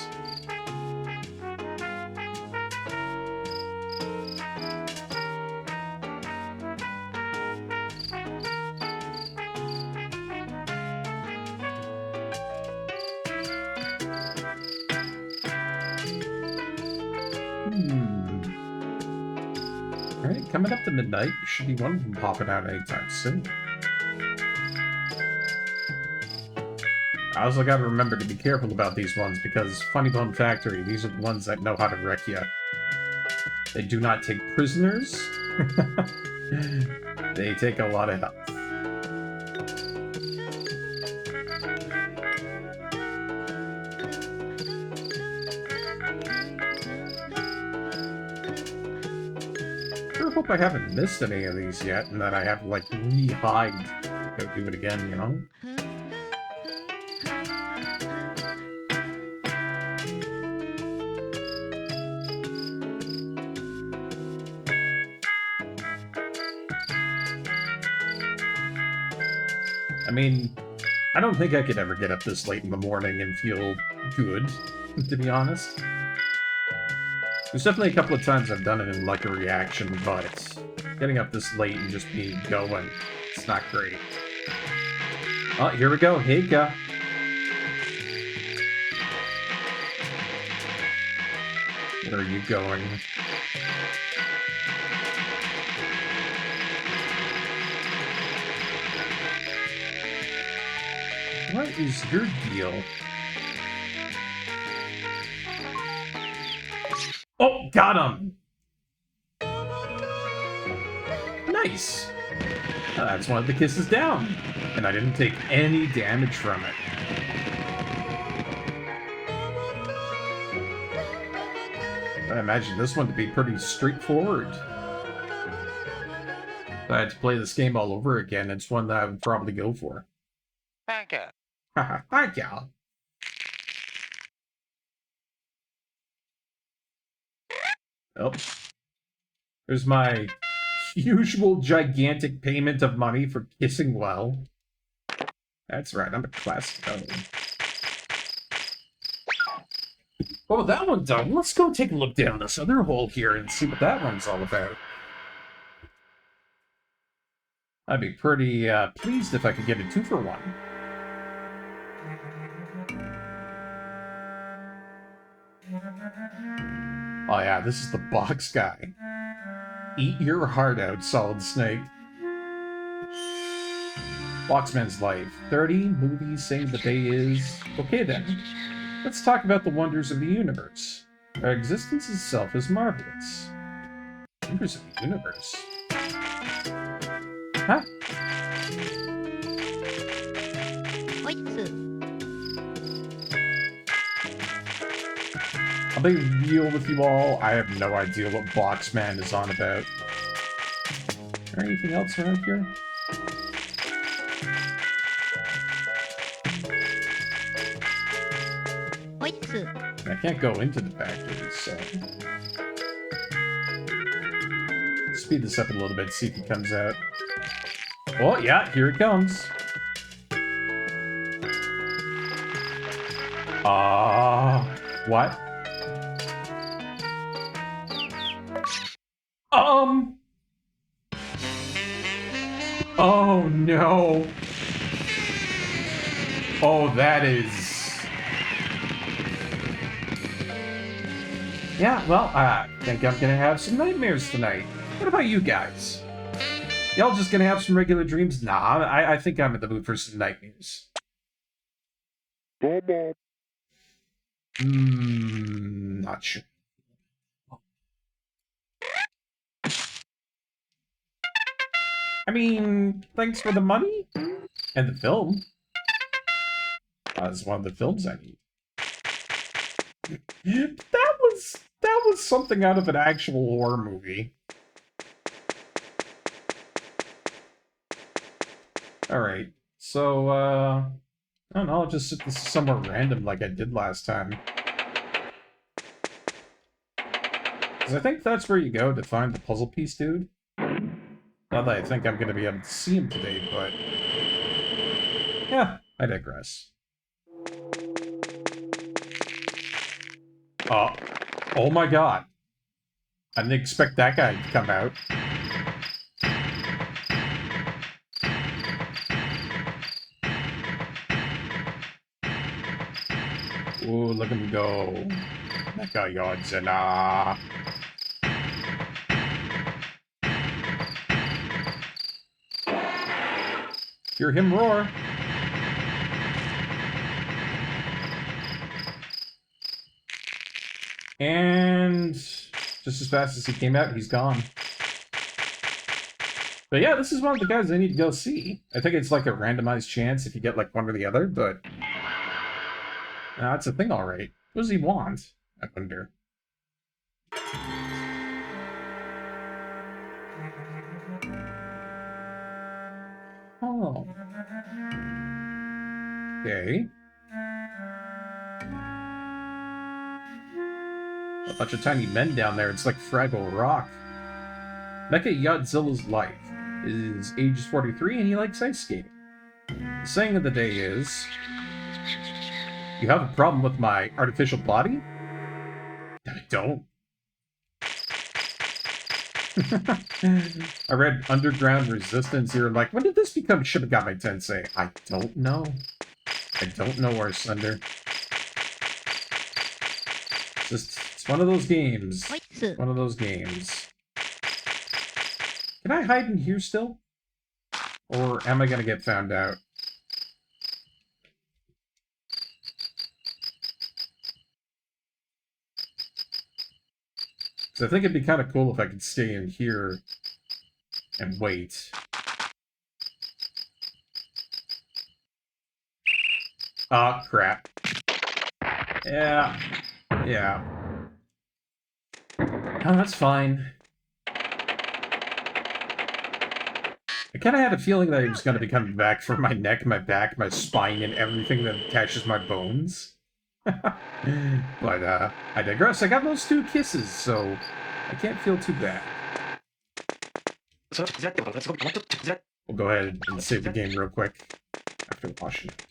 Alright, coming up to midnight. There should be one of them popping out anytime soon. I also gotta remember to be careful about these ones, because Funny Bone Factory, these are the ones that know how to wreck you. They do not take prisoners. They take a lot of health. I hope I haven't missed any of these yet, and that I have, like, re-hide to go do it again, you know? I mean, I don't think I could ever get up this late in the morning and feel good, to be honest. There's definitely a couple of times I've done it in, like, a reaction, but getting up this late and just being going, it's not great. Oh, here we go. Heika. Where are you going? What is your deal? Oh, got him! Nice! That's one of the kisses down. And I didn't take any damage from it. I imagine this one to be pretty straightforward. If I had to play this game all over again, it's one that I would probably go for. Thank you. Haha, thank you. Oh. There's my usual gigantic payment of money for kissing well. That's right, I'm a class O. Well, with that one done, let's go take a look down this other hole here and see what that one's all about. I'd be pretty pleased if I could get a 2-for-1. Oh yeah, this is the box guy. Eat your heart out, Solid Snake. Boxman's life. 30 movies saying the day is... Okay then, let's talk about the wonders of the universe. Our existence itself is marvelous. Wonders of the universe? Huh? I'll be real with you all, I have no idea what Boxman is on about. Is there anything else around here? I can't go into the factory, so... Speed this up a little bit, see if he comes out. Oh, yeah, here it comes. What? Oh, no. Oh, that is... Yeah, well, I think I'm gonna have some nightmares tonight. What about you guys? Y'all just gonna have some regular dreams? Nah, I think I'm in the mood for some nightmares. Not sure. I mean, thanks for the money and the film. It's one of the films I need. That was something out of an actual horror movie. Alright, so, I don't know, I'll just set this somewhere random like I did last time. Because I think that's where you go to find the puzzle piece dude. Not that I think I'm going to be able to see him today, but... yeah, I digress. Oh my god. I didn't expect that guy to come out. Ooh, look at him go. Mecha Godzilla. Hear him roar. And just as fast as he came out, he's gone. But yeah, this is one of the guys I need to go see. I think it's like a randomized chance if you get like one or the other, but... that's a thing, alright. What does he want? I wonder. Oh. Okay. A bunch of tiny men down there. It's like Fraggle Rock. Mecha Godzilla's life. His age is 43 and he likes ice skating. The saying of the day is... you have a problem with my artificial body? I don't. I read Underground Resistance. You're like, when did this become Shibagami Tensei? I don't know. I don't know, Arsender. It's one of those games. One of those games. Can I hide in here still? Or am I gonna get found out? So I think it'd be kind of cool if I could stay in here and wait. Ah, crap. Yeah. Yeah. Oh, that's fine. I kind of had a feeling that he was going to be coming back for my neck, my back, my spine, and everything that attaches my bones. But, I digress. I got those 2 kisses, so I can't feel too bad. We'll go ahead and save the game real quick after washing it.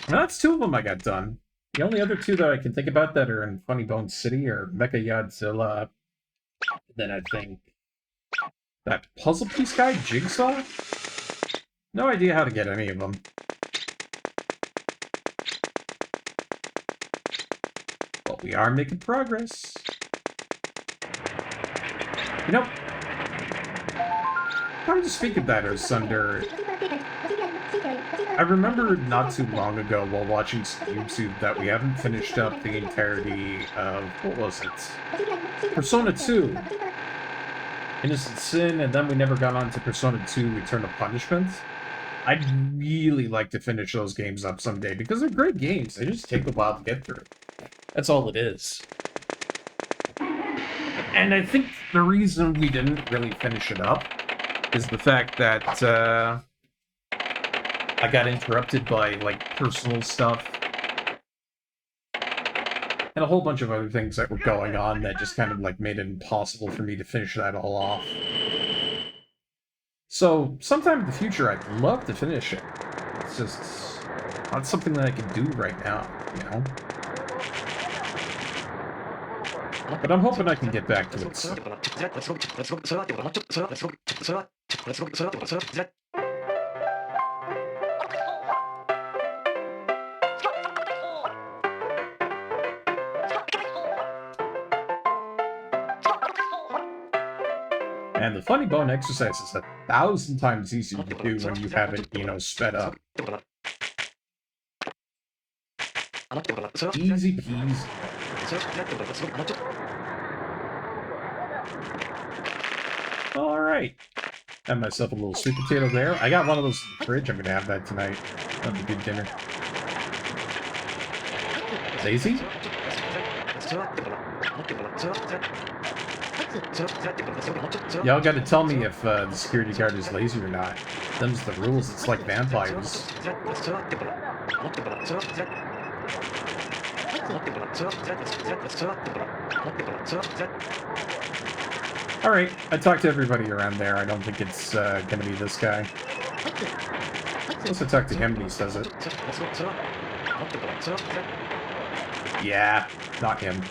That's 2 of them I got done. The only other 2 that I can think about that are in Funny Bone City are Mecha Godzilla. Then I think that puzzle piece guy, Jigsaw? No idea how to get any of them. But we are making progress. You know, come to speak of that, Asunder, I remember not too long ago while watching YouTube that we haven't finished up the entirety of, what was it? Persona 2. Innocent Sin, and then we never got on to Persona 2 Return of Punishment. I'd really like to finish those games up someday, because they're great games. They just take a while to get through. That's all it is. And I think the reason we didn't really finish it up is the fact that, I got interrupted by, like, personal stuff. And a whole bunch of other things that were going on that just kind of, like, made it impossible for me to finish that all off. So, sometime in the future, I'd love to finish it. It's just not something that I can do right now, you know? But I'm hoping I can get back to it soon. And the funny bone exercise is 1,000 times easier to do when you have it, you know, sped up. Easy peasy. Alright. Have myself a little sweet potato there. I got one of those in the fridge. I'm gonna have that tonight. That'll be good dinner. Lazy? Y'all gotta tell me if the security guard is lazy or not. Them's the rules. It's like vampires. Alright, I talked to everybody around there. I don't think it's gonna be this guy. Unless I talk to him and he says it. Yeah, not him.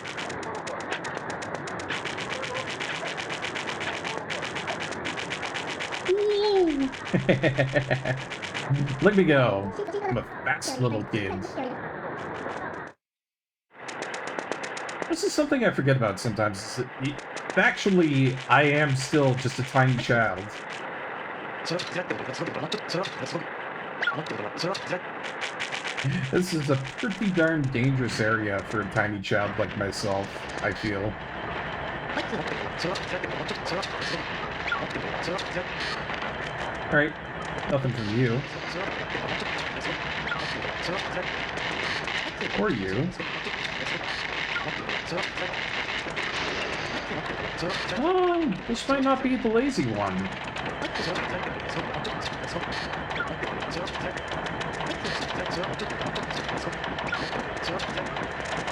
Look me go. I'm a fast little kid. This is something I forget about sometimes. Factually, I am still just a tiny child. This is a pretty darn dangerous area for a tiny child like myself, I feel. Alright, nothing from you. Or you. Oh, this might not be the lazy one.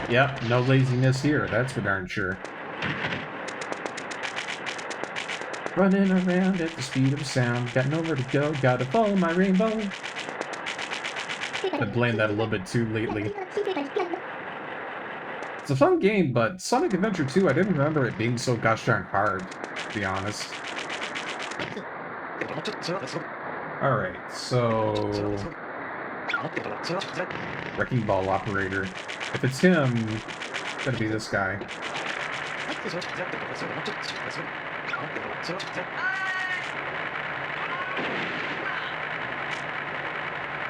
Yep, no laziness here, that's for darn sure. Running around at the speed of sound, got nowhere to go, gotta follow my rainbow. Been playing that a little bit too lately. It's a fun game, but Sonic Adventure 2, I didn't remember it being so gosh darn hard, to be honest. Alright, so... Wrecking Ball Operator. If it's him, it's gonna be this guy.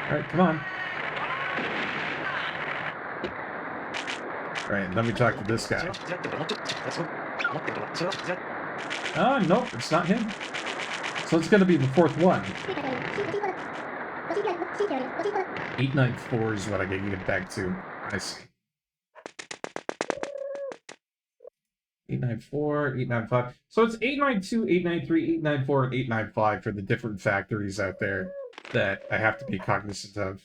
Alright, come on. Alright, let me talk to this guy. Oh, nope, it's not him. So it's gonna be the fourth one. 894 is what I can get back to. I see. 894, 895. So it's 892, 893, 894, and 895 for the different factories out there that I have to be cognizant of.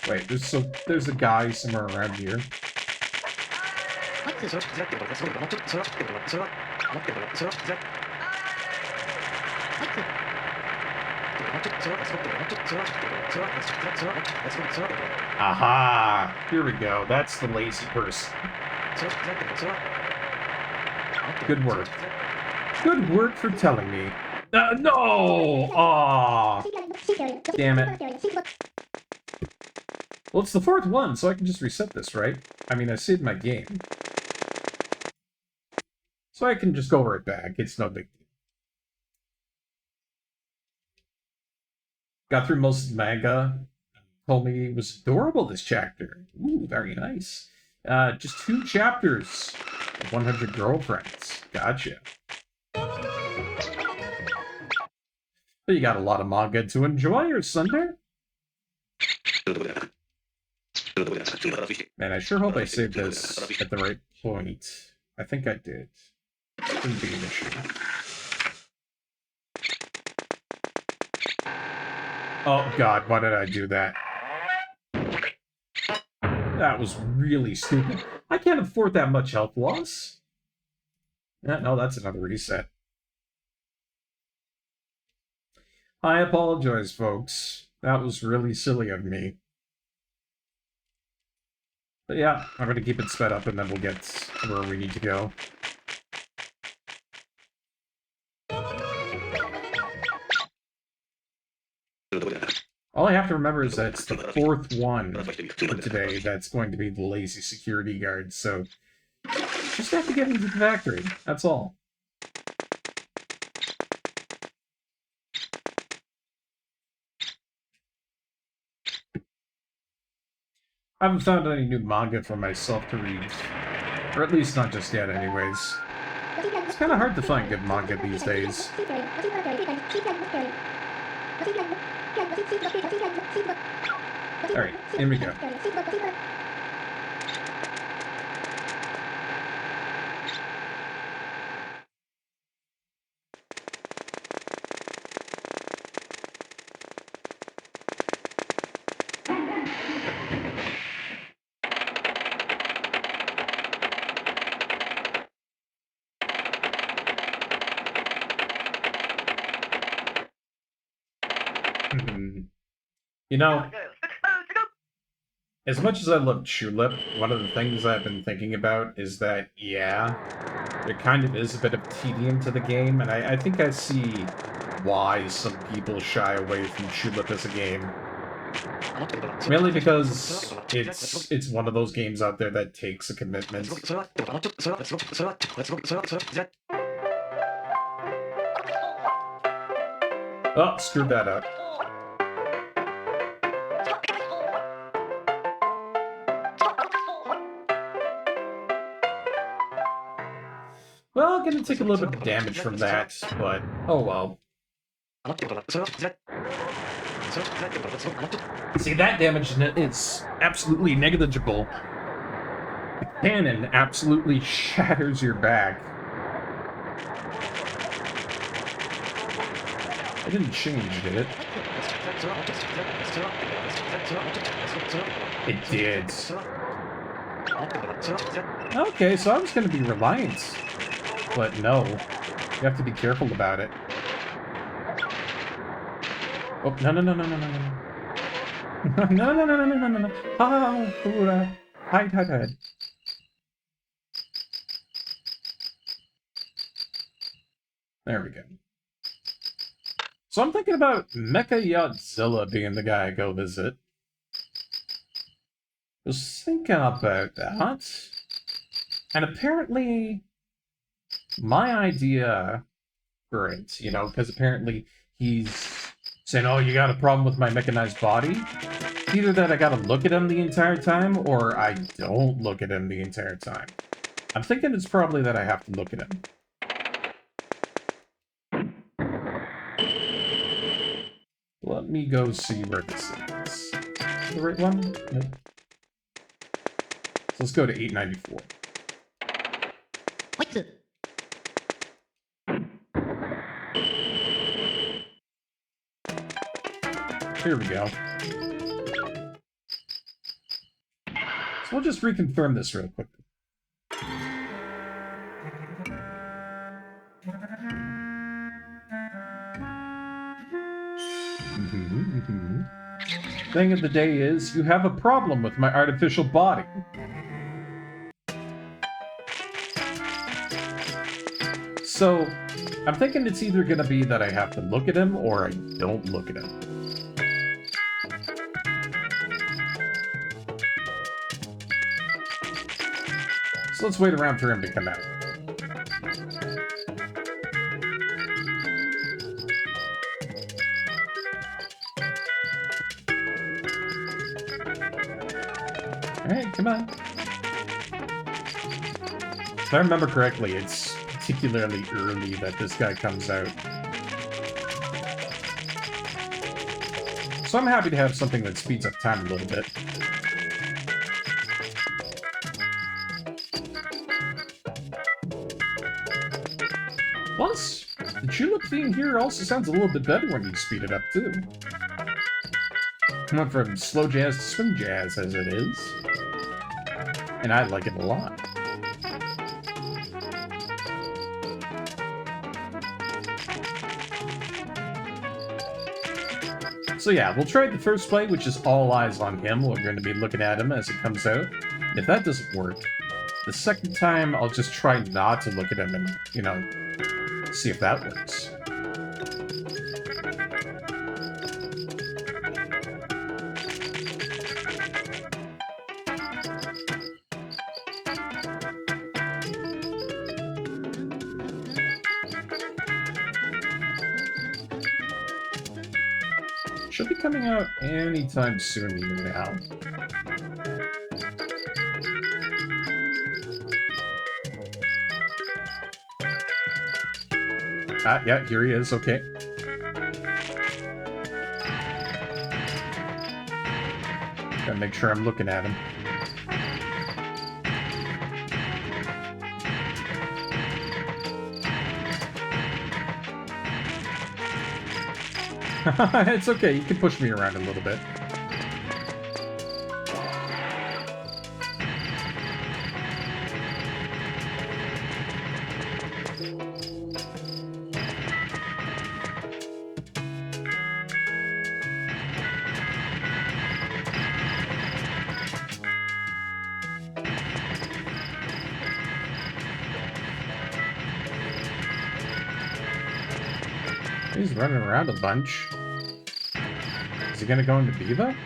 Wait, there's a guy somewhere around here. Aha! Here we go. That's the lazy person. Good work. Good work for telling me. No! Aw! Damn it. Well, it's the fourth one, so I can just reset this, right? I mean, I saved my game. So I can just go right back. It's no big deal. Got through most of the manga. Told me it was adorable, this chapter. Ooh, very nice. Just 2 chapters. 100 girlfriends. Gotcha. But you got a lot of manga to enjoy, or Sunder? Man, I sure hope I saved this at the right point. I think I did. Shouldn't be an issue. Oh god, why did I do that? That was really stupid. I can't afford that much health loss. No, that's another reset. I apologize, folks. That was really silly of me. But yeah, I'm going to keep it sped up and then we'll get where we need to go. All I have to remember is that it's the 4th one for today that's going to be the lazy security guard, so just have to get into the factory, that's all. I haven't found any new manga for myself to read Or at least not just yet, anyways. It's kind of hard to find good manga these days. Alright, here we go. You know, as much as I love Chulip, one of the things I've been thinking about is that, yeah, there kind of is a bit of tedium to the game, and I think I see why some people shy away from Chulip as a game. Mainly because it's one of those games out there that takes a commitment. Oh, screwed that up. Well, gonna take a little bit of damage from that, but oh well. See, that damage is absolutely negligible. The cannon absolutely shatters your back. It didn't change, did it? It did. Okay, so I was gonna be reliant. But no, you have to be careful about it. Oh, no. No. Hide. There we go. So I'm thinking about Mecha Yachtzilla being the guy I go visit. Just thinking about that. And apparently, my idea for it, you know, because apparently he's saying, oh, you got a problem with my mechanized body? Either that I gotta look at him the entire time, or I don't look at him the entire time. I'm thinking it's probably that I have to look at him. Let me go see where this is. The right one? Nope. So let's go to 894. Here we go. So we'll just reconfirm this real quick. Thing of the day is, you have a problem with my artificial body. So, I'm thinking it's either gonna be that I have to look at him, or I don't look at him. So let's wait around for him to come out. Alright, come on. If I remember correctly, it's particularly early that this guy comes out. So I'm happy to have something that speeds up time a little bit. Plus, the Chulip theme here also sounds a little bit better when you speed it up, too. Went from slow jazz to swing jazz, as it is. And I like it a lot. So yeah, we'll try the first play, which is all eyes on him. We're going to be looking at him as it comes out. And if that doesn't work, the second time I'll just try not to look at him and, you know, see if that works. Should be coming out anytime soon now. Yeah, here he is. Okay. Gotta make sure I'm looking at him. It's okay. You can push me around a little bit. He's running around a bunch. Is he gonna go into Viva?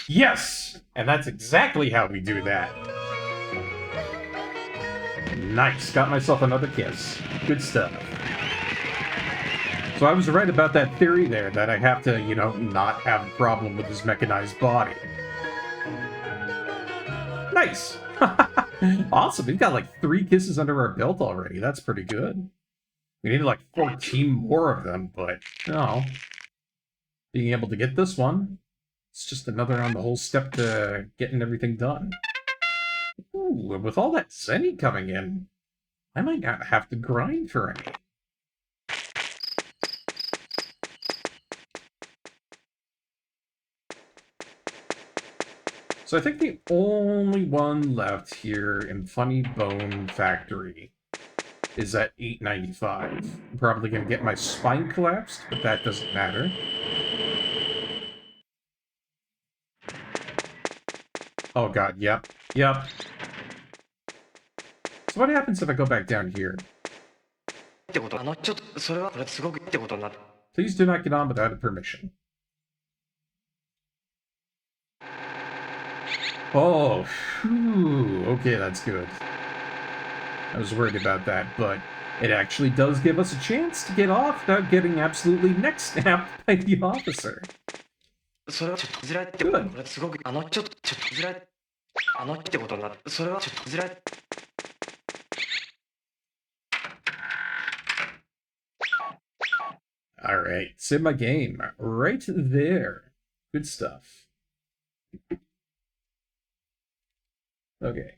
Yes! And that's exactly how we do that. Nice. Got myself another kiss. Good stuff. So I was right about that theory there, that I have to, you know, not have a problem with his mechanized body. Nice! Awesome. We've got like 3 kisses under our belt already. That's pretty good. We needed like 14 more of them, but, you know, being able to get this one, it's just another on the whole step to getting everything done. Ooh, and with all that Zenny coming in, I might not have to grind for any. So I think the only one left here in Funny Bone Factory is at 895. I'm probably going to get my spine collapsed, but that doesn't matter. Oh god, yep. Yep. So what happens if I go back down here? Please do not get on without a permission. Oh, whew. Okay, that's good. I was worried about that, but it actually does give us a chance to get off without getting absolutely neck snapped by the officer. Good. Alright, save my game. Right there. Good stuff. Okay.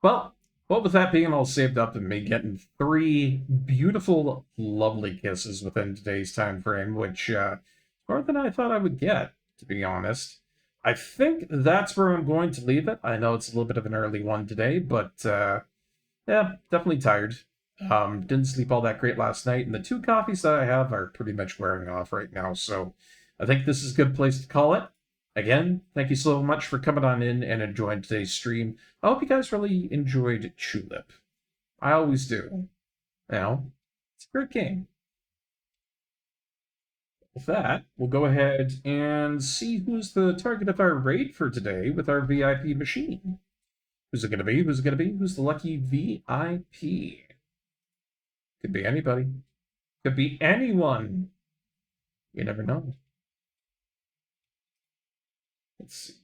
Well, what with that being all saved up and me getting 3 beautiful, lovely kisses within today's time frame, which, more than I thought I would get, to be honest. I think that's where I'm going to leave it. I know it's a little bit of an early one today, but, yeah, definitely tired. Didn't sleep all that great last night, and the 2 coffees that I have are pretty much wearing off right now, so I think this is a good place to call it. Again, thank you so much for coming on in and enjoying today's stream. I hope you guys really enjoyed Chulip. I always do. You know, it's a great game. With that, we'll go ahead and see who's the target of our raid for today with our VIP machine. Who's it going to be? Who's it going to be? Who's the lucky VIP? Could be anybody. Could be anyone. You never know. Let's see.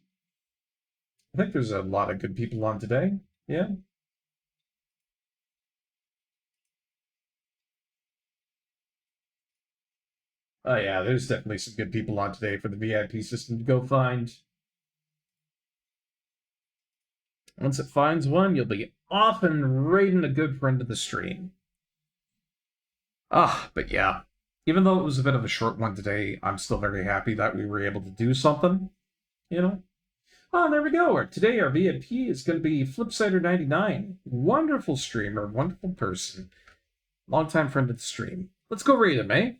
I think there's a lot of good people on today. Yeah. Oh yeah, there's definitely some good people on today for the VIP system to go find. Once it finds one, you'll be off and raiding a good friend of the stream. But yeah. Even though it was a bit of a short one today, I'm still very happy that we were able to do something. You know? Oh, there we go. Today our VIP is going to be Flipsider99. Wonderful streamer, wonderful person. Longtime friend of the stream. Let's go raid him, eh?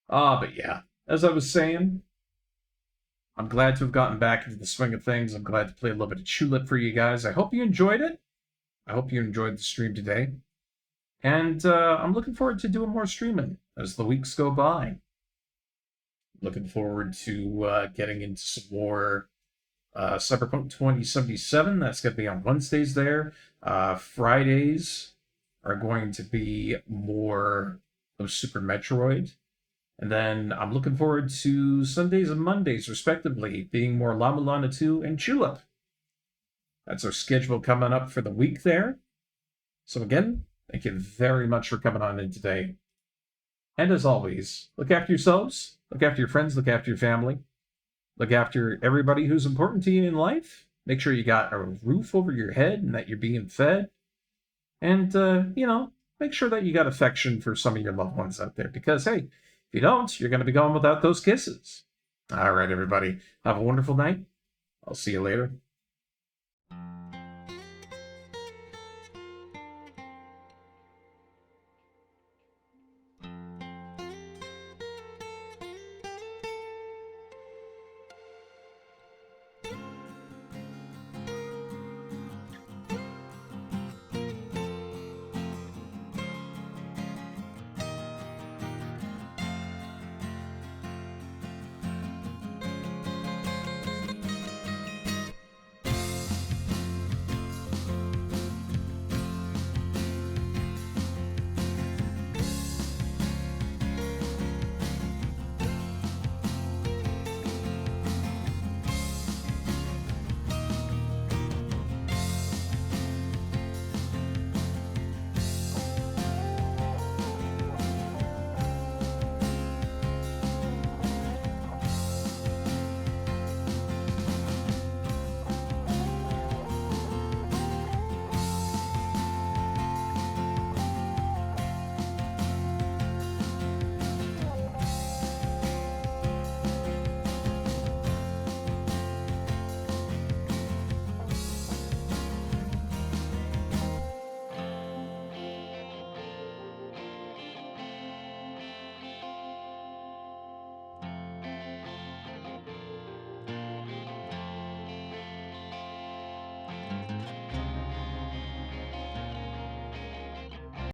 But yeah. As I was saying, I'm glad to have gotten back into the swing of things. I'm glad to play a little bit of Chulip for you guys. I hope you enjoyed it. I hope you enjoyed the stream today. And I'm looking forward to doing more streaming as the weeks go by. Looking forward to getting into some more Cyberpunk 2077. That's going to be on Wednesdays there. Fridays are going to be more of Super Metroid. And then I'm looking forward to Sundays and Mondays, respectively, being more Llama Lana 2 and Chulip. That's our schedule coming up for the week there. So again, thank you very much for coming on in today. And as always, look after yourselves, look after your friends, look after your family, look after everybody who's important to you in life. Make sure you got a roof over your head and that you're being fed. And, make sure that you got affection for some of your loved ones out there. Because, hey, if you don't, you're going to be going without those kisses. All right, everybody. Have a wonderful night. I'll see you later.